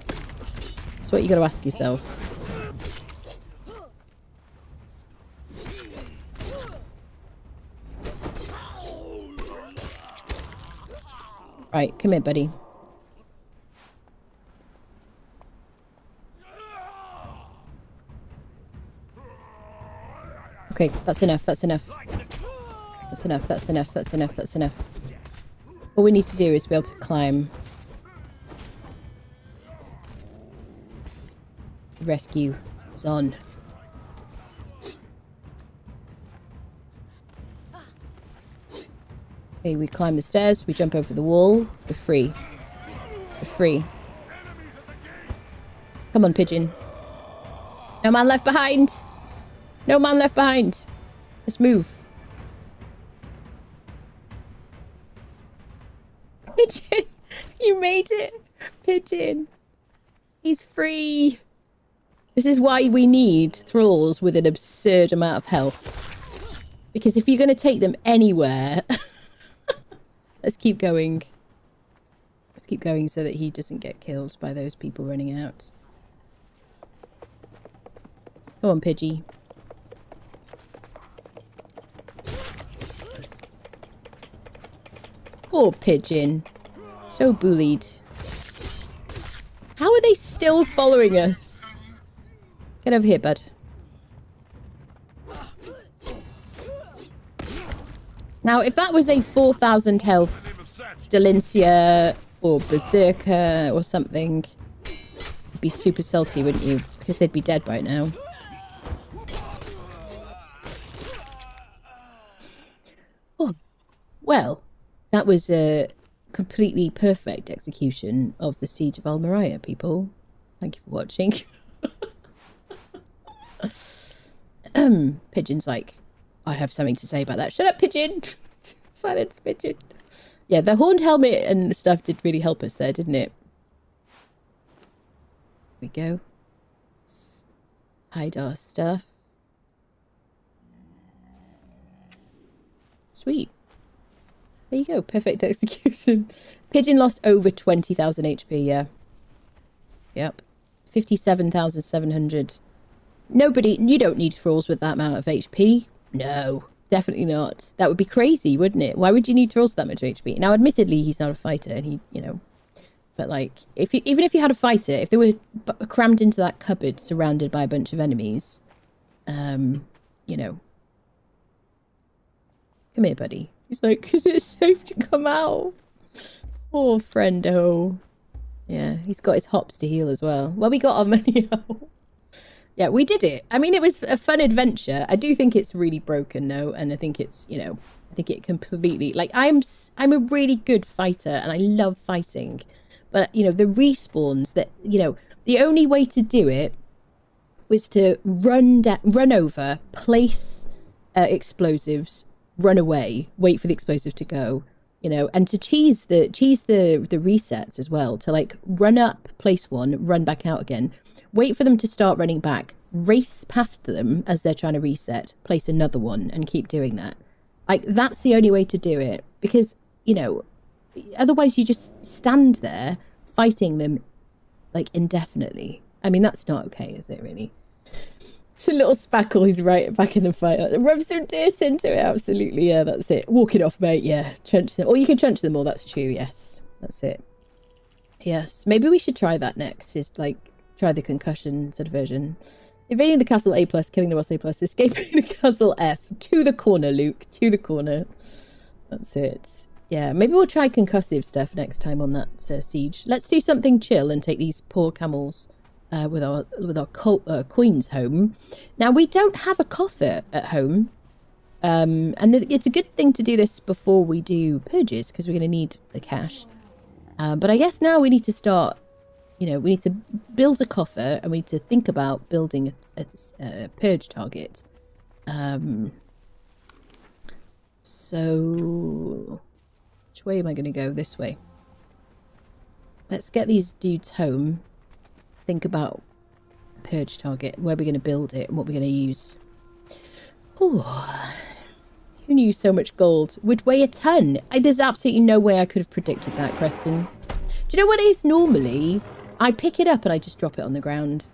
That's what you got to ask yourself. Right, come here, buddy. Okay, that's enough, that's enough. That's enough, that's enough, that's enough, that's enough. All we need to do is be able to climb. Rescue is on. Okay, we climb the stairs, we jump over the wall. We're free. We're free. Come on, pigeon. No man left behind! No man left behind! Let's move. Pigeon! You made it! Pigeon! He's free! This is why we need thralls with an absurd amount of health. Because if you're going to take them anywhere... Let's keep going. Let's keep going so that he doesn't get killed by those people running out. Go on, Pidgey. Poor pigeon. So bullied. How are they still following us? Get over here, bud. Now, if that was a 4,000 health Delincia or Berserker or something, you'd be super salty, wouldn't you? Because they'd be dead by now. Oh, well, that was a completely perfect execution of the Siege of Merayah, people. Thank you for watching. Pigeon's like, I have something to say about that. Shut up, pigeon! Silence, pigeon. Yeah, the horned helmet and stuff did really help us there, didn't it? Here we go. Let's hide our stuff. Sweet. There you go. Perfect execution. Pigeon lost over 20,000 HP, yeah. Yep. 57,700. Nobody... You don't need thralls with that amount of HP. No, definitely not. That would be crazy, wouldn't it? Why would you need thralls with that much HP? Now, admittedly, he's not a fighter, and he, you know... But, like, even if you had a fighter, if they were crammed into that cupboard surrounded by a bunch of enemies, you know... Come here, buddy. He's like, is it safe to come out? Poor friendo. Yeah, he's got his hops to heal as well. Well, we got our money out. Yeah, we did it. I mean, it was a fun adventure. I do think it's really broken, though, and I think it's, you know, I think it completely... Like, I'm a really good fighter, and I love fighting. But, you know, the respawns that, you know, the only way to do it was to run over, place explosives, run away, wait for the explosive to go, you know, and to cheese the resets as well, to like run up, place one, run back out again, wait for them to start running back, race past them as they're trying to reset, place another one, and keep doing that. Like, that's the only way to do it, because, you know, otherwise you just stand there fighting them like indefinitely. I mean, that's not okay, is it, really? It's a little spackle. He's right back in the fight. Rub some dirt into it. Absolutely. Yeah, that's it. Walk it off, mate. Yeah, trench them. Or you can trench them all. That's true. Yes, that's it. Yes, maybe we should try that next. Is like try the concussion sort of version. Invading the castle A+, killing the boss A+, escaping the castle F. To the corner, Luke. To the corner. That's it. Yeah, maybe we'll try concussive stuff next time on that siege. Let's do something chill and take these poor camels with our queens home. Now, we don't have a coffer at home, and it's a good thing to do this before we do purges, because we're going to need the cash. But I guess now we need to start, you know, we need to build a coffer, and we need to think about building a purge target. So, which way am I going to go? This way. Let's get these dudes home. Think about purge target, where we're going to build it, and what we're going to use. Oh, who knew so much gold would weigh a ton? There's absolutely no way I could have predicted that, Creston. Do you know what it is normally? I pick it up and I just drop it on the ground.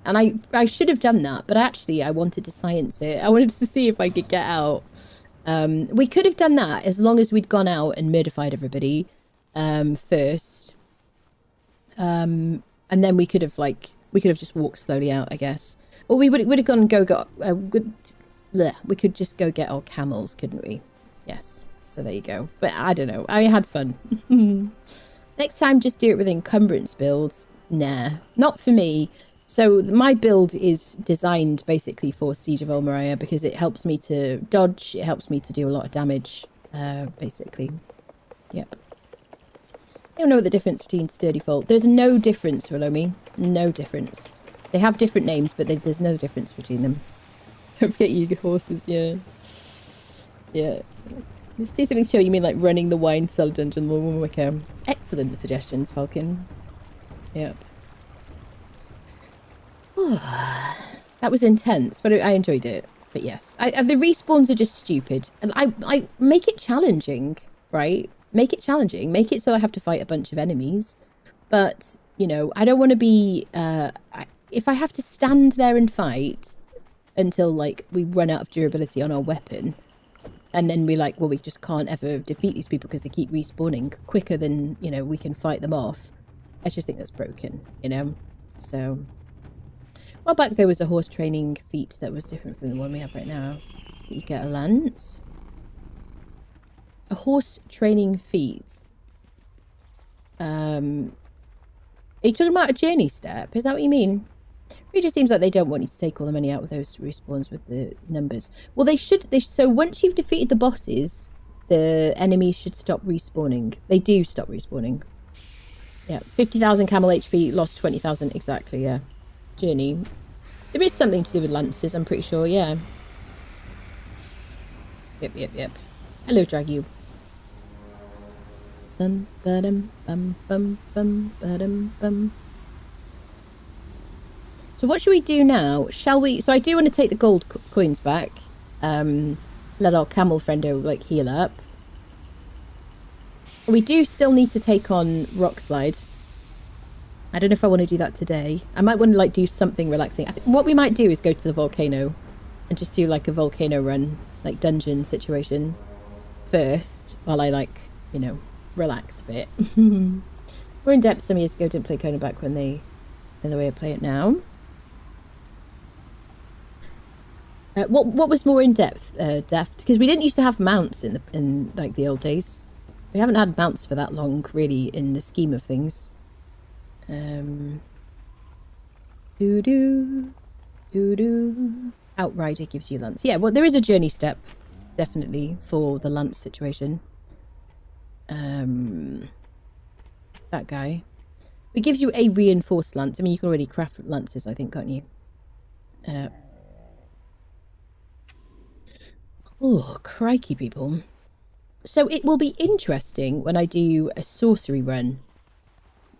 And I should have done that, but actually I wanted to science it. I wanted to see if I could get out. We could have done that as long as we'd gone out and murdified everybody first. And then we could have just walked slowly out, I guess. Or we would have gone and we could just go get our camels, couldn't we? Yes. So there you go. But I don't know. I had fun. Next time, just do it with encumbrance builds. Nah, not for me. So my build is designed basically for Siege of Merayah because it helps me to dodge. It helps me to do a lot of damage, basically. Yep. I don't know what the difference between Sturdy Fault. There's no difference, Rilomi. No difference. They have different names, but there's no difference between them. Don't forget you horses, yeah. Yeah. Let's do something to show you mean like running the wine cellar dungeon. Excellent suggestions, Falcon. Yep. That was intense, but I enjoyed it. But yes, the respawns are just stupid. And I make it challenging, right? Make it challenging. Make it so I have to fight a bunch of enemies. But, you know, I don't want to be... if I have to stand there and fight until, like, we run out of durability on our weapon... And then we're like, well, we just can't ever defeat these people because they keep respawning quicker than, you know, we can fight them off. I just think that's broken, you know? So, well, back there was a horse training feat that was different from the one we have right now. You get a lance. A horse training feat. Are you talking about a journey step? Is that what you mean? It just seems like they don't want you to take all the money out with those respawns with the numbers. Well, they should. So once you've defeated the bosses, the enemies should stop respawning. They do stop respawning. Yeah, 50,000 camel HP, lost 20,000 exactly. Yeah, journey. There is something to do with lances. I'm pretty sure. Yeah. Yep. Hello, Dragu. Bum bum bum bum bum bum. So what should we do now? Shall we... So I do want to take the gold coins back. Let our camel friendo, like, heal up. We do still need to take on Rock Slide. I don't know if I want to do that today. I might want to, like, do something relaxing. I think what we might do is go to the volcano and just do, like, a volcano run, like, dungeon situation first, while I, like, you know, relax a bit. We're in depth some years ago, didn't play Conan back when they... in the way I play it now. What was more in depth? Because we didn't used to have mounts in like the old days. We haven't had mounts for that long, really, in the scheme of things. Outrider gives you lance. Yeah, well, there is a journey step, definitely, for the lance situation. That guy. It gives you a reinforced lance. I mean, you can already craft lances, I think, can't you? Oh, crikey, people. So it will be interesting when I do a sorcery run.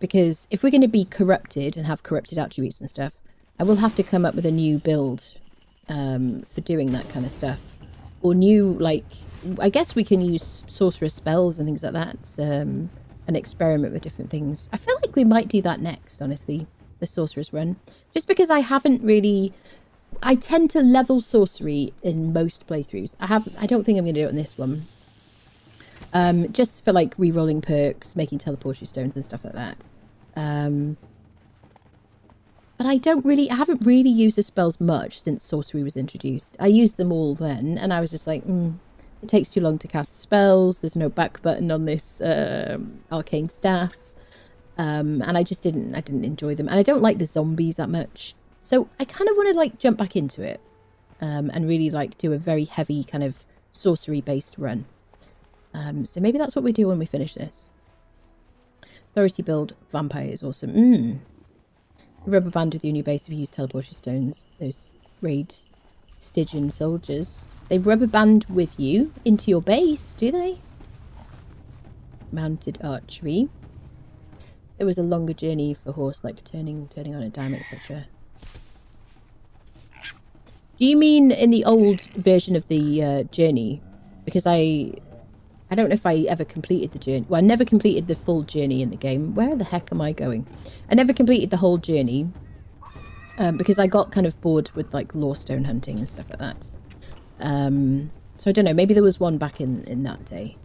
Because if we're going to be corrupted and have corrupted attributes and stuff, I will have to come up with a new build for doing that kind of stuff. Or new, like... I guess we can use sorcerer spells and things like that. And experiment with different things. I feel like we might do that next, honestly. The sorcerer's run. Just because I haven't really... I tend to level sorcery in most playthroughs. I don't think I'm going to do it on this one. Just for like re-rolling perks, making teleportation stones and stuff like that. But I haven't really used the spells much since sorcery was introduced. I used them all then, and I was just like, it takes too long to cast spells. There's no back button on this arcane staff. And I didn't enjoy them. And I don't like the zombies that much. So I kind of want to like jump back into it and really like do a very heavy kind of sorcery based run. So maybe that's what we do when we finish this. Authority build vampire is awesome. Rubber band with your new base if you use teleportation stones. Those raid Stygian soldiers. They rubber band with you into your base, do they? Mounted archery. There was a longer journey for horse, like turning on a dime, etc. Do you mean in the old version of the journey? Because I I don't know if I ever completed the journey. Well, I never completed the full journey in the game. Where the heck am I going? I never completed the whole journey because I got kind of bored with like lawstone hunting and stuff like that. So I don't know. Maybe there was one back in that day.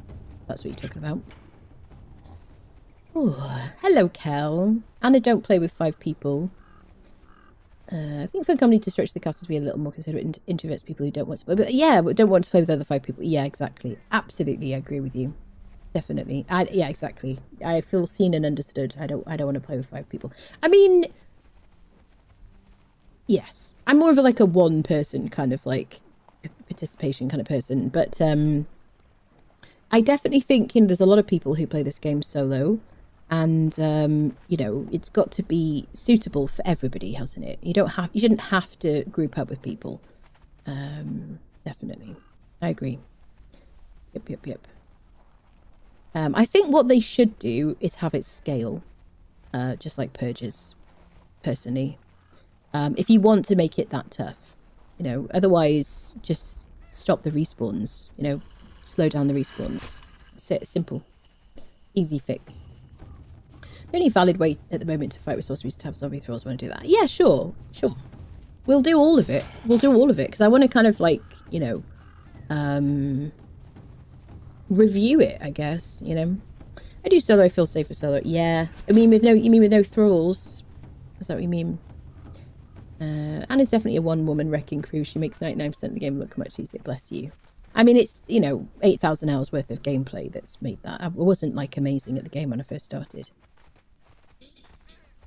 That's what you're talking about. Oh, hello, Kel. Anna, don't play with 5 people. I think Funcom need to structure the cast to be a little more considerate and introverts people who don't want to play. But yeah, don't want to play with other 5 people. Yeah, exactly. Absolutely, I agree with you. Definitely. Yeah, exactly. I feel seen and understood. I don't want to play with 5 people. I mean, yes, I'm more of a, like a one person kind of like participation kind of person. But I definitely think, you know, there's a lot of people who play this game solo. And, you know, it's got to be suitable for everybody, hasn't it? You shouldn't have to group up with people. Definitely. I agree. Yep. I think what they should do is have it scale, just like Purges, personally. If you want to make it that tough, you know, otherwise just stop the respawns, you know, slow down the respawns. Simple. Easy fix. The only valid way at the moment to fight with sorceries is to have zombie thralls. Want to do that? Yeah, sure. We'll do all of it. Because I want to kind of like, you know, review it, I guess, you know. I do solo, I feel safer solo. Yeah. You mean with no thralls? Is that what you mean? Anna's definitely a one-woman wrecking crew. She makes 99% of the game look much easier. Bless you. I mean, it's, you know, 8,000 hours worth of gameplay that's made that. I wasn't, like, amazing at the game when I first started.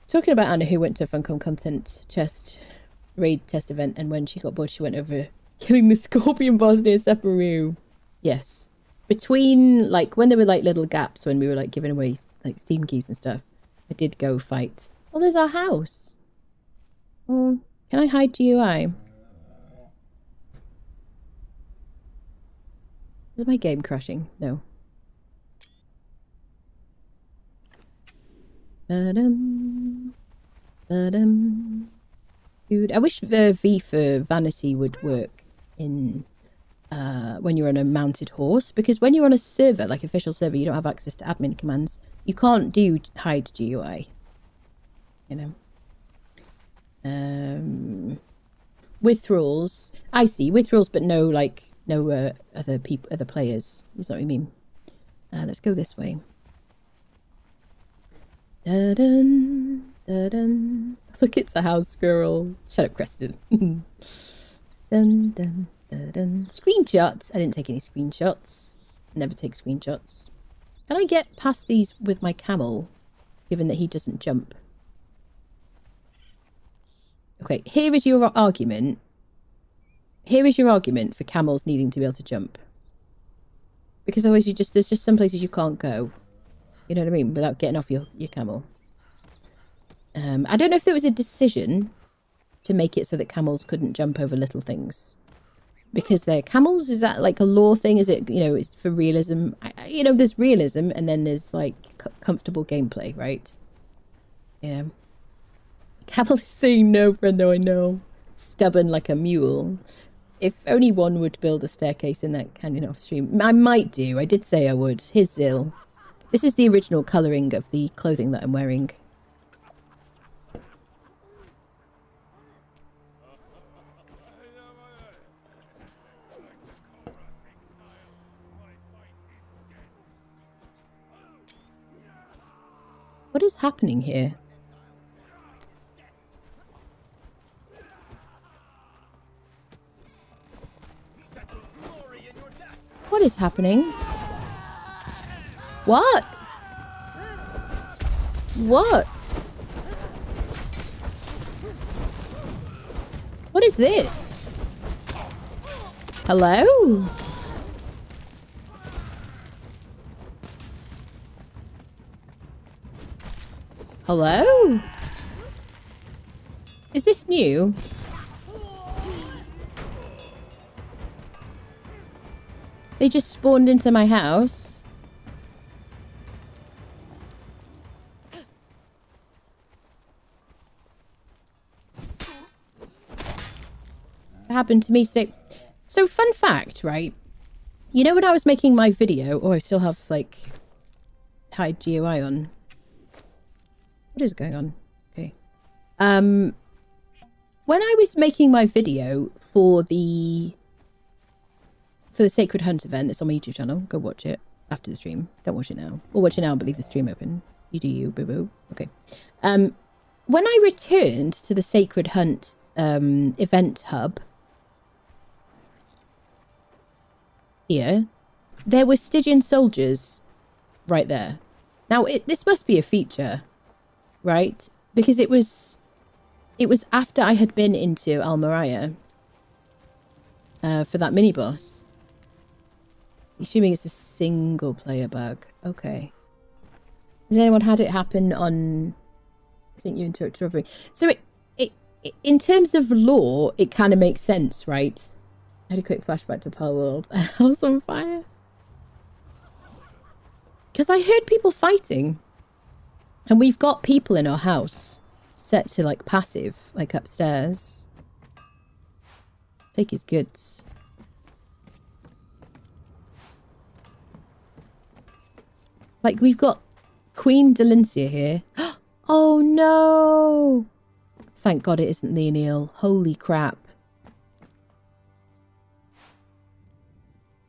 Talking about Anna, who went to Funcom content chest raid test event, and when she got bored, she went over killing the scorpion boss near Separu. Yes. Between, like, when there were, like, little gaps when we were, like, giving away, like, Steam keys and stuff, I did go fight. Oh, there's our house. Oh, can I hide GUI? Is my game crashing? No. Dude, I wish the V for vanity would work in when you're on a mounted horse, because when you're on a server, like official server, you don't have access to admin commands. You can't do hide GUI. You know. With thralls, I see with thralls, but no, like no other players. Is that what you mean? Let's go this way. Da-dun, da-dun. Look, it's a house squirrel. Shut up, Creston. Dun, dun, dun. Screenshots. I didn't take any screenshots. Never take screenshots. Can I get past these with my camel, given that he doesn't jump? Okay, here is your argument. Here is your argument for camels needing to be able to jump. Because otherwise there's just some places you can't go. You know what I mean? Without getting off your camel. I don't know if there was a decision to make it so that camels couldn't jump over little things. Because they're camels? Is that like a law thing? Is it, you know, it's for realism? You know, there's realism and then there's like comfortable gameplay, right? You know? Camel is saying no, friendo, I know. Stubborn like a mule. If only one would build a staircase in that canyon off stream. I might do. I did say I would. Here's Zill. This is the original colouring of the clothing that I'm wearing. What is happening here? What is happening? What? What? What is this? Hello? Hello? Is this new? They just spawned into my house. Happened to me. So fun fact, right? You know when I was making my video... Oh, I still have, like, high GUI on. What is going on? Okay. When I was making my video for the Sacred Hunt event that's on my YouTube channel, go watch it after the stream. Don't watch it now. Or watch it now, but leave the stream open. You do you, boo-boo. Okay. When I returned to the Sacred Hunt event hub here, there were Stygian soldiers right there. Now, this must be a feature, right? Because it was after I had been into Merayah for that mini-boss. Assuming it's a single-player bug. Okay. Has anyone had it happen on... I think you interrupted Robbery. So it in terms of lore, it kind of makes sense, right? I had a quick flashback to Pal World. House on fire. Because I heard people fighting. And we've got people in our house set to, like, passive, like, upstairs. Take his goods. Like, we've got Queen Delincia here. Oh, no! Thank God it isn't Leonil. Holy crap.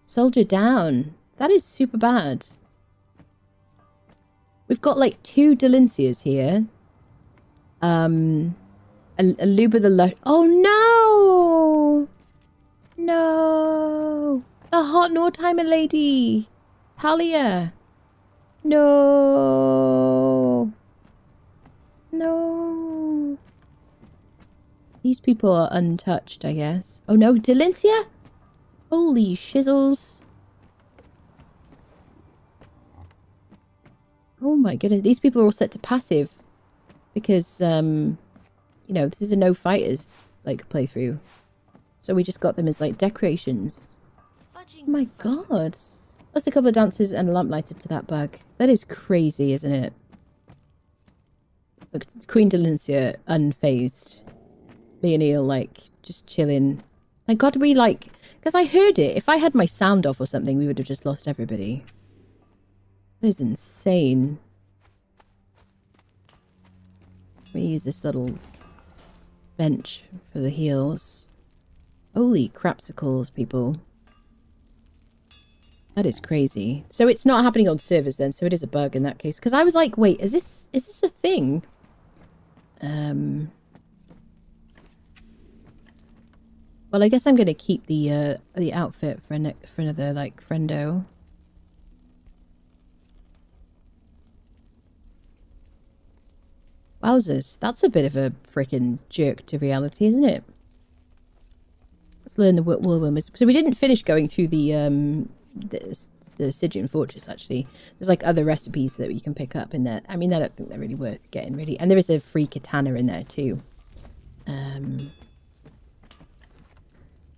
Soldier down. That is super bad. We've got, like, 2 Delincias here. Luba the Lush. Oh, no! No! The hot Nordheimer lady! Talia! No! No! These people are untouched, I guess. Oh, no! Delincia? Holy shizzles. Oh my goodness. These people are all set to passive. Because, you know, this is a no fighters, like, playthrough. So we just got them as, like, decorations. Oh my god. Plus a couple of dancers and a lamp lighted to that bug. That is crazy, isn't it? Look, Queen Delincia unfazed. Leonil, like, just chilling. My god, we, like... Because I heard it. If I had my sound off or something, we would have just lost everybody. That is insane. Let me use this little bench for the heals. Holy crapsicles, people. That is crazy. So it's not happening on servers then, so it is a bug in that case. Because I was like, wait, is this a thing? Well, I guess I'm going to keep the outfit for another, like, friendo. Wowzers, that's a bit of a freaking jerk to reality, isn't it? Let's learn the whirlwind. So we didn't finish going through the Stygian Fortress, actually. There's, like, other recipes that you can pick up in there. I mean, I don't think they're really worth getting, really. And there is a free katana in there, too.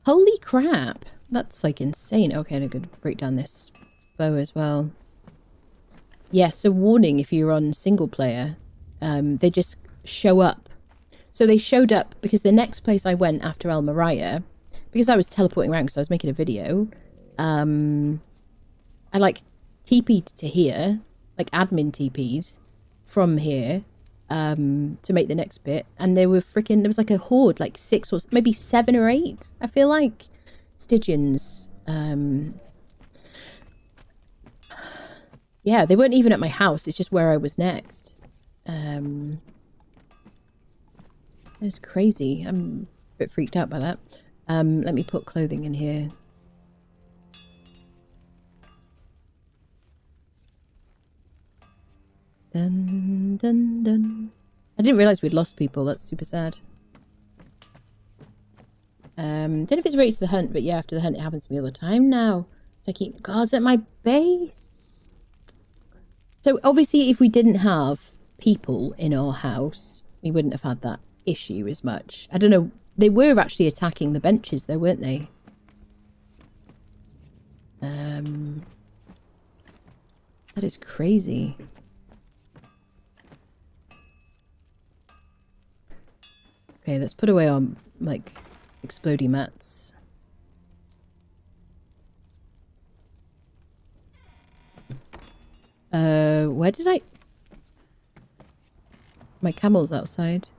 Holy crap. That's, like, insane. Okay, I'm going to break down this bow as well. Yeah, so warning if you're on single player. They just show up. So they showed up because the next place I went after Merayah, because I was teleporting around because I was making a video, I, like, TP'd to here, like, admin TP'd from here, to make the next bit, and there was like a horde, like 6 or maybe 7 or 8, I feel like, Stygians. Yeah, they weren't even at my house, it's just where I was next. It was crazy. I'm a bit freaked out by that. Let me put clothing in here. Dun, dun, dun. I didn't realise we'd lost people. That's super sad. Don't know if it's related to the hunt, but yeah, after the hunt it happens to me all the time now. So I keep guards at my base. So obviously if we didn't have people in our house, we wouldn't have had that issue as much. I don't know. They were actually attacking the benches though, weren't they? That is crazy. Okay, let's put away our, like, explodey mats. where did I... My camel's outside.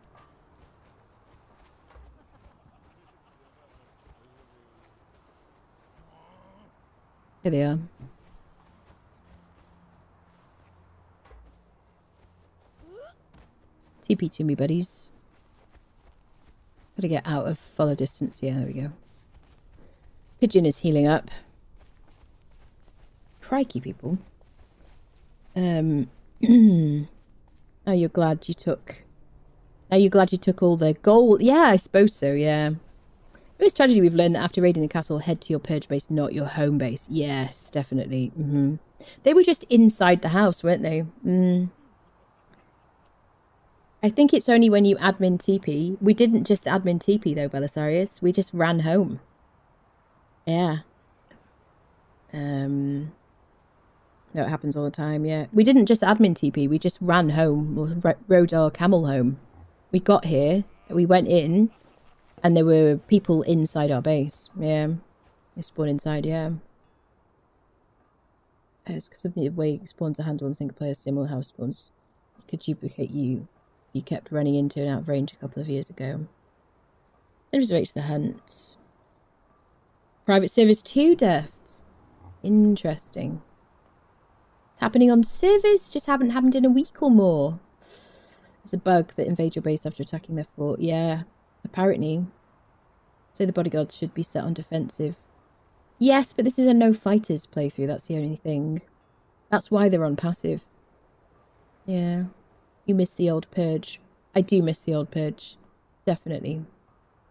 Here they are. TP to me, buddies. Gotta get out of follow distance. Yeah, there we go. Pigeon is healing up. Crikey, people. Oh, you're glad you took... Are you glad you took all the gold? Yeah, I suppose so, yeah. It's tragedy we've learned that after raiding the castle, head to your purge base, not your home base. Yes, definitely. They were just inside the house, weren't they? I think it's only when you admin TP. We didn't just admin TP though, Belisarius. We just ran home. Yeah. No, it happens all the time, yeah. We didn't just admin TP. We just ran home, or rode our camel home. We got here, we went in, and there were people inside our base. Yeah. They spawn inside, yeah. It's because of the way spawns are handled in single player similar house spawns could duplicate you. You kept running into and out of range a couple of years ago. It was right to the hunt. Private servers 2 deaths. Interesting. Happening on servers, just haven't happened in a week or more. There's a bug that invade your base after attacking their fort. Yeah, apparently. So the bodyguards should be set on defensive. Yes, but this is a no fighters playthrough. That's the only thing. That's why they're on passive. Yeah. You miss the old purge. I do miss the old purge. Definitely.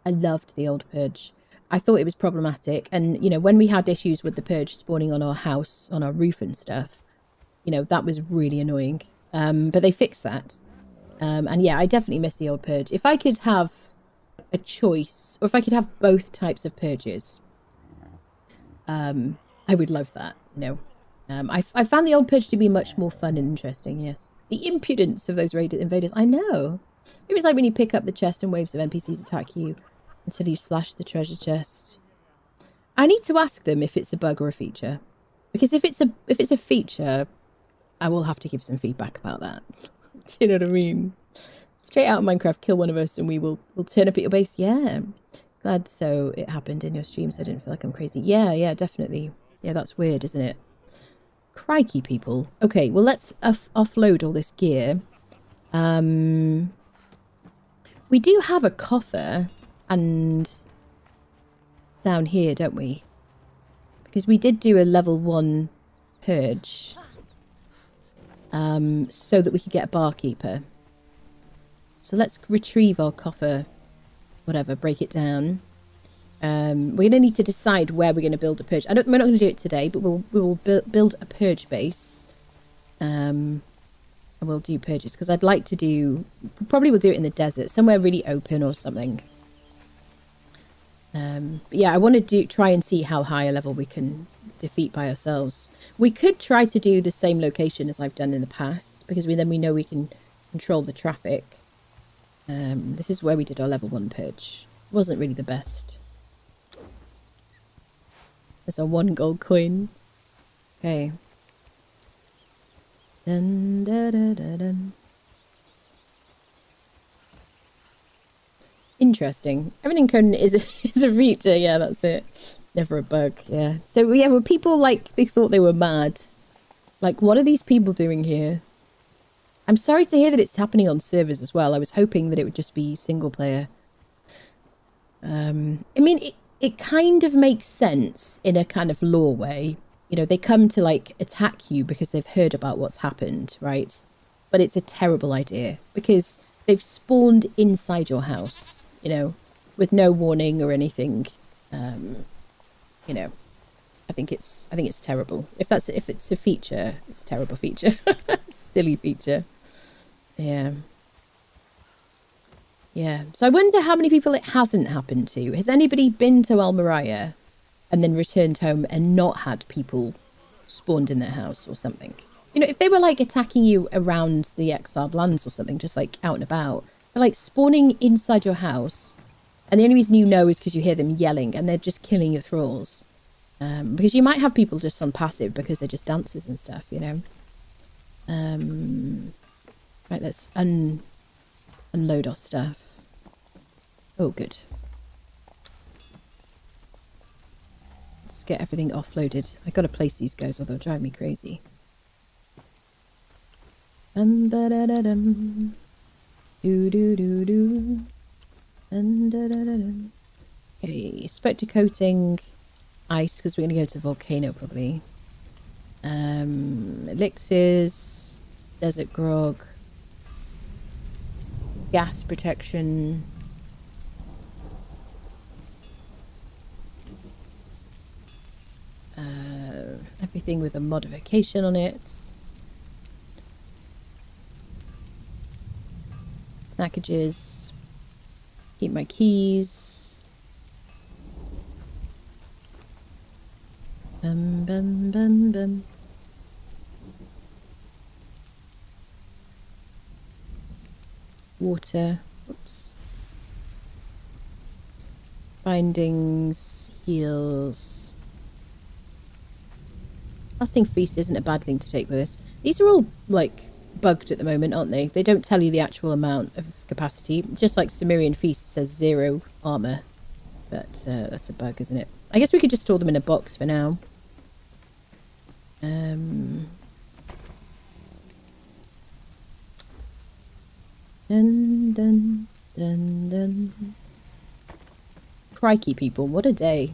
I loved the old purge. I thought it was problematic. And, you know, when we had issues with the purge spawning on our house, on our roof and stuff, you know, that was really annoying. But they fixed that. And yeah, I definitely miss the old purge. If I could have a choice, or if I could have both types of purges, I would love that, you know. I found the old purge to be much more fun and interesting, yes. The impudence of those raided invaders, I know. It was like when you pick up the chest and waves of NPCs attack you until you slash the treasure chest. I need to ask them if it's a bug or a feature. Because if it's a feature, I will have to give some feedback about that. Do you know what I mean? Straight out of Minecraft, kill one of us and we'll turn up at your base. Yeah. Glad so it happened in your stream so I didn't feel like I'm crazy. Yeah, definitely. Yeah, that's weird, isn't it? Crikey, people. Okay, well, let's offload all this gear. We do have a coffer and down here, don't we? Because we did do a level 1 purge. So that we could get a barkeeper. So let's retrieve our coffer. Whatever, break it down. We're going to need to decide where we're going to build a purge. We're not going to do it today, but we'll build a purge base. And we'll do purges. Because I'd like to do... Probably we'll do it in the desert. Somewhere really open or something. But yeah, I want to try and see how high a level we can defeat by ourselves. We could try to do the same location as I've done in the past. Because then we know we can control the traffic. This is where we did our level 1 purge. Wasn't really the best. There's a 1 gold coin. Okay. Dun, da, da, da, dun. Interesting. Everything Conan is a feature. Yeah, that's it. Never a bug. Yeah. So yeah, were people like they thought they were mad? Like, what are these people doing here? I'm sorry to hear that it's happening on servers as well. I was hoping that it would just be single player. I mean, it kind of makes sense in a kind of lore way. You know, they come to like attack you because they've heard about what's happened, right? But it's a terrible idea because they've spawned inside your house, you know, with no warning or anything. You know, I think it's terrible. If it's a feature, it's a terrible feature. Silly feature. Yeah. Yeah. So I wonder how many people it hasn't happened to. Has anybody been to Merayah and then returned home and not had people spawned in their house or something? You know, if they were like attacking you around the exiled lands or something, just like out and about, they're like spawning inside your house, and the only reason you know is because you hear them yelling and they're just killing your thralls. Because you might have people just on passive because they're just dancers and stuff, you know. Right, let's unload our stuff. Oh, good. Let's get everything offloaded. I gotta place these guys or they'll drive me crazy. Ba-da-da-dum. Do-do-do-do. Dun-da-da-da-dum. Okay, spectre coating. Ice, because we're going to go to volcano probably. Elixirs. Desert grog. Gas protection. Everything with a modification on it. Snackages. Keep my keys. Bum bum bum bum. Water. Oops. Bindings. Heals. Lasting feast isn't a bad thing to take with us. These are all like bugged at the moment, aren't they? They don't tell you the actual amount of capacity. Just like Sumerian feast says 0 armor. But that's a bug, isn't it? I guess we could just store them in a box for now. Dun, dun, dun, dun. Crikey, people, what a day.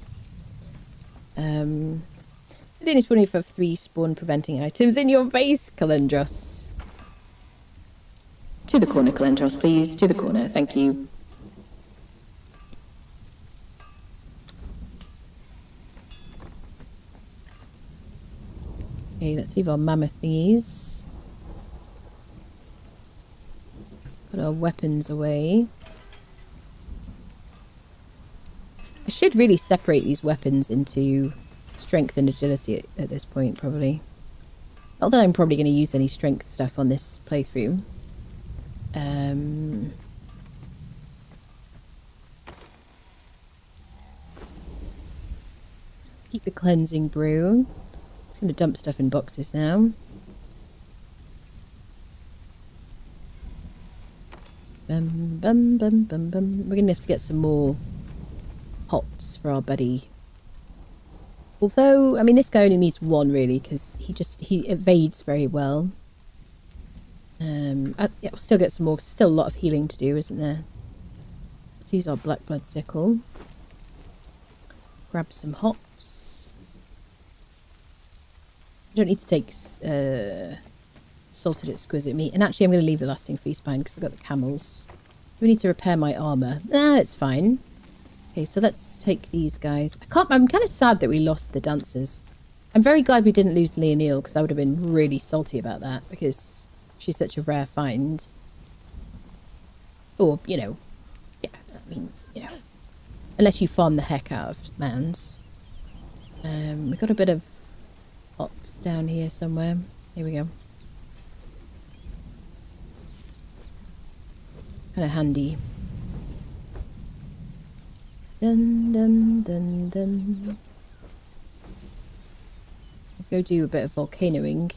The only spawning for 3 spawn preventing items in your base, Calendros. To the corner, Calendros, please. To the corner, thank you. Okay, let's leave our mammoth thingies. Put our weapons away. I should really separate these weapons into strength and agility at this point, probably. Not that I'm probably going to use any strength stuff on this playthrough. Keep the cleansing brew. I'm going to dump stuff in boxes now. Bum, bum, bum, bum, bum. We're going to have to get some more hops for our buddy. Although, I mean, this guy only needs 1 really, because he evades very well. Yeah, we'll still get some more. Still a lot of healing to do, isn't there? Let's use our black blood sickle. Grab some hops. I don't need to take salted exquisite meat. And actually, I'm going to leave the lasting feast behind because I've got the camels. Do we need to repair my armor? Nah, it's fine. Okay, so let's take these guys. I'm kind of sad that we lost the dancers. I'm very glad we didn't lose Leonil because I would have been really salty about that because she's such a rare find. Or, you know, yeah, I mean, you know, unless you farm the heck out of lands. We've got a bit of hops down here somewhere. Here we go. Kind of handy. Dun, dun, dun, dun. I'll go do a bit of volcanoing.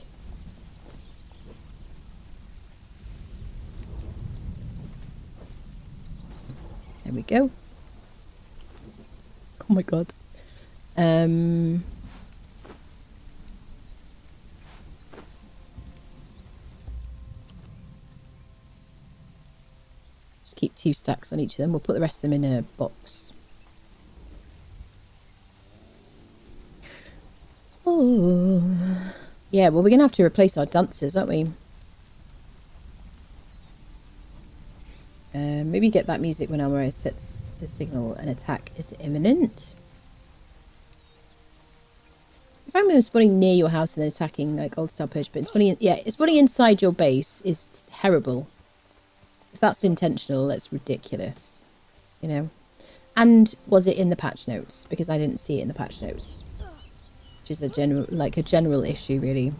There we go. Oh my god. Just keep 2 stacks on each of them. We'll put the rest of them in a box. Oh, yeah, well, we're going to have to replace our dancers, aren't we? Maybe get that music when Merayah sets to signal an attack is imminent. If I'm them spawning near your house and then attacking like Old Star Perch, but spawning, spawning inside your base is terrible. If that's intentional, that's ridiculous, you know. And was it in the patch notes? Because I didn't see it in the patch notes. Which is a general issue, really.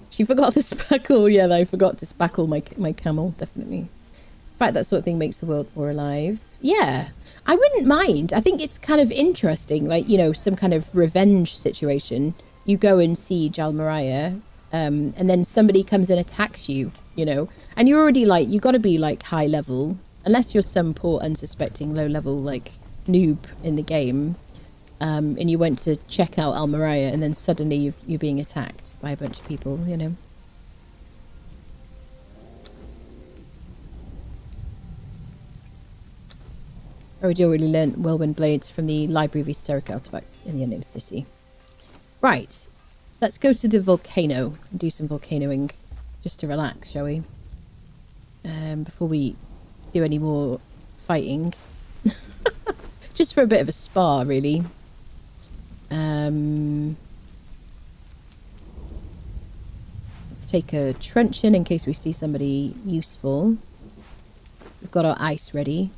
She forgot to spackle. Yeah, I forgot to spackle my camel, definitely. In fact, that sort of thing makes the world more alive. Yeah, I wouldn't mind. I think it's kind of interesting, like, you know, some kind of revenge situation. You go and siege Merayah, and then somebody comes and attacks you, you know, and you're already like, you got to be like high level, unless you're some poor unsuspecting low level like noob in the game, and you went to check out Merayah, and then suddenly you're being attacked by a bunch of people, you know. Orijo really learnt whirlwind blades from the library of esoteric artifacts in the unknown city. Right, let's go to the volcano and do some volcanoing just to relax, shall we? Before we do any more fighting. Just for a bit of a spa, really. Let's take a truncheon in case we see somebody useful. We've got our ice ready.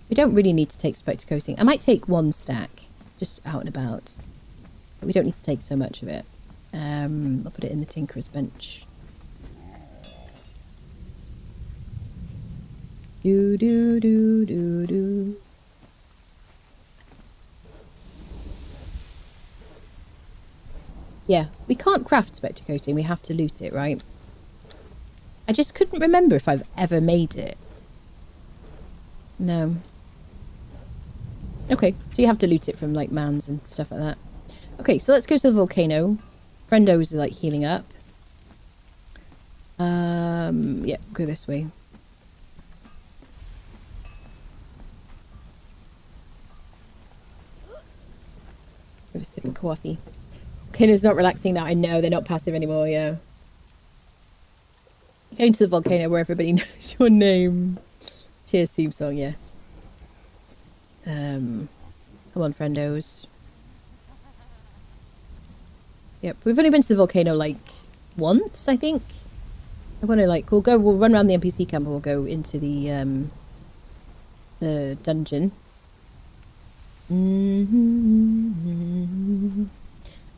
We don't really need to take spectre coating. I might take one stack, just out and about. But we don't need to take so much of it. I'll put it in the Tinkerer's bench. Do do do do do. Yeah, we can't craft spectre coating. We have to loot it, right? I just couldn't remember if I've ever made it. No. Okay, so you have to loot it from like mans and stuff like that. Okay, so let's go to the volcano. Friendos are like healing up. Yeah, go this way. Have a sip of coffee. Volcano's not relaxing now. I know, they're not passive anymore, yeah. Going to the volcano where everybody knows your name. Cheers theme song, yes. Come on, friendos. Yep, we've only been to the volcano like once, I think. I want to like, we'll run around the NPC camp and we'll go into the dungeon.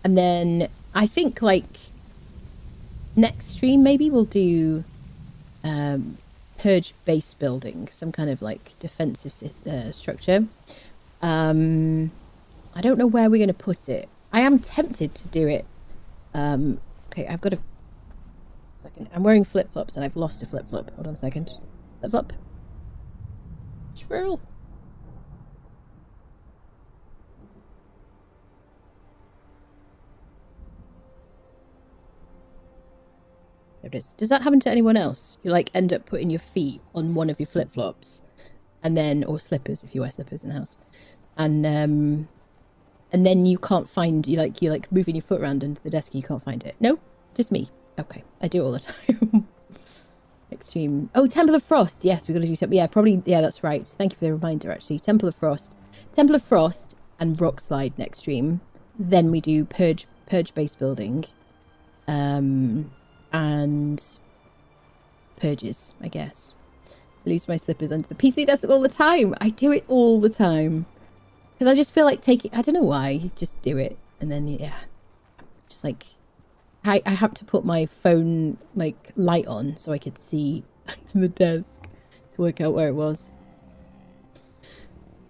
And then I think like next stream maybe we'll do purge base building, some kind of like defensive structure. I don't know where we're going to put it. I am tempted to do it. Okay, I've got a second. I'm wearing flip-flops and I've lost a flip-flop. Hold on a second. Flip-flop. Squirrel. There it is. Does that happen to anyone else? You like end up putting your feet on one of your flip-flops and then, or slippers if you wear slippers in the house. And then you can't find, you're like moving your foot around into the desk and you can't find it. No? Just me. Okay. I do it all the time. Extreme. Oh, Temple of Frost. Yes, we've got to do something. Yeah, probably. Yeah, that's right. Thank you for the reminder, actually. Temple of Frost. Temple of Frost and Rock Slide next stream. Then we do Purge base building. And purges, I guess. I lose my slippers under the PC desk all the time. I do it all the time. Because I just feel like taking... I don't know why. You just do it. And then, yeah. Just like... I have to put my phone, like, light on so I could see under the desk to work out where it was.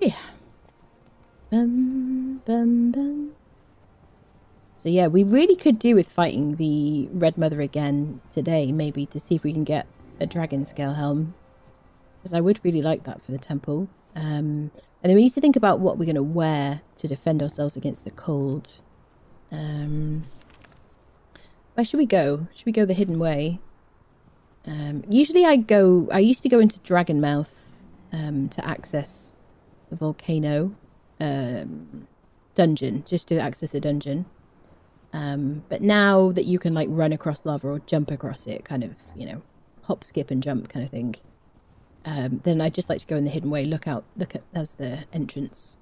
Yeah. Bum, bum, bum. So yeah, we really could do with fighting the Red Mother again today, maybe, to see if we can get a dragon scale helm. Because I would really like that for the temple. And then we need to think about what we're going to wear to defend ourselves against the cold. Where should we go? Should we go the hidden way? Usually I used to go into Dragonmouth to access the volcano dungeon, just to access a dungeon. But now that you can like run across lava or jump across it, kind of, you know, hop, skip and jump kind of thing, then I'd just like to go in the hidden way, look at as the entrance,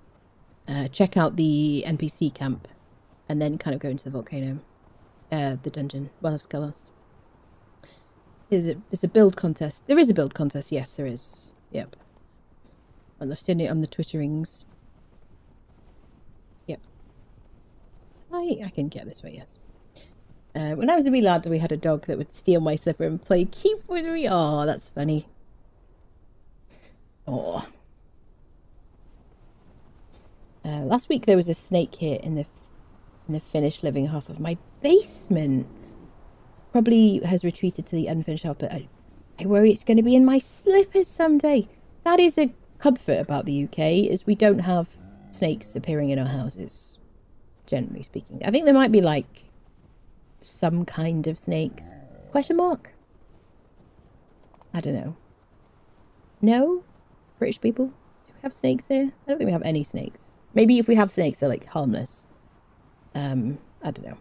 check out the NPC camp, and then kind of go into the volcano, the dungeon, Well of Skelos. Is a build contest? There is a build contest, yes there is, yep. I've seen it on the Twitterings. Yep. I can get this way, yes. When I was a wee lad, we had a dog that would steal my slipper and play keep with me. Oh, that's funny. Oh. Last week there was a snake here in the finished living half of my basement. Probably has retreated to the unfinished half, but I worry it's going to be in my slippers someday. That is a comfort about the UK, is we don't have snakes appearing in our houses, generally speaking. I think there might be like some kind of snakes. Question mark? I don't know. No? British people? Do we have snakes here? I don't think we have any snakes. Maybe if we have snakes, they're like harmless. I don't know.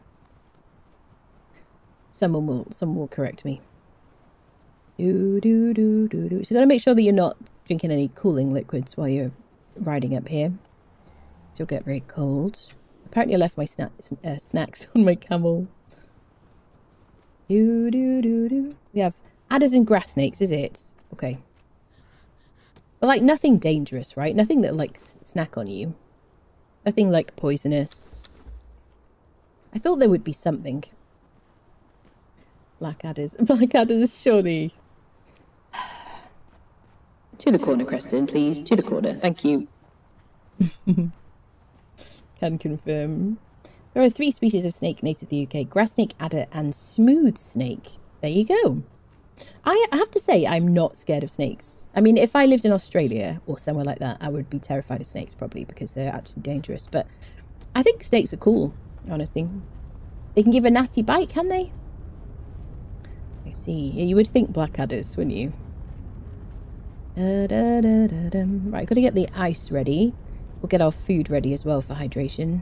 Someone will correct me. So you gotta make sure that you're not drinking any cooling liquids while you're riding up here. You'll get very cold. Apparently I left my snacks on my camel. We have adders and grass snakes, is it? Okay. But like nothing dangerous, right? Nothing that like snack on you. Nothing like poisonous. I thought there would be something. Black adders. Black adders, surely. To the corner, Creston, please. To the corner. Thank you. Can confirm. There are 3 species of snake native to the UK. Grass snake, adder, and smooth snake. There you go. I have to say, I'm not scared of snakes. I mean, if I lived in Australia or somewhere like that, I would be terrified of snakes probably because they're actually dangerous. But I think snakes are cool, honestly. They can give a nasty bite, can they? I see. Yeah, you would think black adders, wouldn't you? Right, got to get the ice ready. We'll get our food ready as well for hydration.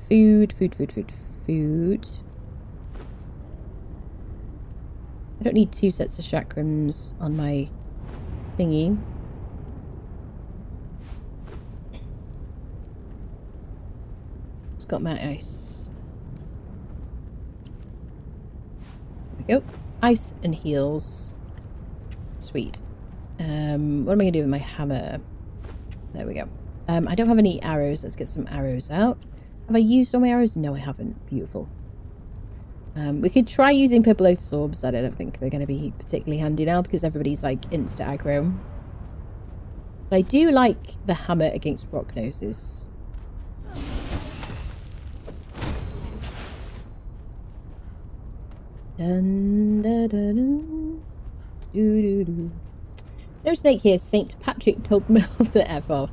Food. I don't need 2 sets of chakrams on my thingy. It's got my ice. There we go. Ice and heals. Sweet. What am I going to do with my hammer? There we go. I don't have any arrows. Let's get some arrows out. Have I used all my arrows? No, I haven't. Beautiful. We could try using purple lotus orbs. I don't think they're going to be particularly handy now because everybody's like insta aggro. But I do like the hammer against rock noses. Dun, dun, dun, dun. Doo, doo, doo. No snake here. St. Patrick told them all to F off.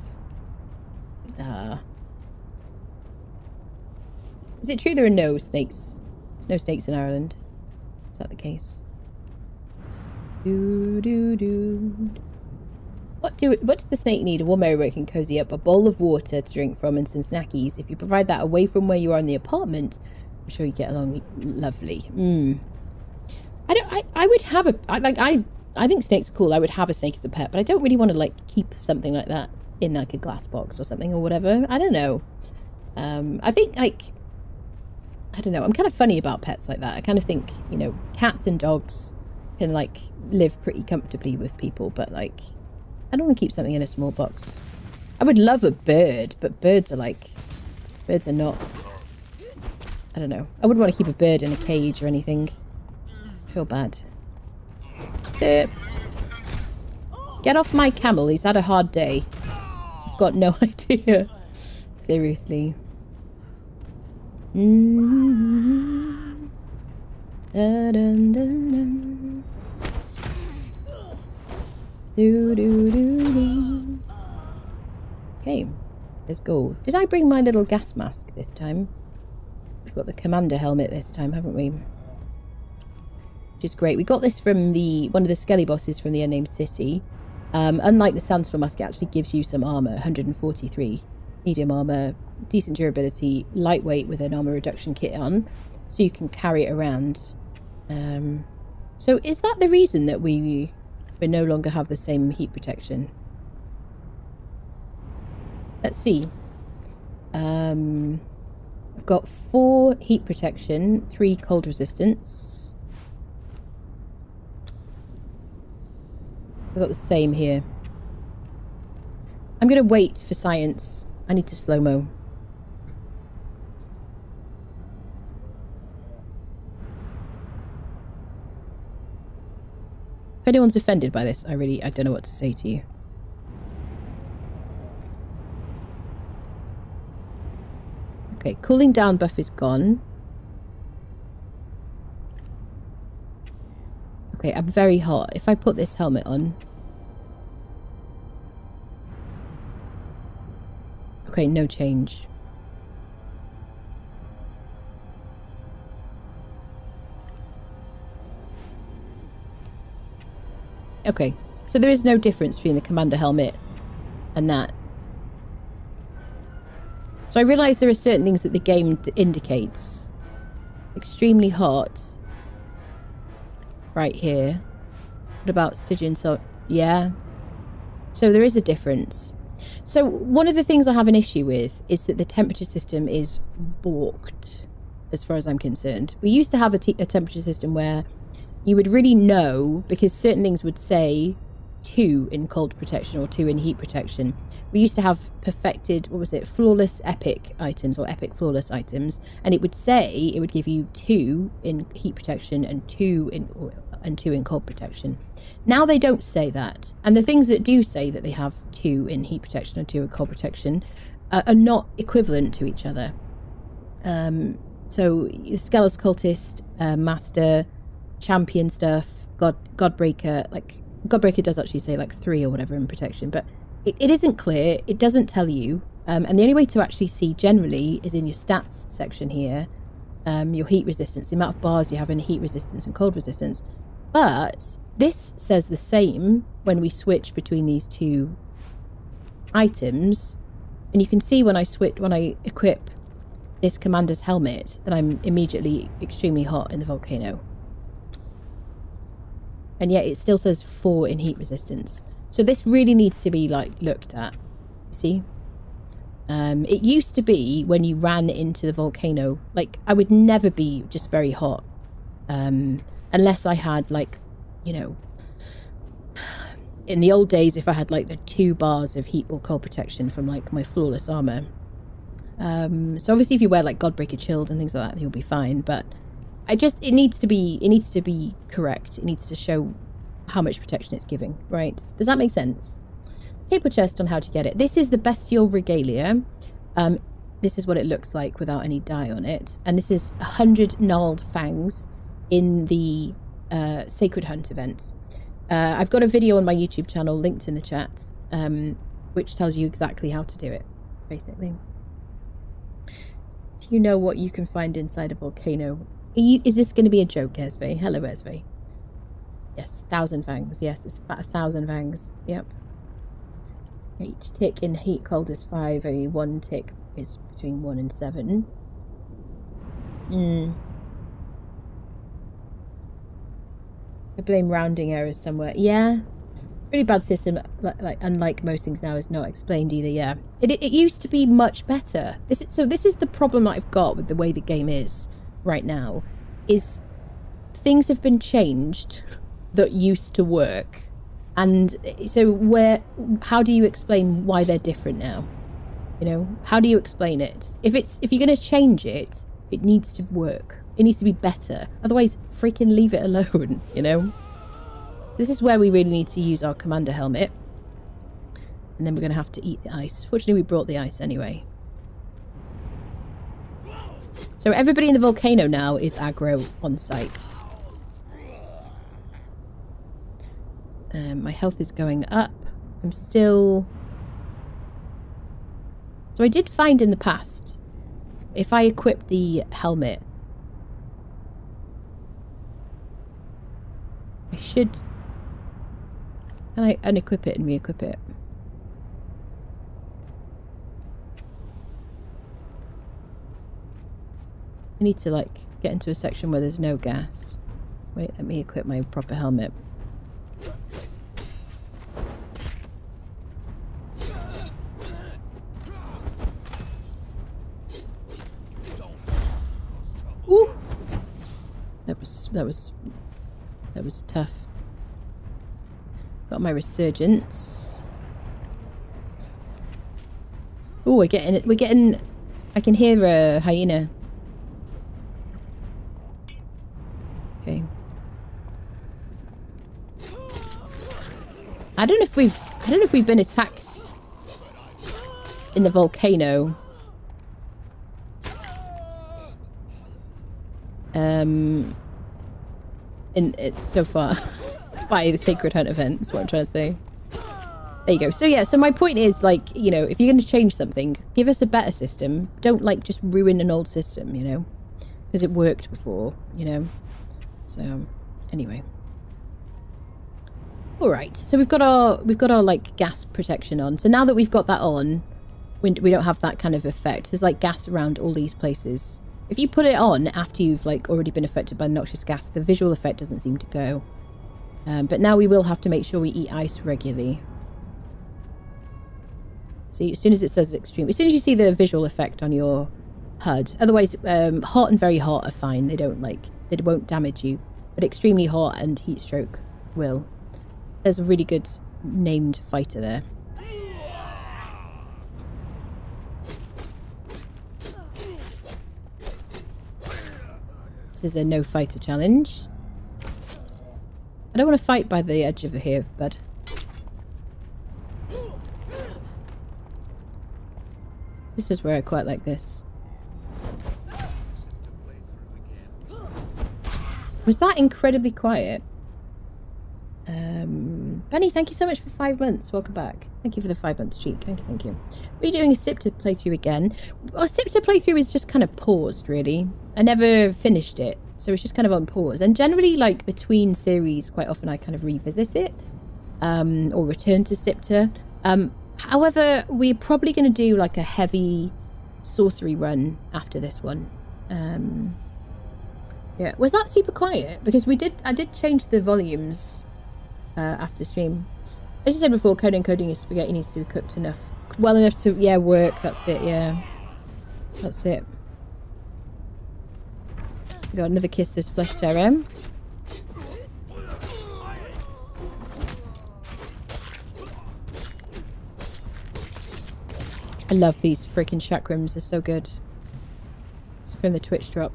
Is it true there are no snakes? There's no snakes in Ireland. Is that the case? Doo, doo, doo. What does the snake need? A warm area where it can cozy up, a bowl of water to drink from, and some snackies. If you provide that away from where you are in the apartment, I'm sure you get along lovely. I would have a I think snakes are cool. I would have a snake as a pet, but I don't really want to like keep something like that in like a glass box or something or whatever. I don't know. I think like I don't know. I'm kind of funny about pets like that. I kind of think, you know, cats and dogs can like live pretty comfortably with people, but like I don't want to keep something in a small box. I would love a bird, but birds are not. I don't know. I wouldn't want to keep a bird in a cage or anything. I feel bad. Sit. Get off my camel. He's had a hard day. I've got no idea. Seriously. Dun, dun, dun. Do, do, do, do. Okay, let's go. Did I bring my little gas mask this time? We've got the commander helmet this time, haven't we? Which is great. We got this from one of the skelly bosses from the Unnamed City. Unlike the Sandstorm mask, it actually gives you some armor. 143 medium armor, decent durability, lightweight with an armor reduction kit on, so you can carry it around. So is that the reason that we no longer have the same heat protection? Let's see. I've got 4 heat protection, 3 cold resistance. I've got the same here. I'm going to wait for science. I need to slow-mo. If anyone's offended by this, I don't know what to say to you. Okay, cooling down buff is gone. Okay, I'm very hot. If I put this helmet on... Okay, no change. Okay, so there is no difference between the commander helmet and that. So I realise there are certain things that the game indicates. Extremely hot. Right here. What about Stygian Fortress? Yeah. So there is a difference. So one of the things I have an issue with is that the temperature system is balked, as far as I'm concerned. We used to have a temperature system where you would really know, because certain things would say 2 in cold protection or 2 in heat protection. We used to have perfected, what was it, flawless epic items or epic flawless items, and it would give you 2 in heat protection and 2 in cold protection. Now they don't say that, and the things that do say that they have 2 in heat protection and 2 in cold protection are not equivalent to each other. So Skelos Cultist, Master, Champion stuff, Godbreaker, like Godbreaker does actually say like 3 or whatever in protection, but it isn't clear. It doesn't tell you, and the only way to actually see generally is in your stats section here. Your heat resistance, the amount of bars you have in heat resistance and cold resistance. But this says the same when we switch between these 2 items, and you can see when I equip this commander's helmet that I'm immediately extremely hot in the volcano. And yet it still says 4 in heat resistance. So this really needs to be like looked at. See? It used to be when you ran into the volcano, like I would never be just very hot. Unless I had like, you know, in the old days, if I had like the 2 bars of heat or cold protection from like my flawless armor. So obviously if you wear like Godbreaker Chilled and things like that, you'll be fine. But it needs to be correct. It needs to show how much protection it's giving, right? Does that make sense? Capo chest on how to get it. This is the Bestial Regalia. This is what it looks like without any dye on it. And this is 100 gnarled fangs in the Sacred Hunt event. I've got a video on my YouTube channel linked in the chat, which tells you exactly how to do it, basically. Do you know what you can find inside a volcano? Is this going to be a joke, Esve? Hello, Esve. Yes, 1,000 fangs. Yes, it's about 1,000 fangs. Yep. Each tick in heat cold is 5. Only 1 tick is between 1 and 7. I blame rounding errors somewhere. Yeah. Really bad system, like unlike most things now, is not explained either. Yeah. It used to be much better. This is the problem that I've got with the way the game is right now, is things have been changed that used to work, and so how do you explain why they're different now? You know, how do you explain it? If you're going to change it, it needs to work. It needs to be better. Otherwise, freaking leave it alone, you know? This is where we really need to use our commander helmet. And then we're going to have to eat the ice. Fortunately, we brought the ice anyway. So everybody in the volcano now is aggro on site. My health is going up. I'm still... So I did find in the past, if I equip the helmet, I should... Can I unequip it and re-equip it? I need to, like, get into a section where there's no gas. Wait, let me equip my proper helmet. Ooh! That was tough. Got my resurgence. Oh, we're getting. I can hear a hyena. Okay. I don't know if we've been attacked in the volcano. in it so far by the Sacred Hunt event, is what I'm trying to say. There you go. So yeah, so my point is, like, you know, if you're going to change something, give us a better system. Don't, like, just ruin an old system, you know, because it worked before, you know. So anyway, all right. So we've got our like gas protection on. So now that we've got that on, we don't have that kind of effect. There's like gas around all these places. If you put it on after you've like already been affected by noxious gas, the visual effect doesn't seem to go. But now we will have to make sure we eat ice regularly. See, as soon as it says extreme, as soon as you see the visual effect on your HUD, otherwise hot and very hot are fine. They won't damage you, but extremely hot and heat stroke will. There's a really good named fighter there. This is a no fighter challenge. I don't want to fight by the edge of here, bud. This is where I quite like this. Was that incredibly quiet? Benny, thank you so much for 5 months. Welcome back. Thank you for the 5 months cheek. Thank you. We're doing a Sipta playthrough again. Well, Sipta playthrough is just kind of paused, really. I never finished it, so it's just kind of on pause. And generally, like, between series, quite often I kind of revisit it, or return to Sipta. However, we're probably going to do, like, a heavy sorcery run after this one. Yeah, was that super quiet? Because I did change the volumes after stream. As I said before, Conan coding is spaghetti needs to be cooked well enough to, yeah, work. That's it, yeah. That's it. Got another kiss this flesh terror. I love these freaking chakrams. They're so good. It's from the Twitch drop.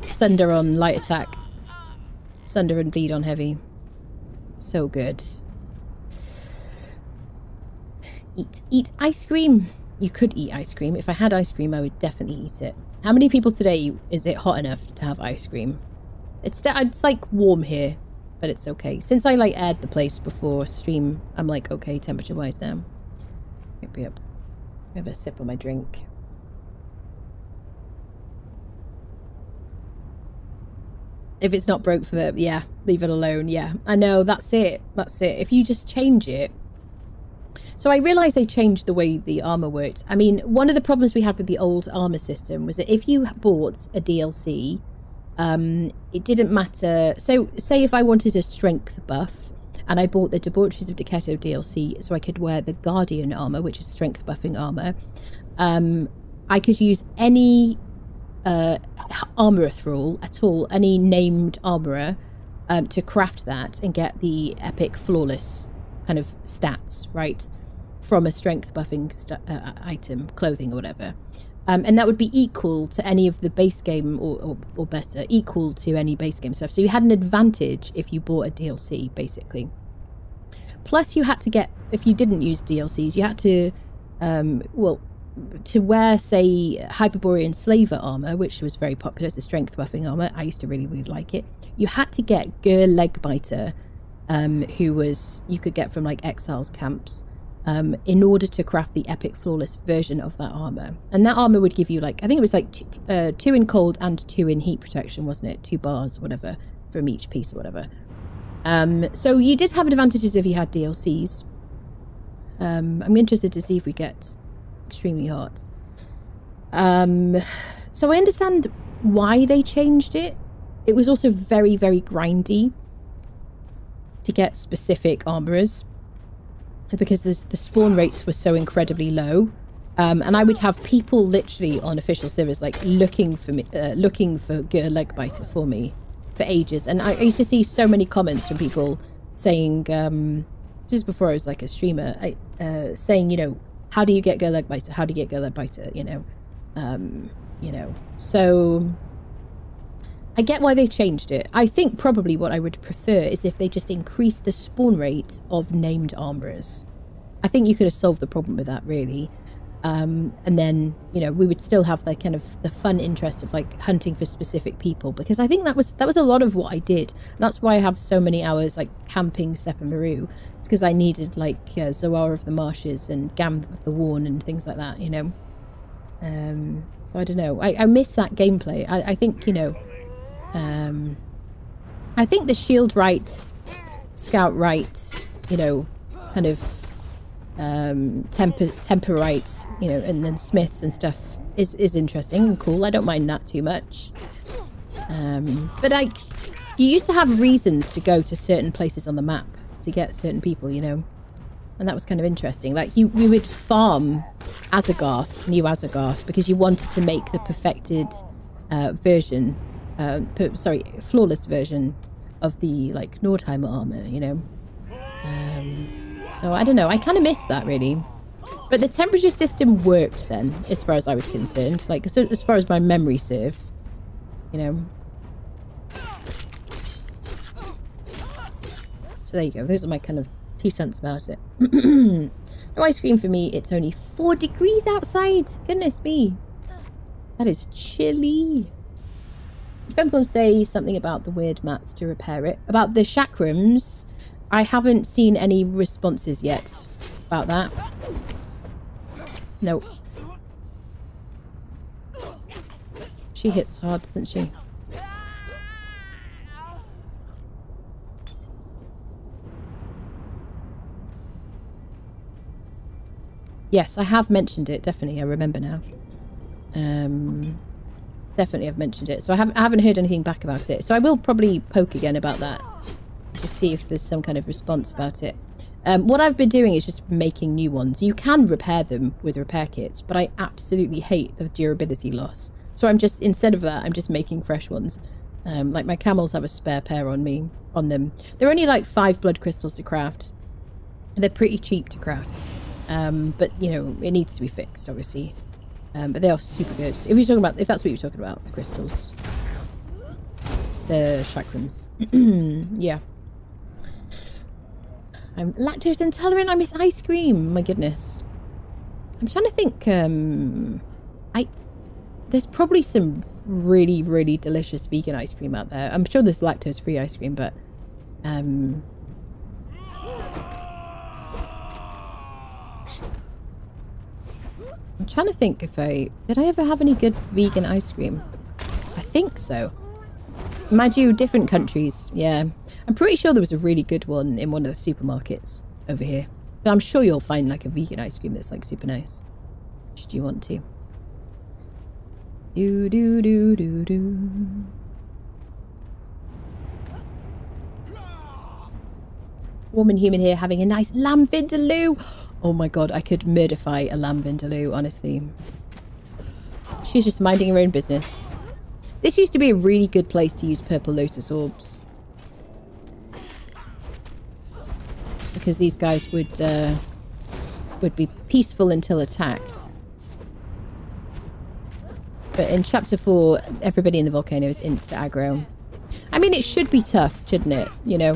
Sunder on light attack. Sunder and bleed on heavy. So good. Eat ice cream. You could eat ice cream. If I had ice cream, I would definitely eat it. How many people today is it hot enough to have ice cream? It's like warm here, but it's okay. Since I like aired the place before stream, I'm like okay temperature wise now. Yep. Have a sip of my drink. If it's not broke for the, yeah, leave it alone. Yeah, I know, that's it. If you just change it. So I realised they changed the way the armour worked. I mean, one of the problems we had with the old armour system was that if you bought a DLC, it didn't matter. So say if I wanted a strength buff and I bought the Debaucheries of Decketo DLC so I could wear the Guardian armour, which is strength buffing armour, I could use any armourer thrall at all, any named armourer, to craft that and get the epic flawless kind of stats, right, from a strength buffing item, clothing or whatever. And that would be equal to any of the base game or better, equal to any base game stuff. So you had an advantage if you bought a DLC, basically. Plus you had to get, if you didn't use DLCs, you had to, to wear, say, Hyperborean Slaver armor, which was very popular. It's a strength buffing armor. I used to really like it. You had to get Gur Legbiter, who was, you could get from like Exiles camps, in order to craft the epic flawless version of that armor. And that armor would give you like, I think it was like 2 in cold and 2 in heat protection, wasn't it? 2 bars, whatever, from each piece or whatever. So you did have advantages if you had DLCs. I'm interested to see if we get extremely hot. So I understand why they changed it. It was also very, very grindy to get specific armorers because the spawn rates were so incredibly low. And I would have people literally on official servers like looking for me, looking for Gur Legbiter for me for ages. And I used to see so many comments from people saying, this is before I was like a streamer, saying, you know, how do you get Gur Legbiter? How do you get Gur Legbiter? You know, so I get why they changed it. I think probably what I would prefer is if they just increased the spawn rate of named armorers. I think you could have solved the problem with that, really. And then, you know, we would still have the kind of the fun interest of like hunting for specific people, because I think that was a lot of what I did. That's why I have so many hours like camping Sepa Maru. It's because I needed like Zoar of the Marshes and Gam of the Worn and things like that, you know. So I don't know. I miss that gameplay. I think, you know, I think the shield right, scout right, you know, kind of temper right, you know, and then smiths and stuff is interesting and cool. I don't mind that too much. But like, you used to have reasons to go to certain places on the map to get certain people, you know, and that was kind of interesting. Like you would farm Azagarth, new Azagarth, because you wanted to make the perfected version, flawless version of the like Nordheimer armor, you know. So I don't know, I kind of miss that really. But the temperature system worked then, as far as I was concerned. Like, so as far as my memory serves, you know. So there you go, those are my kind of 2 cents about it. No ice cream for me, it's only 4 degrees outside. Goodness me. That is chilly. I'm going to say something about the weird mats to repair it. About the chakrams, I haven't seen any responses yet about that. No. She hits hard, doesn't she? Yes, I have mentioned it, definitely. I remember now. Definitely I've mentioned it. So I haven't heard anything back about it. So I will probably poke again about that. Just see if there's some kind of response about it. What I've been doing is just making new ones. You can repair them with repair kits, but I absolutely hate the durability loss. So I'm just, instead of that, I'm just making fresh ones. Like my camels have a spare pair on them. They're only like 5 blood crystals to craft. They're pretty cheap to craft. But you know, it needs to be fixed, obviously. But they are super good. If that's what you're talking about, the crystals. The chakrams. Yeah. I'm lactose intolerant. I miss ice cream. My goodness. I'm trying to think. There's probably some really, really delicious vegan ice cream out there. I'm sure there's lactose-free ice cream, but I'm trying to think if did I ever have any good vegan ice cream? I think so. Mind you, different countries. Yeah. I'm pretty sure there was a really good one in one of the supermarkets over here. But I'm sure you'll find like a vegan ice cream that's like super nice. Should you want to? Do do do do do. Warm and human here having a nice lamb vindaloo. Oh my god, I could murderfy a lamb vindaloo, honestly. She's just minding her own business. This used to be a really good place to use purple lotus orbs. Because these guys would be peaceful until attacked. But in chapter 4, everybody in the volcano is insta aggro. I mean, it should be tough, shouldn't it? You know,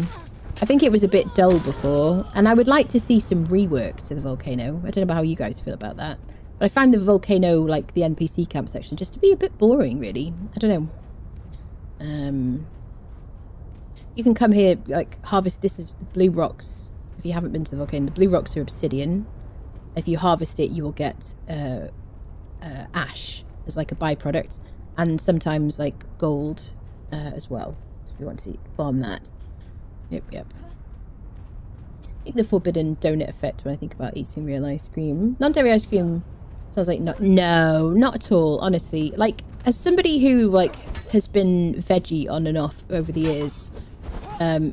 I think it was a bit dull before, and I would like to see some rework to the volcano. I don't know how you guys feel about that. But I find the volcano, like the NPC camp section, just to be a bit boring, really. I don't know. You can come here, like, harvest. This is the blue rocks. If you haven't been to the volcano, the blue rocks are obsidian. If you harvest it, you will get ash as like a byproduct, and sometimes like gold as well. So if you want to farm that. Yep. I think the forbidden donut effect when I think about eating real ice cream. Non-dairy ice cream sounds like not at all, honestly. Like, as somebody who like has been veggie on and off over the years, I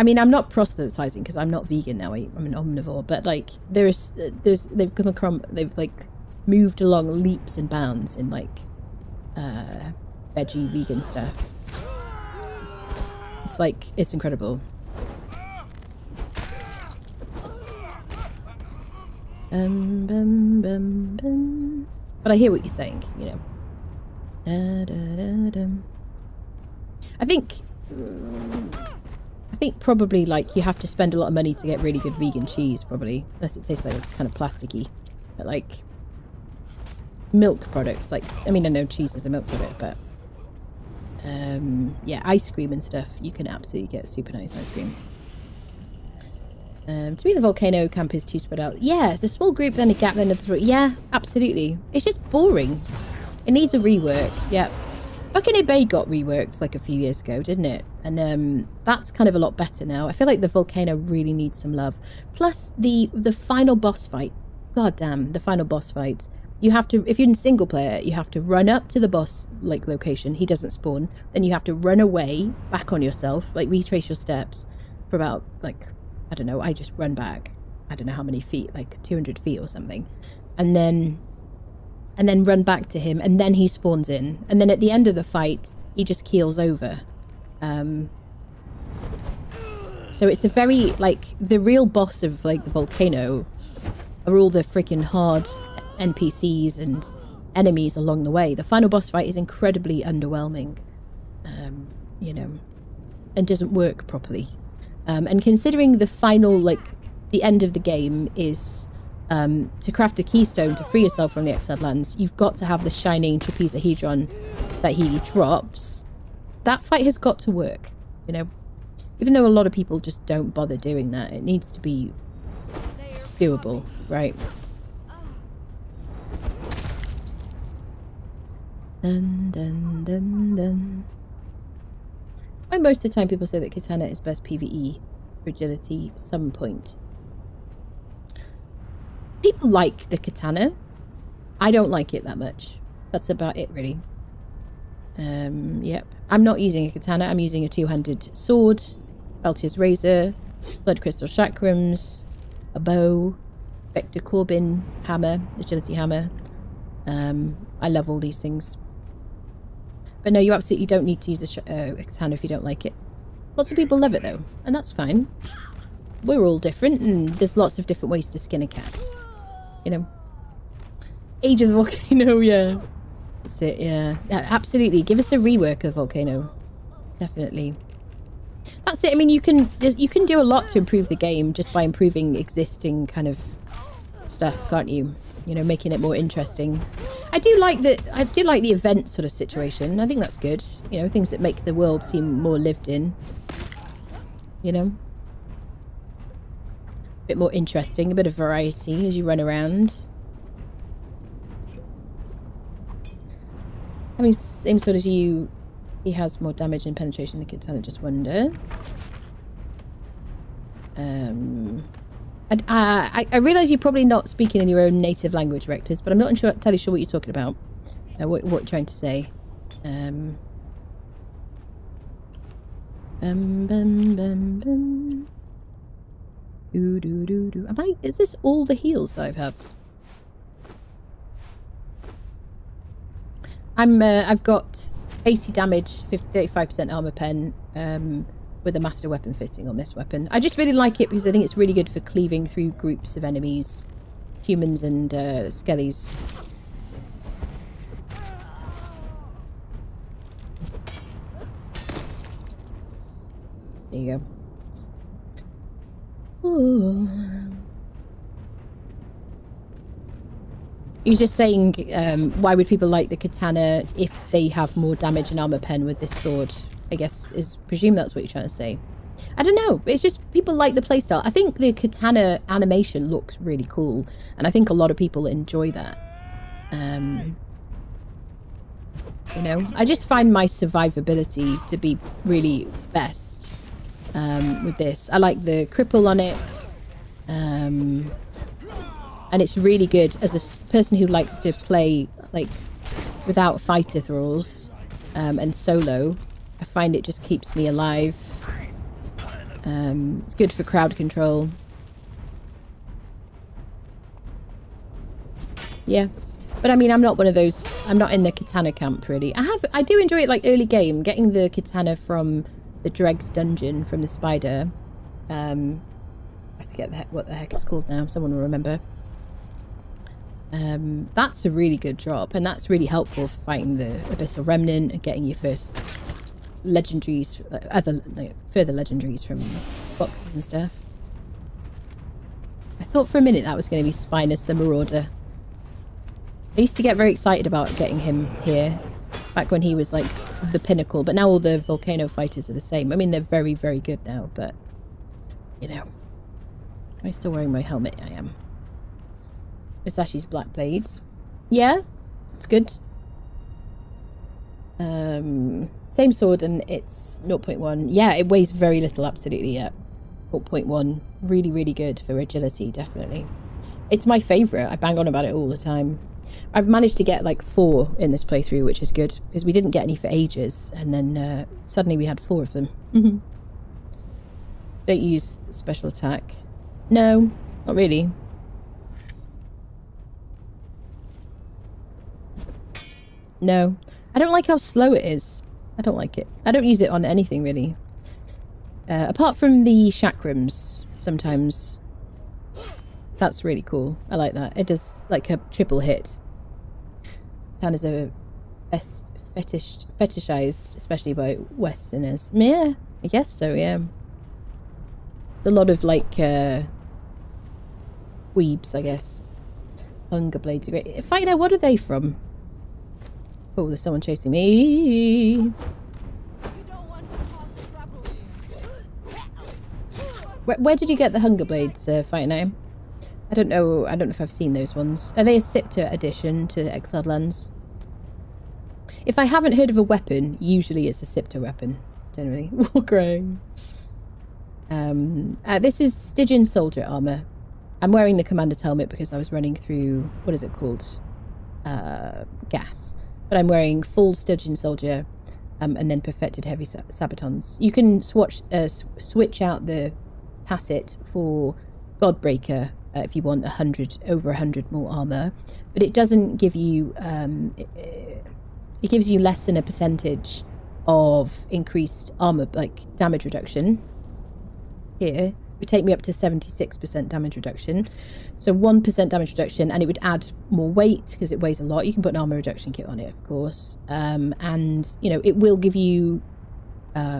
mean, I'm not proselytizing because I'm not vegan now. I'm an omnivore, but like they've like moved along leaps and bounds in like veggie vegan stuff. It's like, it's incredible. But I hear what you're saying, you know. I think I think probably like you have to spend a lot of money to get really good vegan cheese, probably, unless it tastes like kind of plasticky. But like milk products, like I mean I know cheese is a milk product, but yeah, ice cream and stuff, you can absolutely get super nice ice cream. To me the volcano camp is too spread out. Yeah, it's a small group, then a gap, then another three. Yeah, absolutely. It's just boring. It needs a rework. Yeah. Buccaneer Bay got reworked like a few years ago, didn't it? And that's kind of a lot better now. I feel like the volcano really needs some love. Plus the final boss fight. God damn, the final boss fight. You have to, if you're in single player, you have to run up to the boss like location. He doesn't spawn. Then you have to run away back on yourself, like retrace your steps for about like, I don't know, I just run back. I don't know how many feet, like 200 feet or something. And then run back to him, and then he spawns in. And then at the end of the fight, he just keels over. So it's a very, like, the real boss of, like, the volcano are all the freaking hard NPCs and enemies along the way. The final boss fight is incredibly underwhelming, you know, and doesn't work properly. And considering the final, like, the end of the game is to craft the keystone to free yourself from the exiled lands, you've got to have the shining trapezohedron that he drops. That fight has got to work, you know. Even though a lot of people just don't bother doing that, it needs to be doable, right? Dun, dun, dun, dun. Why most of the time people say that Katana is best PvE for agility some point. People like the Katana. I don't like it that much. That's about it, really. Yep. I'm not using a Katana. I'm using a two-handed sword, Beltier's Razor, Blood Crystal Chakrams, a bow, Vector Corbin hammer, agility hammer. I love all these things. But no, you absolutely don't need to use a Katana if you don't like it. Lots of people love it though, and that's fine. We're all different, and there's lots of different ways to skin a cat. You know. Age of the Volcano, yeah. That's it, yeah. Absolutely. Give us a rework of Volcano. Definitely. That's it. I mean, you can do a lot to improve the game just by improving existing kind of stuff, can't you? You know, making it more interesting. I do like the event sort of situation. I think that's good. You know, things that make the world seem more lived in. You know? A bit more interesting, a bit of variety as you run around. I mean, same sort as you. He has more damage and penetration than Katana, just wonder. I realise you're probably not speaking in your own native language, Rectors, but I'm not entirely sure what you're talking about. What you're trying to say. Is this all the heals that I have? I've got 80 damage, 35% armor pen, with a master weapon fitting on this weapon. I just really like it because I think it's really good for cleaving through groups of enemies, humans and skellies. There you go. Ooh. You're just saying, why would people like the Katana if they have more damage and armor pen with this sword? I guess presume that's what you're trying to say. I don't know. It's just people like the playstyle. I think the Katana animation looks really cool, and I think a lot of people enjoy that. You know, I just find my survivability to be really best with this. I like the cripple on it. And it's really good as a person who likes to play like without fighter thralls and solo. I find it just keeps me alive. It's good for crowd control. Yeah, but I mean, I'm not one of those. I'm not in the Katana camp really. I do enjoy it, like early game, getting the Katana from the Dregs dungeon from the spider. I forget what the heck it's called now. Someone will remember. That's a really good drop, and that's really helpful for fighting the Abyssal Remnant and getting your first legendaries, other like, further legendaries from boxes and stuff. I thought for a minute that was going to be Spinus the Marauder. I used to get very excited about getting him here, back when he was like the pinnacle, but now all the volcano fighters are the same. I mean, they're very, very good now, but you know. Am I still wearing my helmet? I am. Misashi's Black Blades. Yeah, it's good. Same sword and it's 0.1. Yeah, it weighs very little, absolutely, yeah. 0.1. Really, really good for agility, definitely. It's my favourite. I bang on about it all the time. I've managed to get like 4 in this playthrough, which is good, because we didn't get any for ages, and then suddenly we had 4 of them. Don't use special attack. No, not really. No. I don't like how slow it is. I don't like it. I don't use it on anything, really. Apart from the chakrams, sometimes. That's really cool. I like that. It does like a triple hit. Tan is a fetishized, especially by Westerners. Yeah, I guess so, yeah. A lot of like weebs, I guess. Hunger blades are great. Fighting out, what are they from? Oh, there's someone chasing me. You don't want to cause trouble here. Where did you get the hunger blades, fighting out? I don't know if I've seen those ones. Are they a Sipta addition to the Exiled Lands? If I haven't heard of a weapon, usually it's a Sipta weapon, generally. Walkrang. This is Stygian soldier armor. I'm wearing the commander's helmet because I was running through, what is it called? Gas. But I'm wearing full Stygian soldier and then perfected heavy sabatons. You can switch out the tacit for Godbreaker if you want over 100 more armor, but it doesn't give you it gives you less than a percentage of increased armor, like damage reduction. Here it would take me up to 76% damage reduction, so 1% damage reduction, and it would add more weight because it weighs a lot. You can put an armor reduction kit on it, of course, and you know, it will give you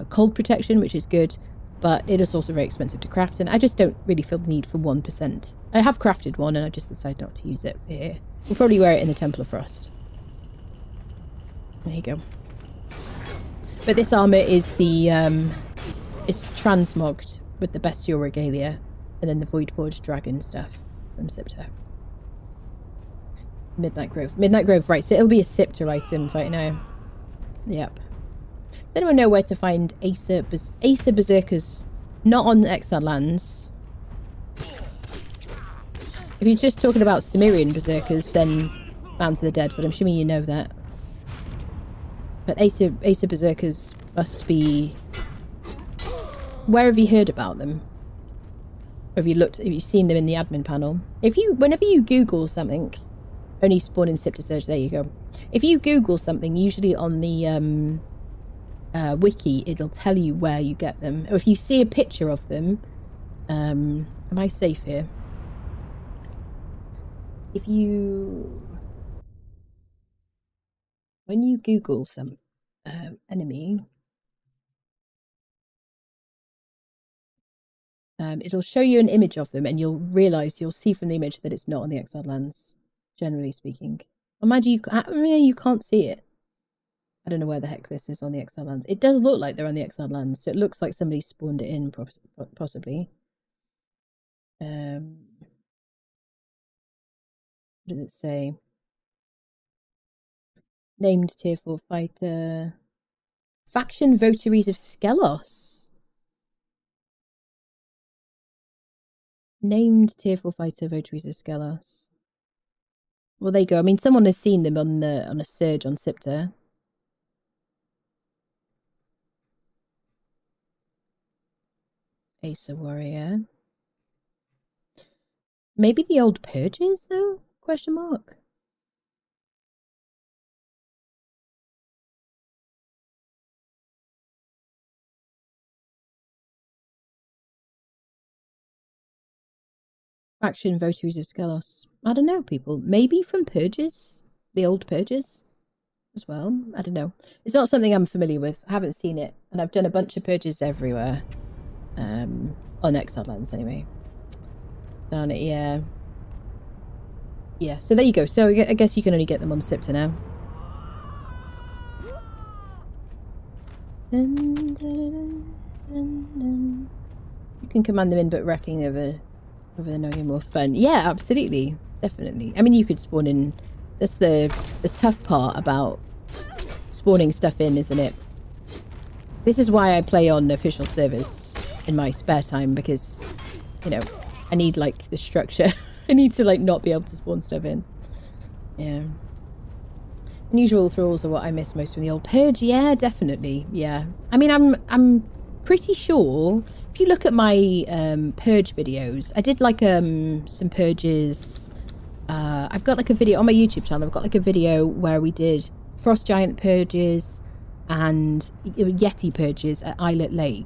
cold protection, which is good. But it is also very expensive to craft, and I just don't really feel the need for 1%. I have crafted one, and I just decided not to use it here. We'll probably wear it in the Temple of Frost. There you go. But this armor is the is transmogged with the Bestial Regalia, and then the Voidforged Dragon stuff from Sipta. Midnight Grove. Midnight Grove, right, so it'll be a Sipta item right now. Yep. Does anyone know where to find Acer Berserkers not on Exiled Lands? If you're just talking about Cimmerian Berserkers, then Lands of the Dead, but I'm assuming you know that. But Acer Berserkers must be... Where have you heard about them? Or have you seen them in the admin panel? Whenever you Google something, only spawn in Sipta search, there you go. If you Google something, usually on the wiki, it'll tell you where you get them. Or if you see a picture of them, am I safe here? When you Google some enemy, it'll show you an image of them, and you'll see from the image that it's not on the Exiled Lands, generally speaking. Imagine you can't see it. I don't know where the heck this is on the Exiled Lands. It does look like they're on the Exiled Lands, so it looks like somebody spawned it in, possibly. What does it say? Named tier 4 fighter. Faction votaries of Skelos. Named tier 4 fighter votaries of Skelos. Well, there you go. I mean, someone has seen them on a surge on Sipta. Acer warrior. Maybe the old purges, though? Question mark. Faction votaries of Skelos. I don't know, people. Maybe from purges? The old purges? as well. I don't know. It's not something I'm familiar with. I haven't seen it, and I've done a bunch of purges everywhere. On Exiled Lands anyway. Darn it, yeah. Yeah, so there you go. So I guess you can only get them on Sipter now. You can command them in, but wrecking over the no more fun. Yeah, absolutely. Definitely. I mean, you could spawn in. That's the tough part about spawning stuff in, isn't it? This is why I play on official servers in my spare time, because, you know, I need, like, the structure. I need to, like, not be able to spawn stuff in. Yeah. Unusual thralls are what I miss most from the old Purge. Yeah, definitely. Yeah. I mean, I'm pretty sure, if you look at my Purge videos, I did, like, some Purges. I've got, like, a video on my YouTube channel. I've got, like, a video where we did Frost Giant Purges and Yeti Purges at Islet Lake.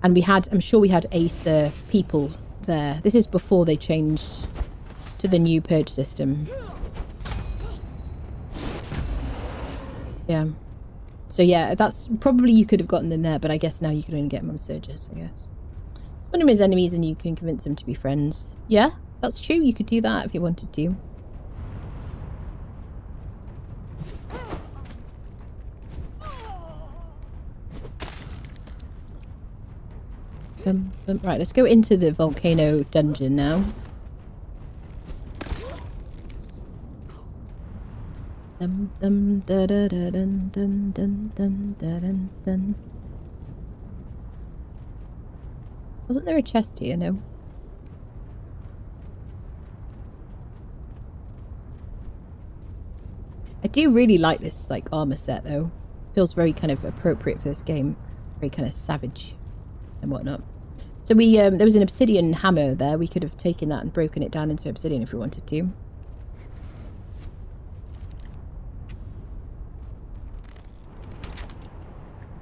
And we had, I'm sure we had Acer people there. This is before they changed to the new Purge system. Yeah. So yeah, that's probably, you could have gotten them there, but I guess now you can only get them on Surges, I guess. Put them as enemies and you can convince them to be friends. Yeah, that's true. You could do that if you wanted to. Right, let's go into the volcano dungeon now. Wasn't there a chest here? No. I do really like this, like, armor set though. Feels very kind of appropriate for this game. Very kind of savage and whatnot. So we there was an obsidian hammer there. We could have taken that and broken it down into obsidian if we wanted to.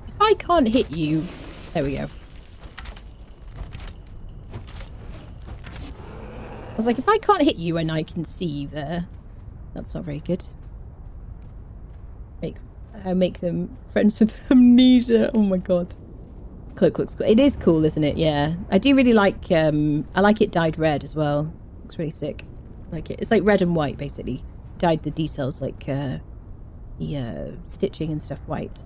If I can't hit you, there we go. I was like, if I can't hit you and I can see you there, that's not very good. Make them friends with amnesia. Oh my god. Cloak looks cool. It is cool, isn't it? Yeah. I do really like, I like it dyed red as well. Looks really sick. I like it. It's like red and white, basically. Dyed the details, like, the stitching and stuff white.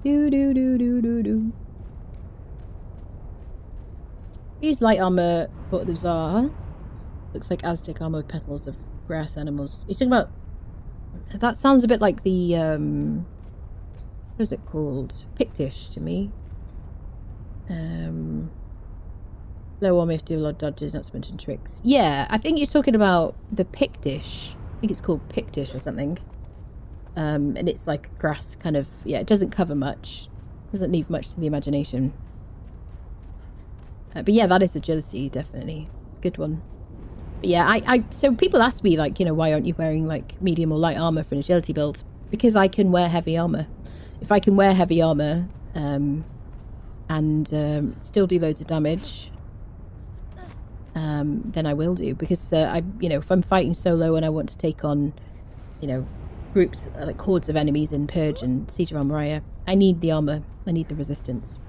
Do. Use light armor, but the Bazaar. Looks like Aztec armor with petals of grass animals. You're talking about... That sounds a bit like the, what is it called? Pictish to me. Low armor, you have to do a lot of dodges, not to mention tricks. Yeah, I think you're talking about the Pictish. I think it's called Pictish or something. And it's like grass kind of, yeah, it doesn't cover much. Doesn't leave much to the imagination. But yeah, that is agility, definitely. It's a good one. But yeah, so people ask me, like, you know, why aren't you wearing, like, medium or light armor for an agility build? Because I can wear heavy armor. If I can wear heavy armor, and still do loads of damage, then I will do. Because, you know, if I'm fighting solo and I want to take on, you know, groups, like hordes of enemies in Purge and Siege of Merayah, I need the armor. I need the resistance.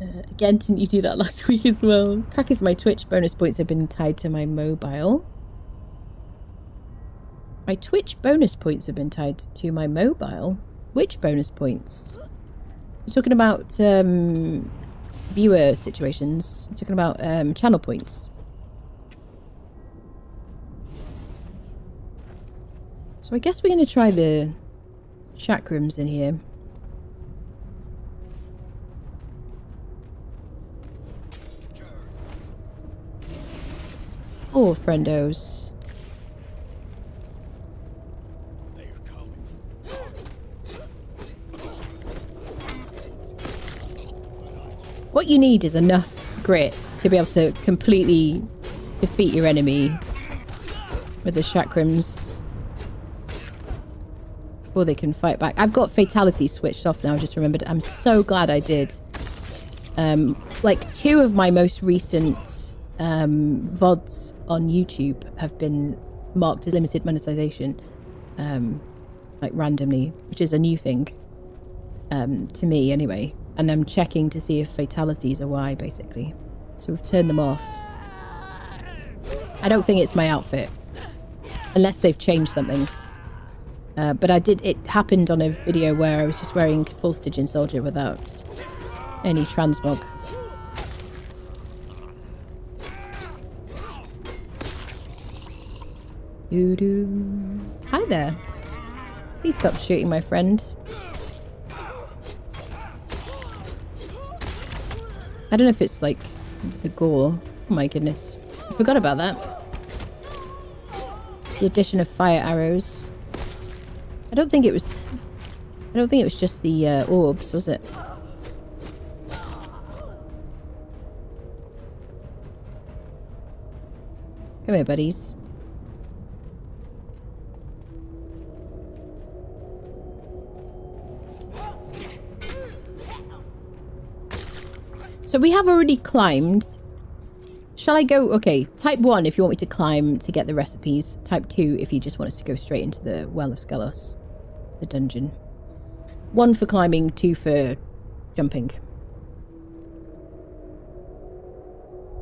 Again, didn't you do that last week as well? Crackers, my Twitch bonus points have been tied to my mobile. My Twitch bonus points have been tied to my mobile? Which bonus points? You're talking about viewer situations. You're talking about channel points. So I guess we're going to try the chakrams in here. Oh, friendos. What you need is enough grit to be able to completely defeat your enemy with the chakrams before they can fight back. I've got fatality switched off now, I just remembered. I'm so glad I did. like 2 of my most recent VODs on YouTube have been marked as limited monetization, like randomly, which is a new thing to me anyway. And I'm checking to see if fatalities are why, basically. So we've turned them off. I don't think it's my outfit, unless they've changed something. But it happened on a video where I was just wearing full Stygian Soldier without any transmog. Doo-doo. Hi there. Please stop shooting my friend. I don't know if it's like the gore. Oh my goodness. I forgot about that. The addition of fire arrows. I don't think it was just the orbs, was it? Come here, buddies. So we have already climbed. Shall I go? Okay, type 1 if you want me to climb to get the recipes. Type 2 if you just want us to go straight into the Well of Skelos, the dungeon. 1 for climbing, 2 for jumping.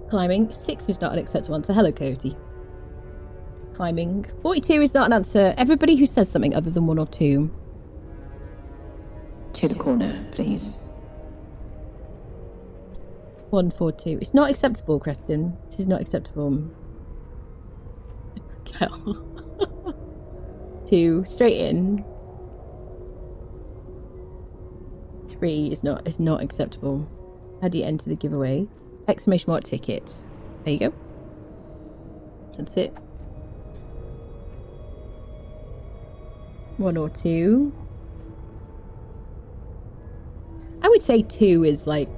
Climbing. 6 is not an acceptable answer. Hello, Coyote. Climbing. 42 is not an answer. Everybody who says something other than 1 or 2. To the corner, please. 142. It's not acceptable, Creston. This is not acceptable. Kel. 2. Straight in. 3 is not acceptable. How do you enter the giveaway? Exclamation mark ticket. There you go. That's it. 1 or 2. I would say 2 is like...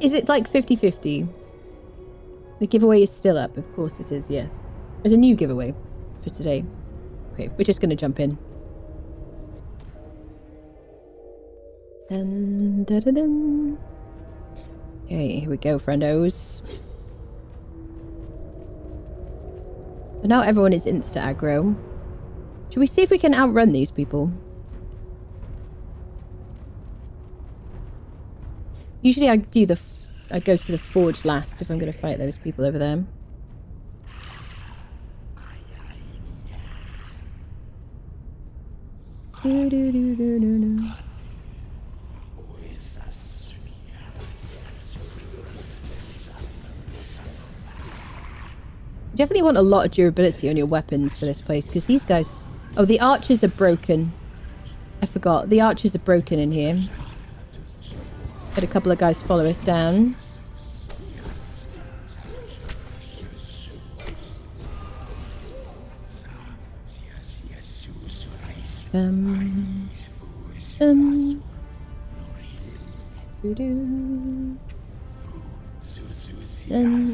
Is it like 50-50? The giveaway is still up. Of course it is, yes. There's a new giveaway for today. Okay, we're just going to jump in. Dun, dun, dun, dun. Okay, here we go, friendos. So now everyone is insta-aggro. Should we see if we can outrun these people? Usually I go to the forge last if I'm going to fight those people over there. Do, do, do, do, do, do. You definitely want a lot of durability on your weapons for this place, because these guys... Oh, the archers are broken. I forgot. The archers are broken in here. Had a couple of guys follow us down.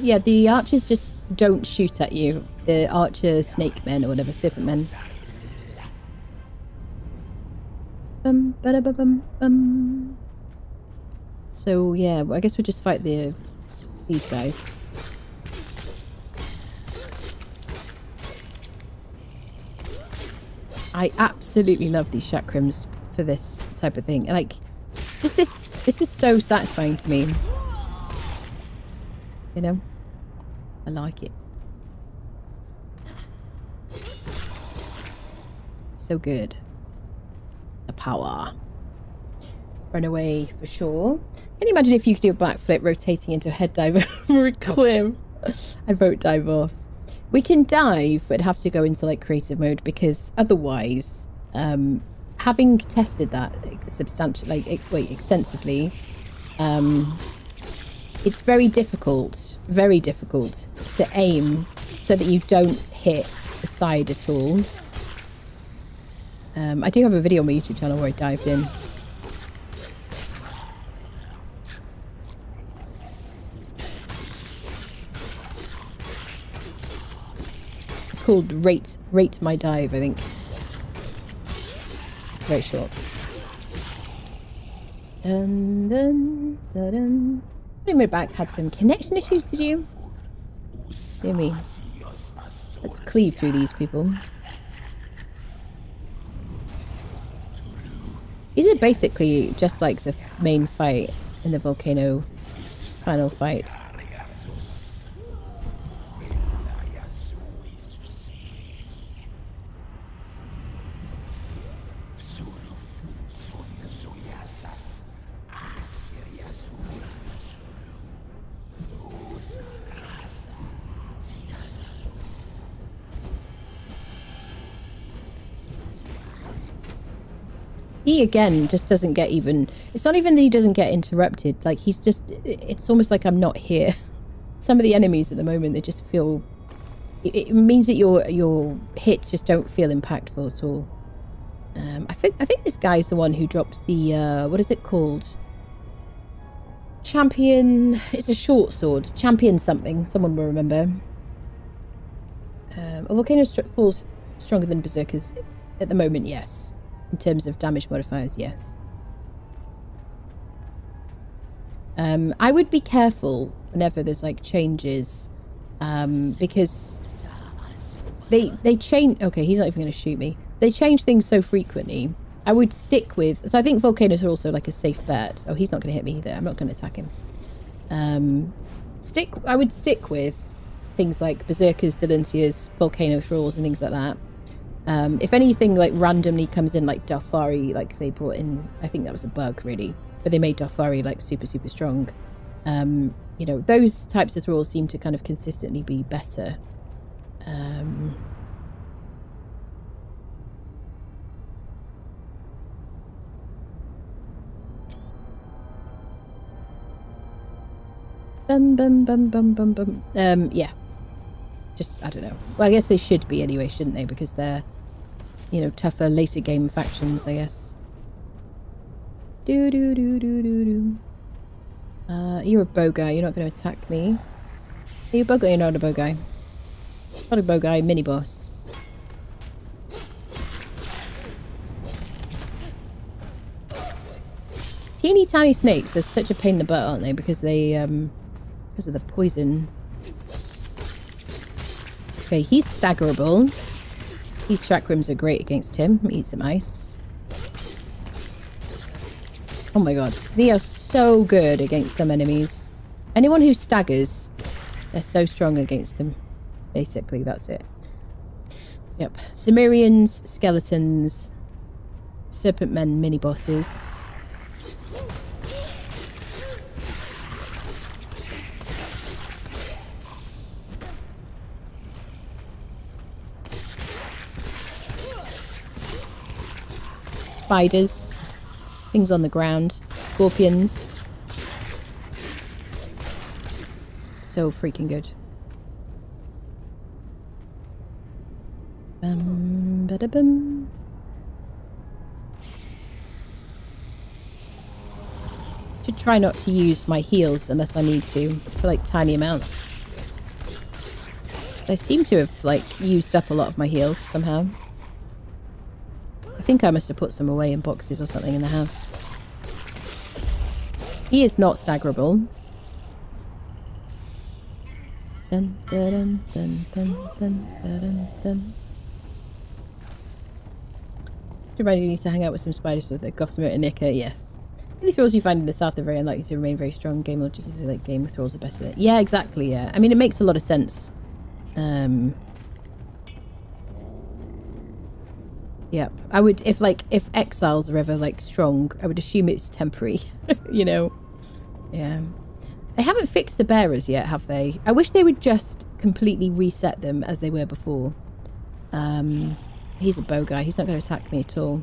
Yeah, the archers just don't shoot at you. The archer snake men or whatever, serpent men. So yeah, I guess we'll just fight these guys. I absolutely love these chakrams for this type of thing. Like, just this is so satisfying to me. You know? I like it. So good. The power. Run away for sure. Can you imagine if you could do a backflip rotating into a head dive over a cliff? I vote dive off. We can dive, but have to go into like creative mode, because otherwise, having tested that extensively, it's very difficult to aim so that you don't hit the side at all. I do have a video on my YouTube channel where I dived in. It's called Rate My Dive, I think. It's very short. Dun, dun, dun, dun. Anyway, back had some connection issues, did you? Dear me. Let's cleave through these people. These are basically just like the main fight in the volcano final fight. He again just doesn't get even, it's not even that he doesn't get interrupted, like he's just, it's almost like I'm not here. Some of the enemies at the moment, they just feel, it means that your hits just don't feel impactful at all. I think this guy's the one who drops the, what is it called? Champion, it's a short sword, champion something, someone will remember. A volcano falls stronger than berserkers at the moment, yes. In terms of damage modifiers, yes. I would be careful whenever there's like changes, because they change. Okay, he's not even going to shoot me. They change things so frequently. I would stick with. So I think volcanoes are also like a safe bet. Oh, he's not going to hit me either. I'm not going to attack him. I would stick with things like berserkers, Delincias, volcano thralls, and things like that. If anything like randomly comes in, like Darfari, like they brought in, I think that was a bug really, but they made Darfari like super strong. You know, those types of thralls seem to kind of consistently be better. Yeah. Just, I don't know. Well, I guess they should be anyway, shouldn't they? Because they're, you know, tougher later game factions, I guess. You're a bow guy. You're not going to attack me. Are you a bow guy? You're not a bow guy. Not a bow guy. Mini boss. Teeny tiny snakes are such a pain in the butt, aren't they? Because they, because of the poison. Okay, he's staggerable. These chakrams are great against him. Eat some ice. Oh my god. They are so good against some enemies. Anyone who staggers, they're so strong against them. Basically, that's it. Yep. Sumerians, skeletons, serpent men, mini-bosses. Spiders, things on the ground, scorpions. So freaking good. Ba-da-bum. Should try not to use my heals unless I need to, for like tiny amounts. So I seem to have like used up a lot of my heals somehow. I think I must have put some away in boxes or something in the house. He is not staggerable. Dun, dun, dun, dun, dun, dun, dun. Everybody needs to hang out with some spiders with a Gossamer and Nika, yes. Any thralls you find in the south are very unlikely to remain very strong. Game logic is like Game of Thralls are better than... Yeah, exactly, yeah. I mean, it makes a lot of sense. Yep. I would, if exiles are ever like strong, I would assume it's temporary, you know? Yeah. They haven't fixed the bearers yet, have they? I wish they would just completely reset them as they were before. He's a bow guy. He's not going to attack me at all.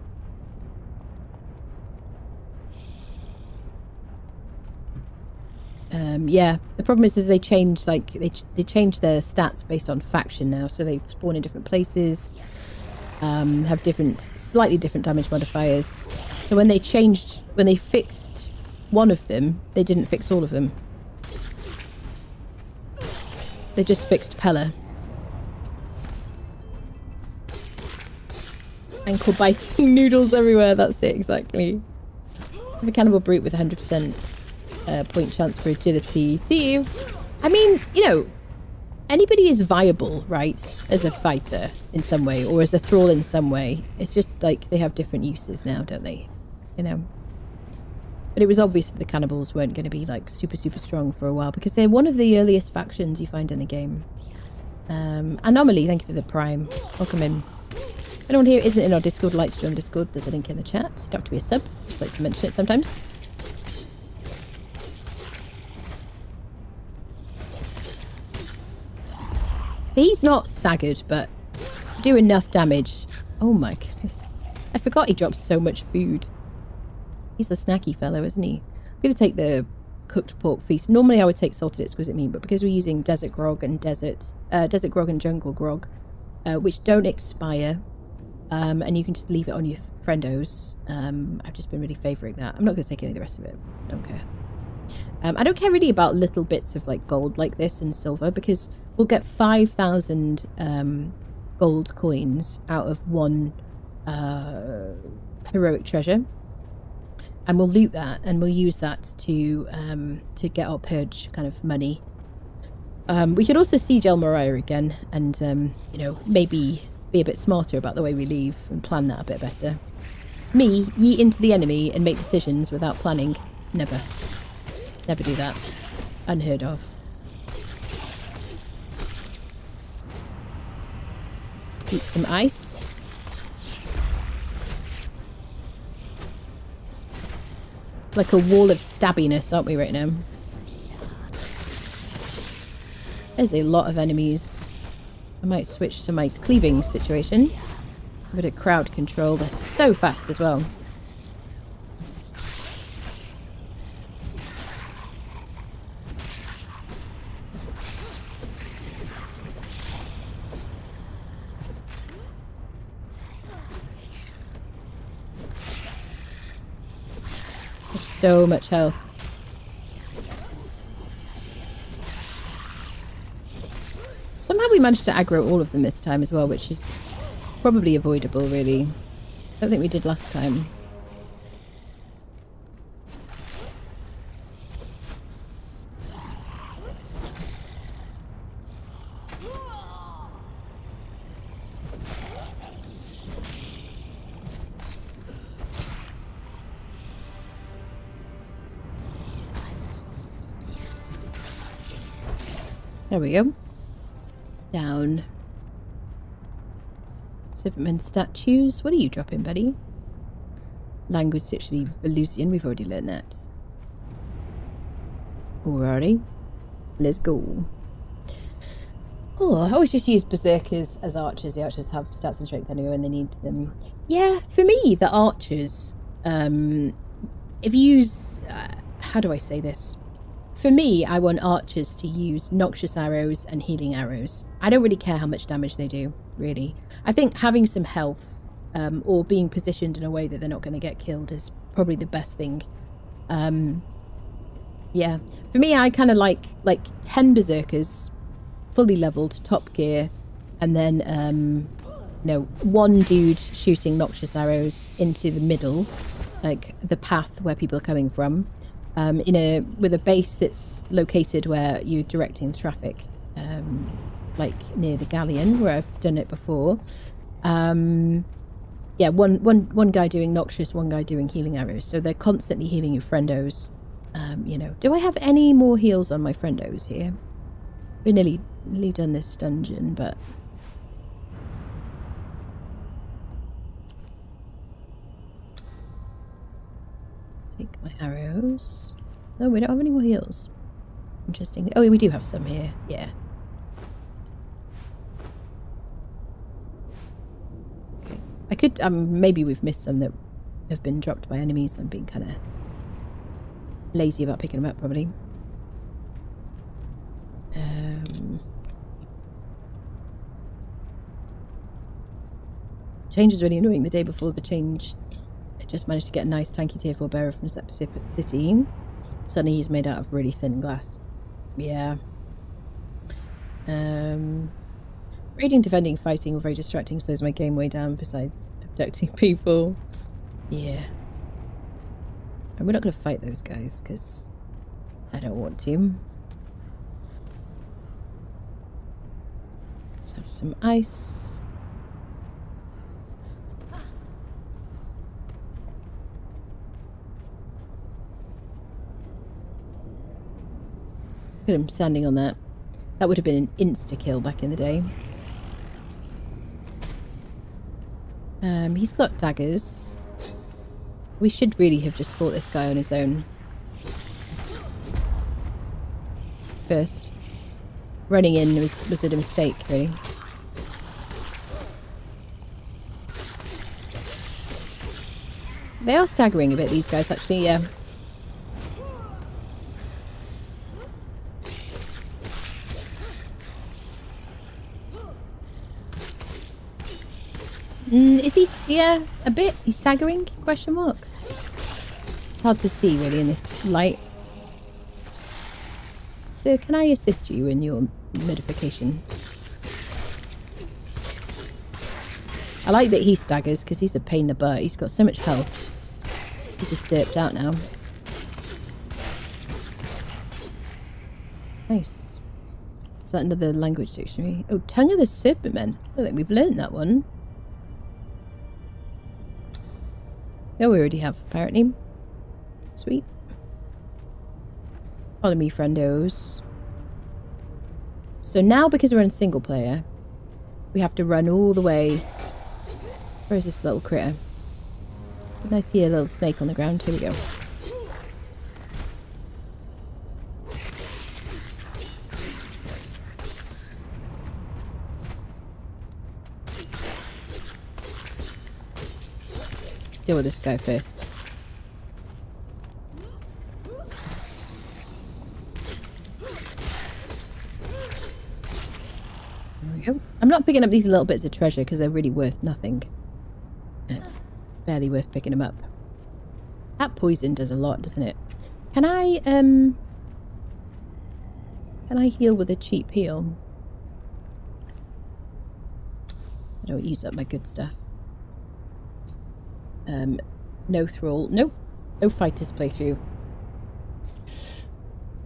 Yeah. The problem is they change, like, they change their stats based on faction now, so they spawn in different places. Have slightly different damage modifiers. So when they fixed one of them, they didn't fix all of them. They just fixed Pella. Ankle biting noodles everywhere, that's it, exactly. I have a cannibal brute with 100%. point chance for agility. Do you? I mean, you know, anybody is viable, right, as a fighter in some way, or as a thrall in some way. It's just like they have different uses now, don't they? You know. But it was obvious that the cannibals weren't going to be like super strong for a while because they're one of the earliest factions you find in the game. Anomaly, thank you for the prime. Welcome in. Anyone here isn't in our Discord, likes to join Discord, there's a link in the chat. You don't have to be a sub, just like to mention it sometimes. So he's not staggered, but do enough damage. Oh my goodness. I forgot he drops so much food. He's a snacky fellow, isn't he? I'm going to take the cooked pork feast. Normally I would take salted exquisite meat, but because we're using desert grog and desert grog and jungle grog, which don't expire, and you can just leave it on your friendos, I've just been really favouring that. I'm not going to take any of the rest of it. Don't care. I don't care really about little bits of like gold like this and silver because we'll get 5,000 gold coins out of one heroic treasure. And we'll loot that, and we'll use that to get our purge kind of money. We could also siege Merayah again, and you know, maybe be a bit smarter about the way we leave and plan that a bit better. Me, yeet into the enemy and make decisions without planning. Never do that. Unheard of. Eat some ice. Like a wall of stabbiness, aren't we, right now? There's a lot of enemies. I might switch to my cleaving situation. A bit of crowd control. They're so fast as well. So much health. Somehow we managed to aggro all of them this time as well, which is probably avoidable, really. I don't think we did last time. There we go. Down. Superman statues. What are you dropping, buddy? Language Dictionary Velusian. We've already learned that. Alrighty. Let's go. Oh, I always just use berserkers as archers. The archers have stats and strength anyway when they need them. Yeah, for me, the archers, if you use... how do I say this? For me, I want archers to use noxious arrows and healing arrows. I don't really care how much damage they do, really. I think having some health, or being positioned in a way that they're not going to get killed is probably the best thing. Yeah. For me, I kind of like 10 berserkers, fully leveled, top gear, and then, you know, one dude shooting noxious arrows into the middle, like the path where people are coming from. With a base that's located where you're directing the traffic, like near the galleon where I've done it before. Yeah, one guy doing noxious, one guy doing healing arrows, so they're constantly healing your friendos. You know, do I have any more heals on my friendos here? We're nearly done this dungeon, but take my arrows. No, we don't have any more heals. Interesting. Oh, we do have some here. Yeah. Okay. I could, maybe we've missed some that have been dropped by enemies. I'm being kind of lazy about picking them up, probably. Change is really annoying. The day before the change, I just managed to get a nice tanky tier 4 bearer from City. Suddenly he's made out of really thin glass. Yeah. Raiding, defending, fighting were very distracting, slows my game way down, besides abducting people. Yeah. And we're not going to fight those guys, because I don't want to. Let's have some ice. Look at him standing on that. That would have been an insta-kill back in the day. He's got daggers. We should really have just fought this guy on his own. First. Running in was a mistake, really. They are staggering a bit, these guys, actually, yeah. Is he? Yeah, a bit. He's staggering? Question mark. It's hard to see really in this light. So, can I assist you in your modification? I like that he staggers because he's a pain in the butt. He's got so much health. He's just derped out now. Nice. Is that another language dictionary? Oh, Tongue of the Serpent Men. I think we've learned that one. No, we already have, apparently. Sweet. Follow me, friendos. So now, because we're in single player, we have to run all the way. Where is this little critter? Can I see a little snake on the ground? Here we go. Let's deal with this guy first. There we go. I'm not picking up these little bits of treasure because they're really worth nothing. It's barely worth picking them up. That poison does a lot, doesn't it? Can I heal with a cheap heal? I don't use up my good stuff. No thrall. Nope. No fighters playthrough.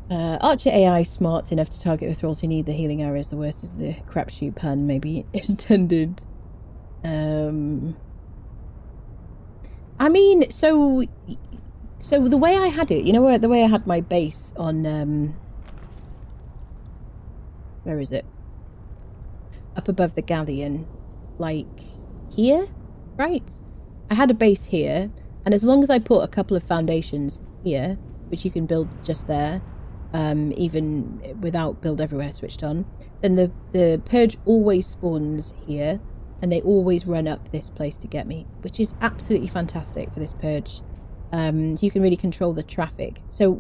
Archer AI smart enough to target the thralls who need the healing arrows. The worst is the crapshoot pun maybe intended. I mean, so the way I had it, you know, the way I had my base on, where is it? Up above the galleon, like here, right? I had a base here, and as long as I put a couple of foundations here, which you can build just there, even without build everywhere switched on, then the purge always spawns here, and they always run up this place to get me, which is absolutely fantastic for this purge. So you can really control the traffic. So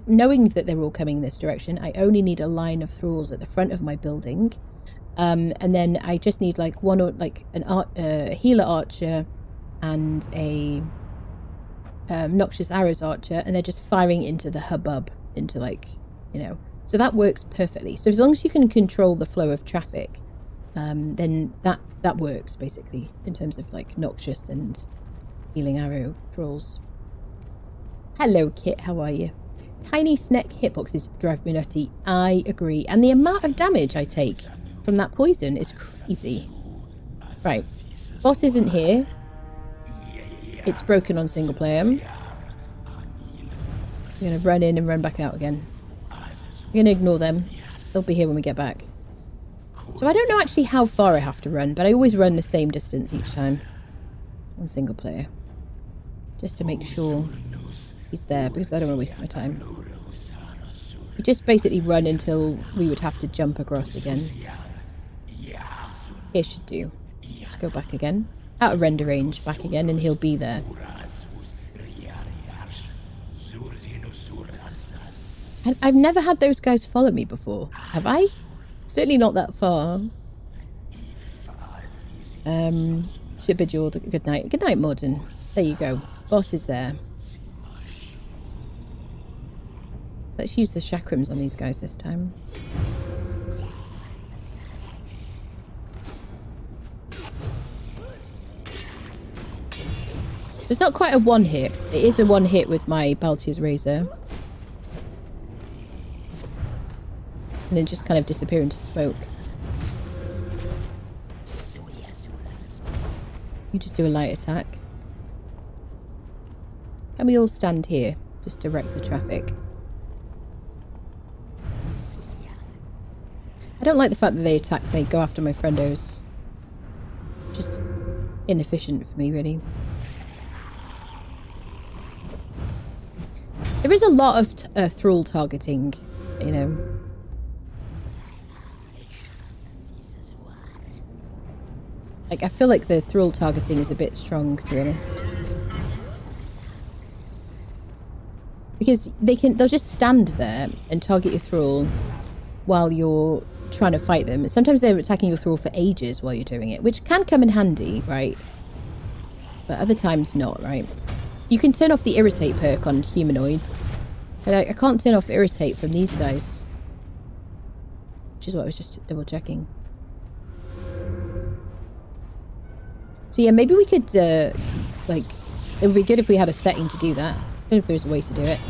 knowing that they're all coming this direction, I only need a line of thralls at the front of my building, and then I just need like one or like a healer archer and a noxious arrows archer, and they're just firing into the hubbub, into like, you know, so that works perfectly. So as long as you can control the flow of traffic, then that works basically in terms of like noxious and healing arrow thralls. Hello Kit, how are you? Tiny snack hitboxes drive me nutty. I agree, and the amount of damage I take from that poison is crazy. Right, boss isn't here. It's broken on single player. I'm gonna run in and run back out again. I'm gonna ignore them. They'll be here when we get back. So I don't know actually how far I have to run, but I always run the same distance each time on single player, just to make sure he's there, because I don't want to waste my time. We just basically run until we would have to jump across again. It should do. Let's go back again. Out of render range, back again, and he'll be there. And I've never had those guys follow me before, have I? Certainly not that far. Should bid you all good night. Good night, Morden. There you go. Boss is there. Let's use the chakrams on these guys this time. So it's not quite a one hit. It is a one hit with my Baltier's Razor. And then just kind of disappear into smoke. You just do a light attack. Can we all stand here? Just direct the traffic. I don't like the fact that they attack, they go after my friendos. Just inefficient for me, really. There is a lot of thrall targeting, you know. Like, I feel like the thrall targeting is a bit strong, to be honest. Because they'll just stand there and target your thrall while you're trying to fight them. Sometimes they're attacking your thrall for ages while you're doing it, which can come in handy, right? But other times not, right? You can turn off the irritate perk on humanoids. But I can't turn off irritate from these guys. Which is what I was just double checking. So yeah, maybe we could, like, it would be good if we had a setting to do that. I don't know if there's a way to do it.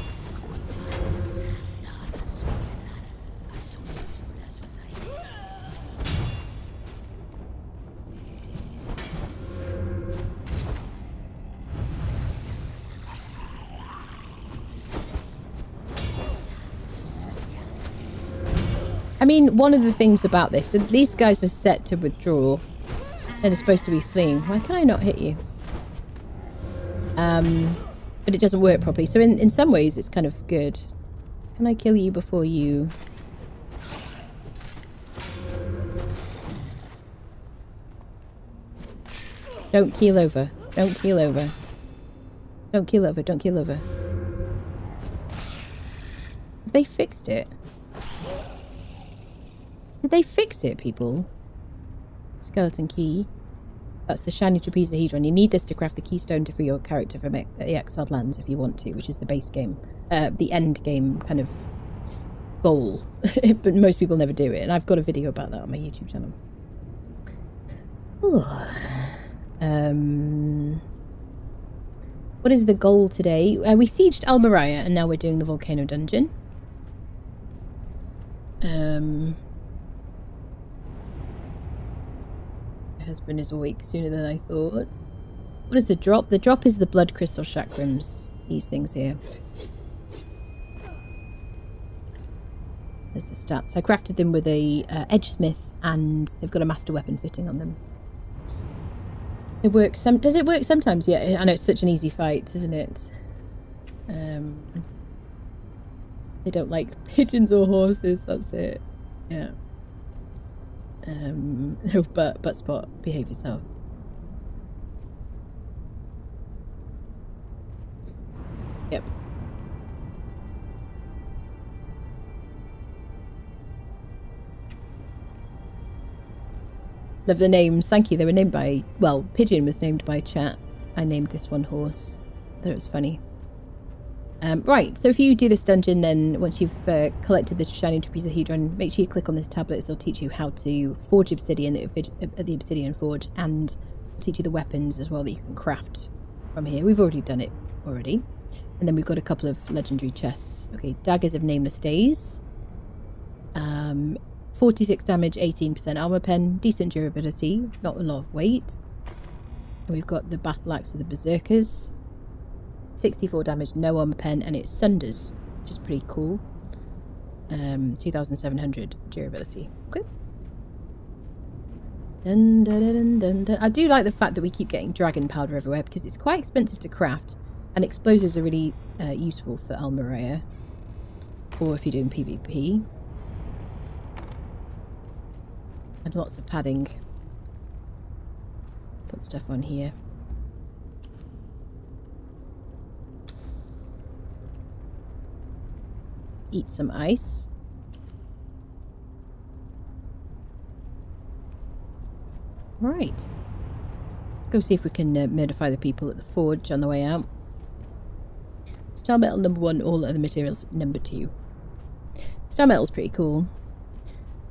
I mean, one of the things about this, so these guys are set to withdraw. They're supposed to be fleeing. Why can I not hit you? But it doesn't work properly. So in some ways, it's kind of good. Can I kill you before you... Don't keel over. Don't keel over. Don't keel over. Don't keel over. Have they fixed it? Did they fix it, people? Skeleton key. That's the shiny trapezohedron. You need this to craft the keystone to free your character from the exiled lands if you want to, which is the base game. The end game kind of goal. But most people never do it. And I've got a video about that on my YouTube channel. What is the goal today? We sieged Merayah and now we're doing the volcano dungeon. My husband is awake sooner than I thought. What is the drop? The drop is the blood crystal chakrams. These things here. There's the stats. I crafted them with a edgesmith and they've got a master weapon fitting on them. It works. Does it work sometimes? Yeah, I know it's such an easy fight, isn't it? They don't like pigeons or horses. That's it. Yeah. No, but Spot, behave yourself. Yep. Love the names. Thank you. They were named by... Well, Pigeon was named by chat. I named this one Horse. Thought it was funny. Right, so if you do this dungeon, then once you've collected the shiny trapezohedron, make sure you click on this tablet. This will teach you how to forge obsidian at the obsidian forge, and teach you the weapons as well that you can craft from here. We've already done it already. And then we've got a couple of legendary chests. Okay, daggers of nameless days. 46 damage, 18% armor pen, decent durability, not a lot of weight. And we've got the battle axe of the berserkers. 64 damage, no armor pen, and it sunders, which is pretty cool. 2,700 durability. Okay. Dun, dun, dun, dun, dun. I do like the fact that we keep getting dragon powder everywhere because it's quite expensive to craft, and explosives are really useful for Merayah, or if you're doing PvP. And lots of padding. Put stuff on here. Eat some ice. Right. Let's go see if we can murderfy the people at the forge on the way out. Star metal number 1, all other materials number 2. Star metal's pretty cool.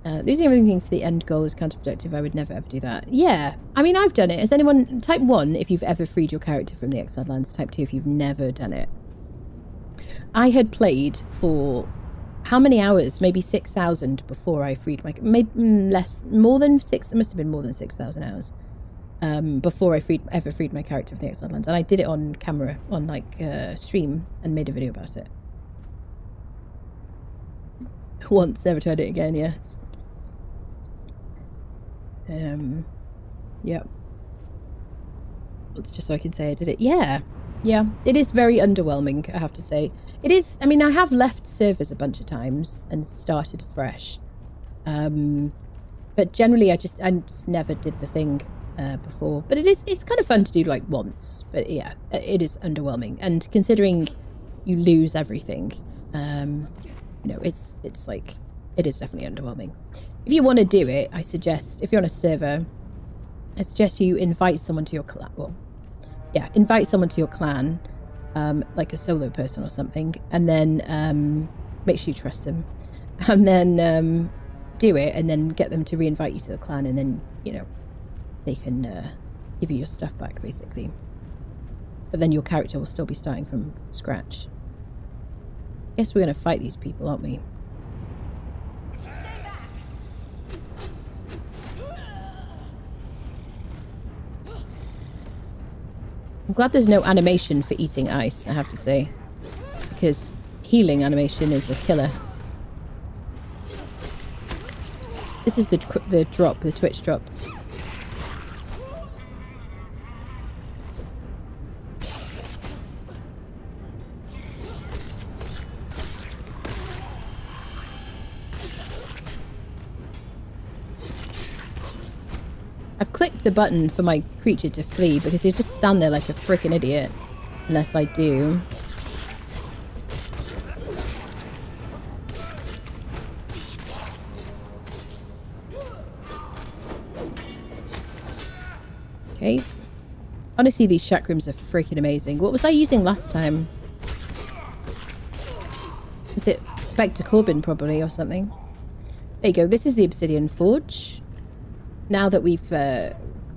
Losing everything to the end goal is counterproductive. I would never ever do that. Yeah, I mean, I've done it. Has anyone... Type 1 if you've ever freed your character from the exiled lands. Type 2 if you've never done it. I had played for how many hours? Maybe 6,000 before I freed my... Maybe less, more than 6... It must have been more than 6,000 hours. Before I ever freed my character from the Exiled Lands. And I did it on camera, on like stream, and made a video about it. Once, never tried it again, yes. Yep. It's just so I can say I did it. Yeah. Yeah. It is very underwhelming, I have to say. It is, I mean, I have left servers a bunch of times and started afresh. But generally I just never did the thing before. But it's kind of fun to do like once. But yeah, it is underwhelming. And considering you lose everything, you know, it's like, it is definitely underwhelming. If you want to do it, I suggest, if you're on a server, I suggest you invite someone to your clan. Well, yeah, invite someone to your clan, like a solo person or something, and then make sure you trust them, and then do it, and then get them to reinvite you to the clan, and then, you know, they can give you your stuff back, basically. But then your character will still be starting from scratch. Guess we're going to fight these people, aren't we? I'm glad there's no animation for eating ice, I have to say. Because healing animation is a killer. This is the drop, the Twitch drop. I've clicked the button for my creature to flee because they just stand there like a freaking idiot. Unless I do. Okay. Honestly, these chakrams are freaking amazing. What was I using last time? Was it back to Corbin probably or something? There you go. This is the Obsidian Forge. Now that we've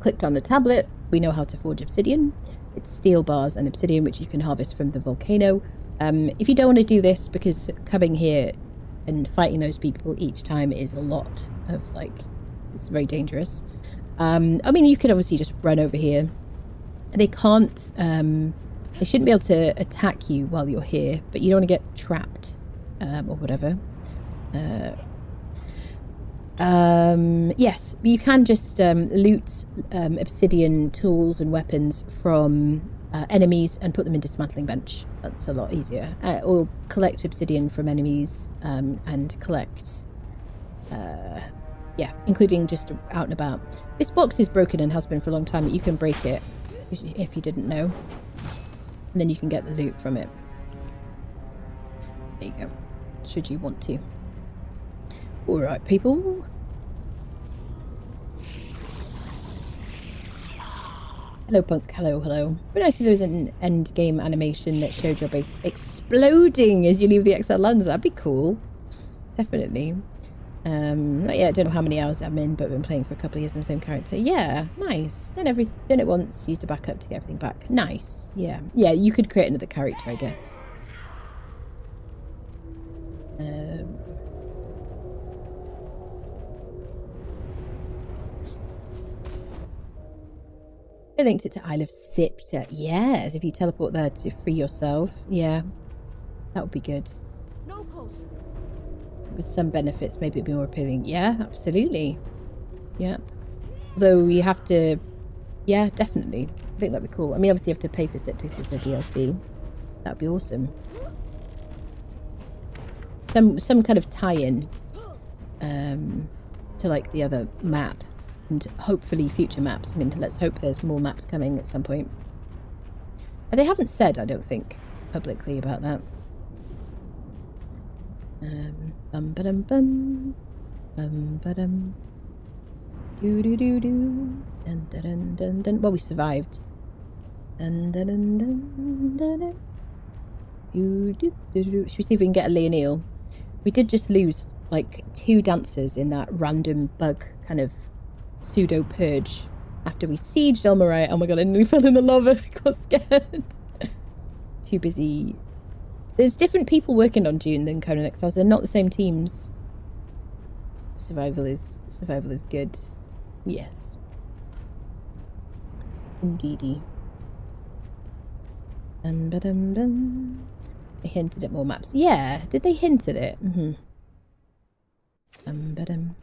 clicked on the tablet, we know how to forge obsidian. It's steel bars and obsidian, which you can harvest from the volcano. If you don't want to do this, because coming here and fighting those people each time is a lot of, like, it's very dangerous. I mean, you could obviously just run over here. They can't, they shouldn't be able to attack you while you're here, but you don't want to get trapped, or whatever. Yes, you can just loot obsidian tools and weapons from enemies and put them in dismantling bench. That's a lot easier. Or collect obsidian from enemies and collect, yeah, including just out and about. This box is broken and has been for a long time, but you can break it if you didn't know. And then you can get the loot from it. There you go, should you want to. Alright, people. Hello, Punk. Hello, hello. It'd be nice if there was an end game animation that showed your base exploding as you leave the Exiled Lands. That'd be cool. Definitely. Not yet. I don't know how many hours I'm in, but I've been playing for a couple of years in the same character. Yeah, nice. Done it once, used a backup to get everything back. Nice. Yeah. Yeah, you could create another character, I guess. I linked it to Isle of Sipta. Yes, if you teleport there to free yourself. Yeah, that would be good. No closer. With some benefits, maybe it'd be more appealing. Yeah, absolutely. Yep. Though you have to... Yeah, definitely. I think that'd be cool. I mean, obviously you have to pay for Sipta as a DLC. That'd be awesome. Some kind of tie-in to like the other map. And hopefully future maps. I mean, let's hope there's more maps coming at some point. They haven't said, I don't think, publicly about that. Bum-ba-dum-bum. Bum-ba-dum. Do-do-do-do. Dun-dun-dun-dun-dun. Well, we survived. Dun-dun-dun-dun-dun-dun. Do-do-do-do. Should we see if we can get a Leonil? We did just lose, like, 2 dancers in that random bug kind of pseudo purge after we sieged Merayah. Oh my god, I nearly fell in the lava. I got scared. Too busy There's different people working on Dune than Conan Exiles. They're not the same teams. Survival is good. Yes. Indeedy. They hinted at more maps. Yeah, did they hint at it? Mm-hmm. Dun dun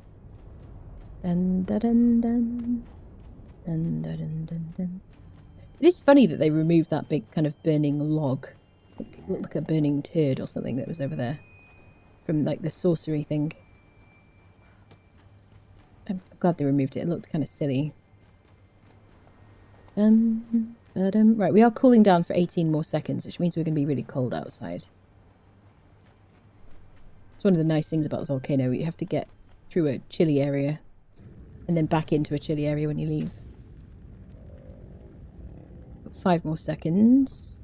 dun dun. Dun, dun, dun, dun, dun. It is funny that they removed that big kind of burning log. It looked like a burning turd or something that was over there. From like the sorcery thing. I'm glad they removed it. It looked kind of silly. Right, we are cooling down for 18 more seconds, which means we're going to be really cold outside. It's one of the nice things about the volcano. You have to get through a chilly area and then back into a chilly area when you leave. 5 more seconds.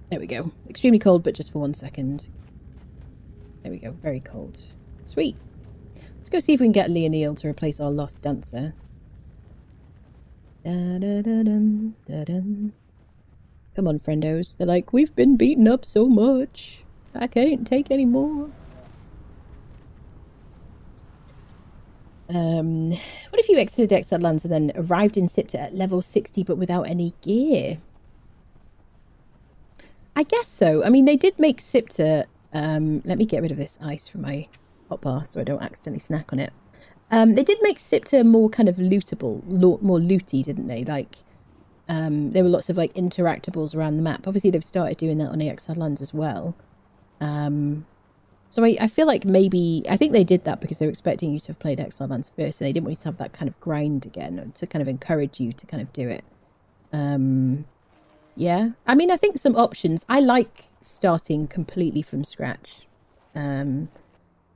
There we go. Extremely cold, but just for 1 second. There we go. Very cold. Sweet. Let's go see if we can get Leonil to replace our lost dancer. Da-da-da-dum, da-dum. Come on, friendos. They're like, we've been beaten up so much. I can't take any more. What if you exited Exiled Lands and then arrived in Sipta at level 60 but without any gear? I guess so. I mean, they did make Sipta... let me get rid of this ice from my hotbar so I don't accidentally snack on it. They did make Sipta more kind of lootable, more looty, didn't they? Like, there were lots of, like, interactables around the map. Obviously, they've started doing that on Exiled Lands as well. So I feel like maybe... I think they did that because they were expecting you to have played Exiled Lands first, and they didn't want you to have that kind of grind again, or to kind of encourage you to kind of do it. Yeah. I mean, I think some options... I like starting completely from scratch. I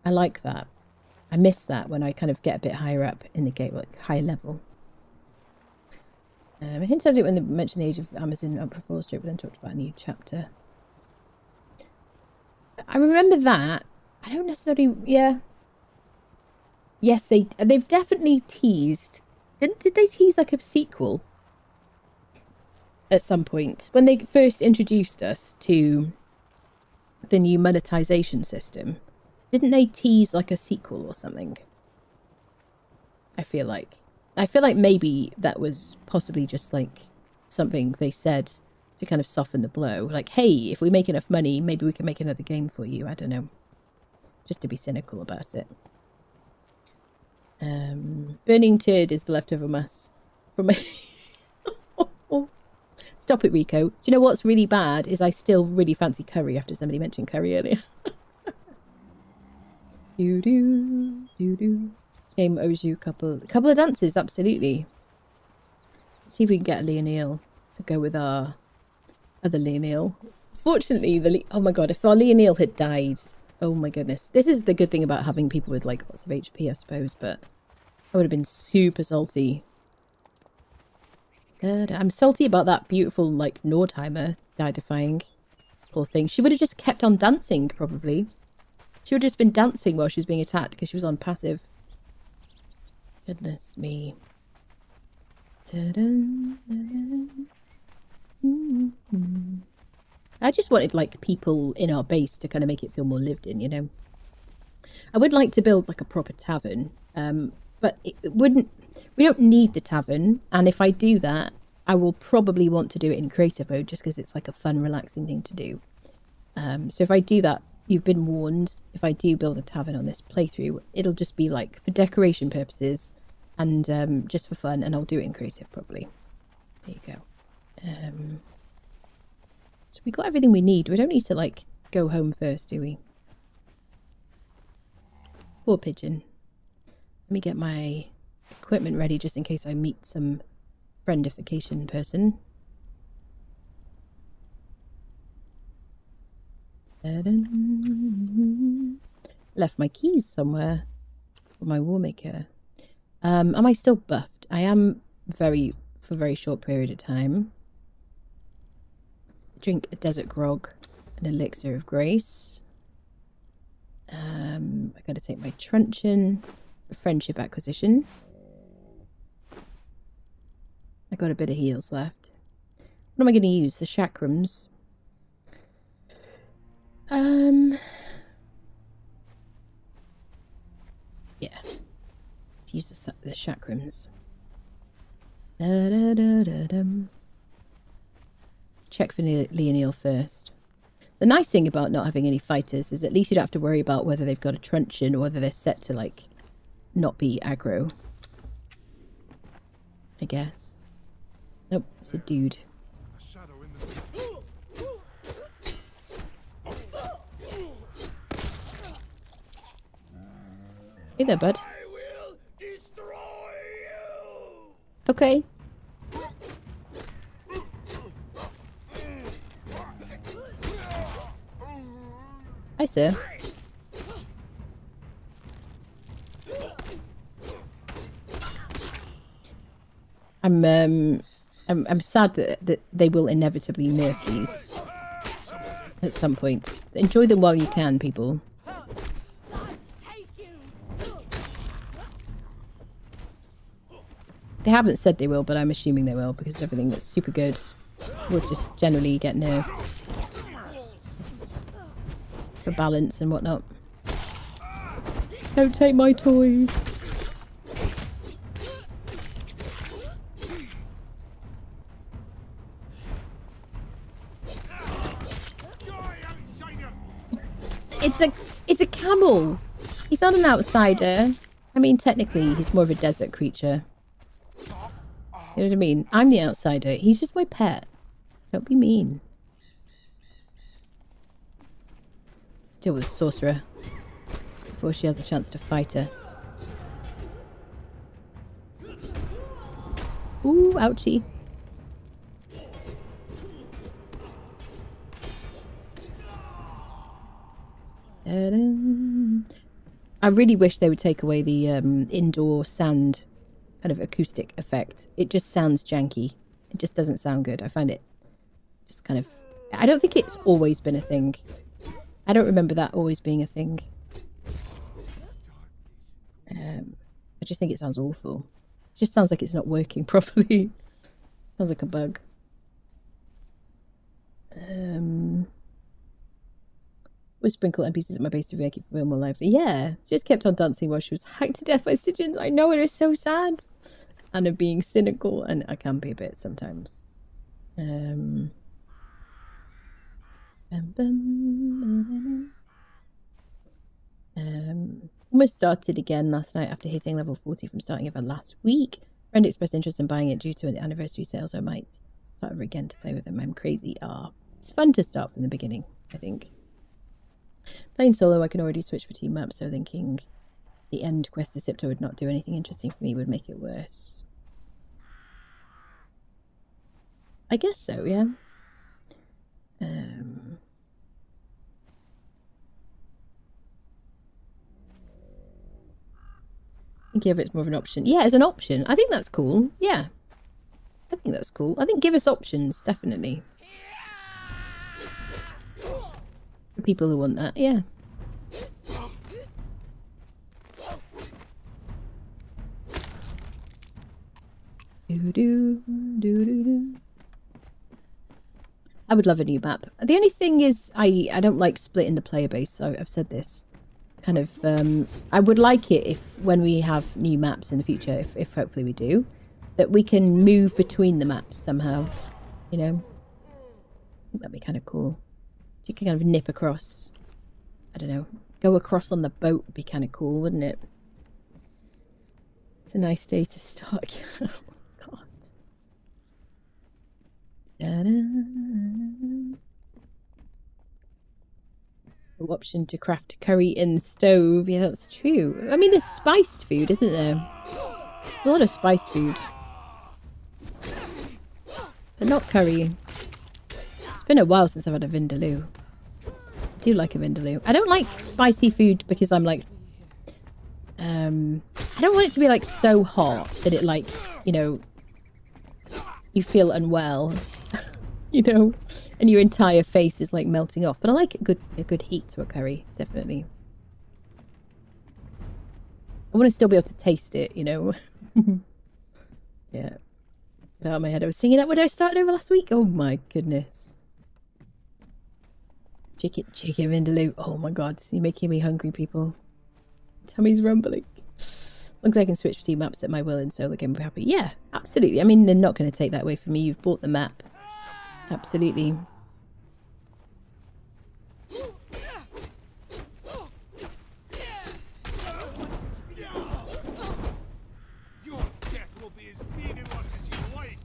like that. I miss that when I kind of get a bit higher up in the game, like high level. I hinted at it when they mentioned the Age of Amazon Upper Falls joke, but then talked about a new chapter. I remember that. I don't necessarily... Yeah. Yes, they've definitely teased... Did they tease like a sequel? At some point. When they first introduced us to the new monetization system. Didn't they tease like a sequel or something? I feel like maybe that was possibly just like something they said to kind of soften the blow. Like, hey, if we make enough money, maybe we can make another game for you. I don't know. Just to be cynical about it. Burning turd is the leftover mass from my... Stop it, Rico. Do you know what's really bad is I still really fancy curry after somebody mentioned curry earlier. Doo-doo. Game owes you a couple of dances, absolutely. Let's see if we can get a Leonil to go with our other Leonil. Fortunately, oh my god, if our Leonil had died, oh my goodness. This is the good thing about having people with like lots of HP, I suppose, but I would have been super salty. Good. I'm salty about that beautiful like Nordheimer die-defying. Poor thing. She would have just kept on dancing, probably. She would have just been dancing while she was being attacked because she was on passive. Goodness me. I just wanted like people in our base to kind of make it feel more lived in, you know. I would like to build like a proper tavern, but it wouldn't... We don't need the tavern, and if I do that, I will probably want to do it in creative mode just because it's like a fun, relaxing thing to do. So if I do that, you've been warned. If I do build a tavern on this playthrough, it'll just be like for decoration purposes and just for fun, and I'll do it in creative probably. There you go. So we got everything we need. We don't need to like go home first, do we? Poor pigeon. Let me get my equipment ready just in case I meet some friendification person. Left my keys somewhere for my Warmaker. Am I still buffed? I am for a very short period of time. Drink a desert grog, an elixir of grace. I gotta take my truncheon for friendship acquisition. I got a bit of heals left. What am I going to use? The chakrams. Yeah. To use the chakrams. Da-da-da-da-dum. Check for Leonil first. The nice thing about not having any fighters is at least you don't have to worry about whether they've got a truncheon or whether they're set to, like, not be aggro. I guess. Nope, it's a dude. A shadow in the mist. Hey there, bud. I will destroy you. Okay. Hi, sir. I'm sad that they will inevitably nerf these at some point. Enjoy them while you can, people. They haven't said they will, but I'm assuming they will because everything that's super good will just generally get nerfed for balance and whatnot. Don't take my toys. It's a camel. He's not an outsider. I mean, technically, he's more of a desert creature. You know what I mean? I'm the outsider. He's just my pet. Don't be mean. Deal with Sorcerer before she has a chance to fight us. Ooh, ouchie. I really wish they would take away the indoor sound kind of acoustic effect. It just sounds janky. It just doesn't sound good. I find it just kind of... I don't think it's always been a thing. I don't remember that always being a thing. I just think it sounds awful. It just sounds like it's not working properly. Sounds like a bug. We sprinkle NPCs at my base to make it feel more lively. Yeah, she just kept on dancing while she was hacked to death by Stygians. I know, it is so sad. And of being cynical, and I can be a bit sometimes. Almost started again last night after hitting level 40 from starting over last week. Friend expressed interest in buying it due to an anniversary sale, so I might start over again to play with them. I'm crazy. It's fun to start from the beginning, I think. Playing solo, I can already switch between maps, so thinking the end quest to Sipto would not do anything interesting for me would make it worse. I guess so, yeah. Give it more of an option. Yeah, as an option. I think that's cool. Yeah. I think that's cool. I think give us options, definitely. For people who want that, yeah. I would love a new map. The only thing is I don't like splitting the player base, so I've said this. Kind of I would like it if when we have new maps in the future, if hopefully we do, that we can move between the maps somehow, you know. I think that'd be kind of cool. You can kind of nip across. I don't know. Go across on the boat would be kind of cool, wouldn't it? It's a nice day to start. Oh, God. Da-da. Option to craft curry in the stove. Yeah, that's true. I mean, there's spiced food, isn't there? There's a lot of spiced food. But not curry. It's been a while since I've had a vindaloo. I do like a vindaloo. I don't like spicy food because I'm like... I don't want it to be like so hot that it like, you know... You feel unwell. You know? And your entire face is like melting off. But I like a good heat to a curry, definitely. I want to still be able to taste it, you know. Yeah. Out of my head. I was singing that when I started over last week. Oh my goodness. Chicken vindaloo. Oh my god, you're making me hungry, people. Tummy's rumbling. Long as I can switch team maps at my will in solo game, I'll be happy. Yeah, absolutely. I mean, they're not going to take that away from me. You've bought the map. Absolutely. Your death will be as meaningless as you like.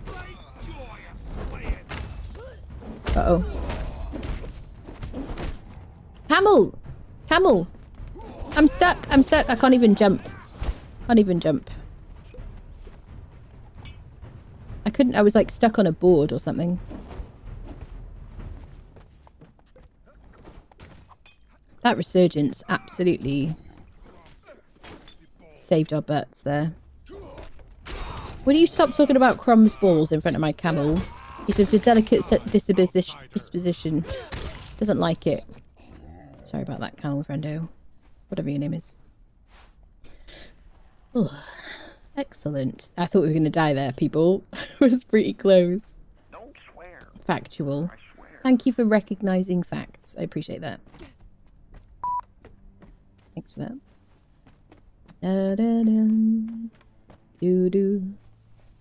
Great joy of slaying. Uh-oh. Camel! Camel! I'm stuck! I'm stuck! I can't even jump. Can't even jump. I couldn't... I was like stuck on a board or something. That resurgence absolutely saved our butts there. Will you stop talking about Crom's balls in front of my camel? He's of a delicate disposition. Doesn't like it. Sorry about that, camel friendo. Whatever your name is. Oh, excellent. I thought we were going to die there, people. It was pretty close. Don't swear. Factual. I swear. Thank you for recognizing facts. I appreciate that. Thanks for that. Da-da-dum. Doo-doo.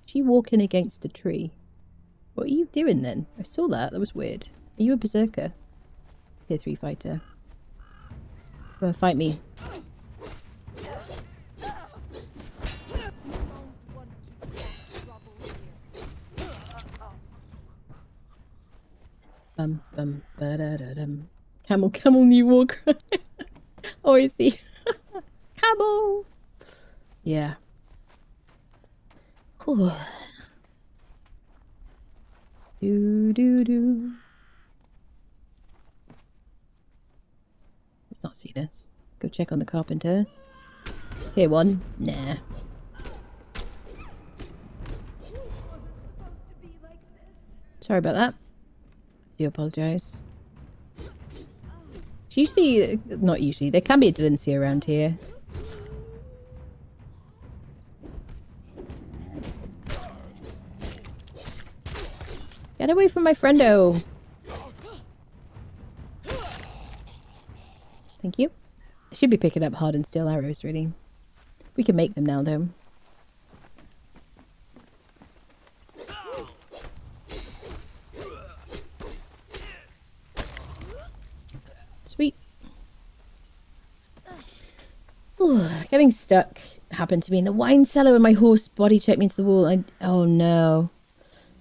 She walking against a tree. What are you doing then? I saw that. That was weird. Are you a berserker? Tier 3 fighter. Come on, fight me. Bum bum ba da da dum. Camel, new walker. Oh, I see. Camel. Yeah. Whew. Do do do. It's not seen us. Go check on the carpenter. Tier 1. Nah. Sorry about that. Do apologise. Usually, not usually, there can be a Delancia around here. Get away from my friendo. Thank you. I should be picking up hardened steel arrows, really. We can make them now, though. Sweet. Ooh, getting stuck happened to me in the wine cellar when my horse body checked me into the wall. Oh no.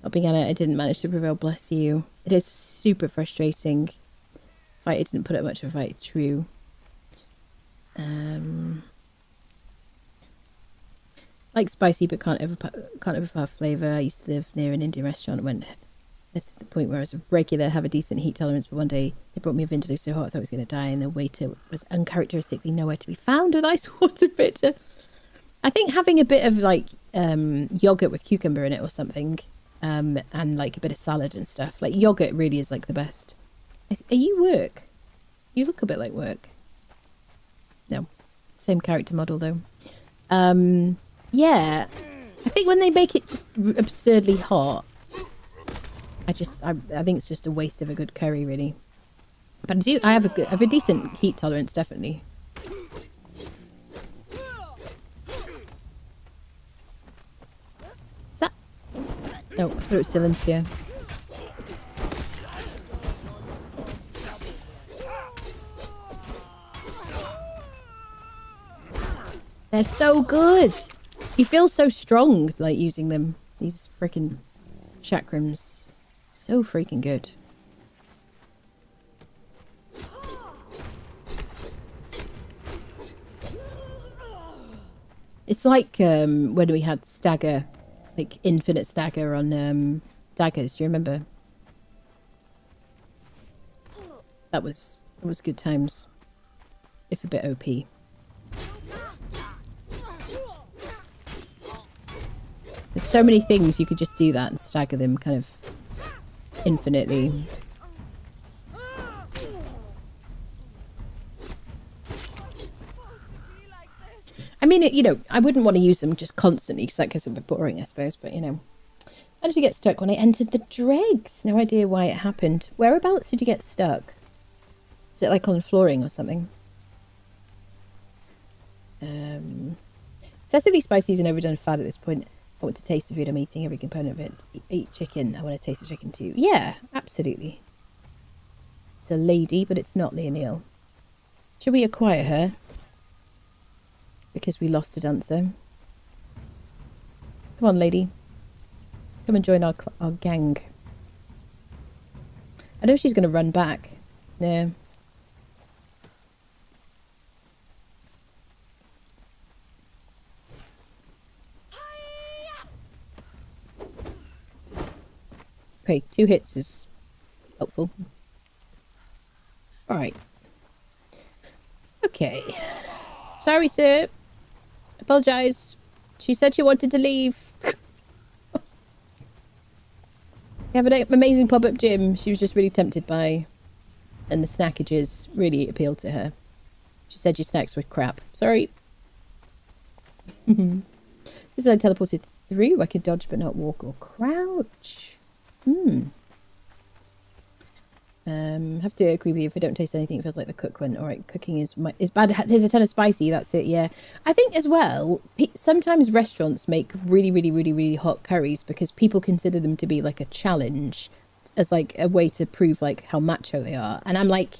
Helping Anna, I didn't manage to prevail, bless you. It is super frustrating. Fight, it didn't put up much of a fight, true. Like spicy, but can't overpower flavour. I used to live near an Indian restaurant when it's the point where I was a regular, have a decent heat tolerance, but one day they brought me a vindaloo so hot I thought I was going to die, and the waiter was uncharacteristically nowhere to be found with ice water pitcher. I think having a bit of like yogurt with cucumber in it or something, and like a bit of salad and stuff. Like yogurt really is like the best. Are you work? You look a bit like work. No, same character model though. Yeah, I think when they make it just absurdly hot, I think it's just a waste of a good curry, really. But I have a decent heat tolerance, definitely. Is that? No, I thought it was still in here. They're so good. You feel so strong, like, using them. These freaking chakrams. So freaking good. It's like when we had stagger, like infinite stagger on daggers. Do you remember? It was good times. If a bit OP. There's so many things you could just do that and stagger them kind of infinitely. I mean, you know, I wouldn't want to use them just constantly because that gets a bit boring, I suppose, but you know. How did you get stuck when I entered the dregs? No idea why it happened. Whereabouts did you get stuck? Is it like on flooring or something? Excessively spicy is an overdone fad at this point. I want to taste the food. I'm eating every component of it. Eat chicken. I want to taste the chicken too. Yeah, absolutely. It's a lady, but it's not Leonil. Should we acquire her? Because we lost a dancer. Come on, lady. Come and join our gang. I know she's going to run back. Yeah. Okay, 2 hits is helpful. Alright. Okay. Sorry, sir. Apologise. She said she wanted to leave. We have an amazing pop-up gym she was just really tempted by. And the snackages really appealed to her. She said your snacks were crap. Sorry. This is I teleported through. I could dodge but not walk or crouch. Have to agree with you. If I don't taste anything, it feels like the cook went, all right, cooking is bad. There's a ton of spicy. That's it. Yeah. I think as well, sometimes restaurants make really, really, really, really hot curries because people consider them to be like a challenge as like a way to prove like how macho they are. And I'm like,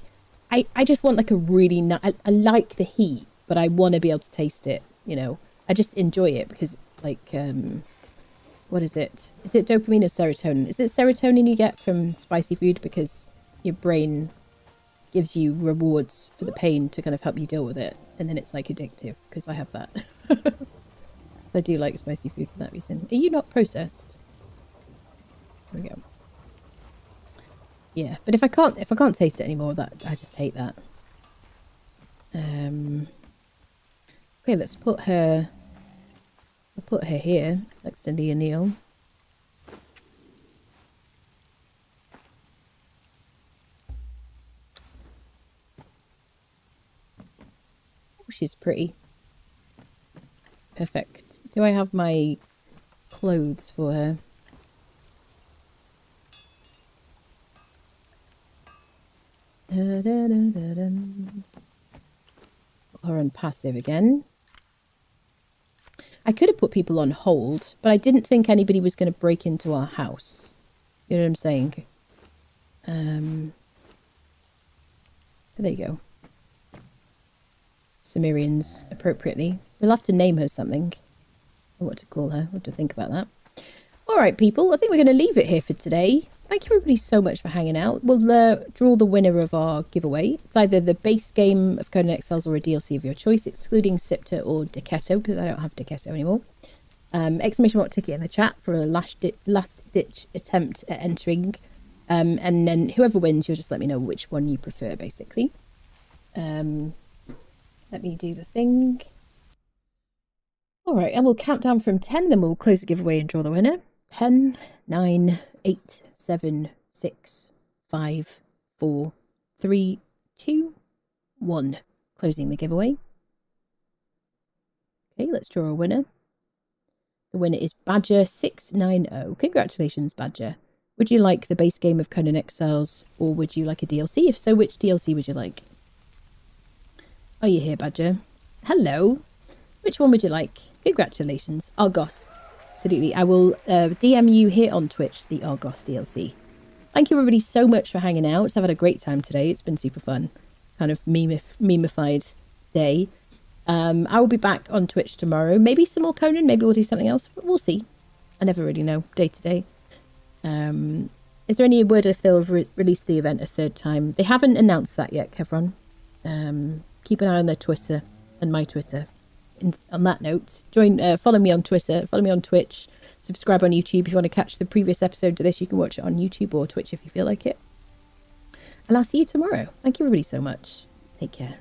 I just want like a really, I like the heat, but I want to be able to taste it. You know, I just enjoy it because like, what is it? Is it dopamine or serotonin? Is it serotonin you get from spicy food because your brain gives you rewards for the pain to kind of help you deal with it, and then it's like addictive because I have that. I do like spicy food for that reason. Are you not processed? There we go. Yeah, but if I can't taste it anymore, that I just hate that. Okay, let's put her. I'll put her here next to Leonil. She's pretty. Perfect. Do I have my clothes for her? Put her on passive again. I could have put people on hold, but I didn't think anybody was going to break into our house. You know what I'm saying? There you go. Cimmerians appropriately. We'll have to name her something. Or what to call her. We'll have to think about that. Alright, people. I think we're going to leave it here for today. Thank you everybody so much for hanging out. We'll draw the winner of our giveaway. It's either the base game of Conan Exiles or a DLC of your choice, excluding Scepter or Decetto, because I don't have Decetto anymore. Exclamation mark ticket in the chat for a last-ditch attempt at entering. And then whoever wins, you'll just let me know which one you prefer, basically. Let me do the thing. All right, and we'll count down from 10, then we'll close the giveaway and draw the winner. 10, 9, 8, 7, 6, 5, 4, 3, 2, 1. Closing the giveaway. Okay, let's draw a winner. The winner is Badger690. Congratulations, Badger. Would you like the base game of Conan Exiles, or would you like a DLC? If so, which DLC would you like? Are you here, Badger? Hello. Which one would you like? Congratulations. Argos. Absolutely. I will DM you here on Twitch, the Argos DLC. Thank you everybody so much for hanging out. I've had a great time today. It's been super fun. Kind of memified day. I will be back on Twitch tomorrow. Maybe some more Conan. Maybe we'll do something else. But we'll see. I never really know. Day to day. Is there any word if they'll release the event a third time? They haven't announced that yet, Kevron. Keep an eye on their Twitter and my Twitter. On that note, follow me on Twitter, follow me on Twitch, subscribe on YouTube. If you want to catch the previous episode to this, you can watch it on YouTube or Twitch if you feel like it. And I'll see you tomorrow. Thank you everybody so much. Take care.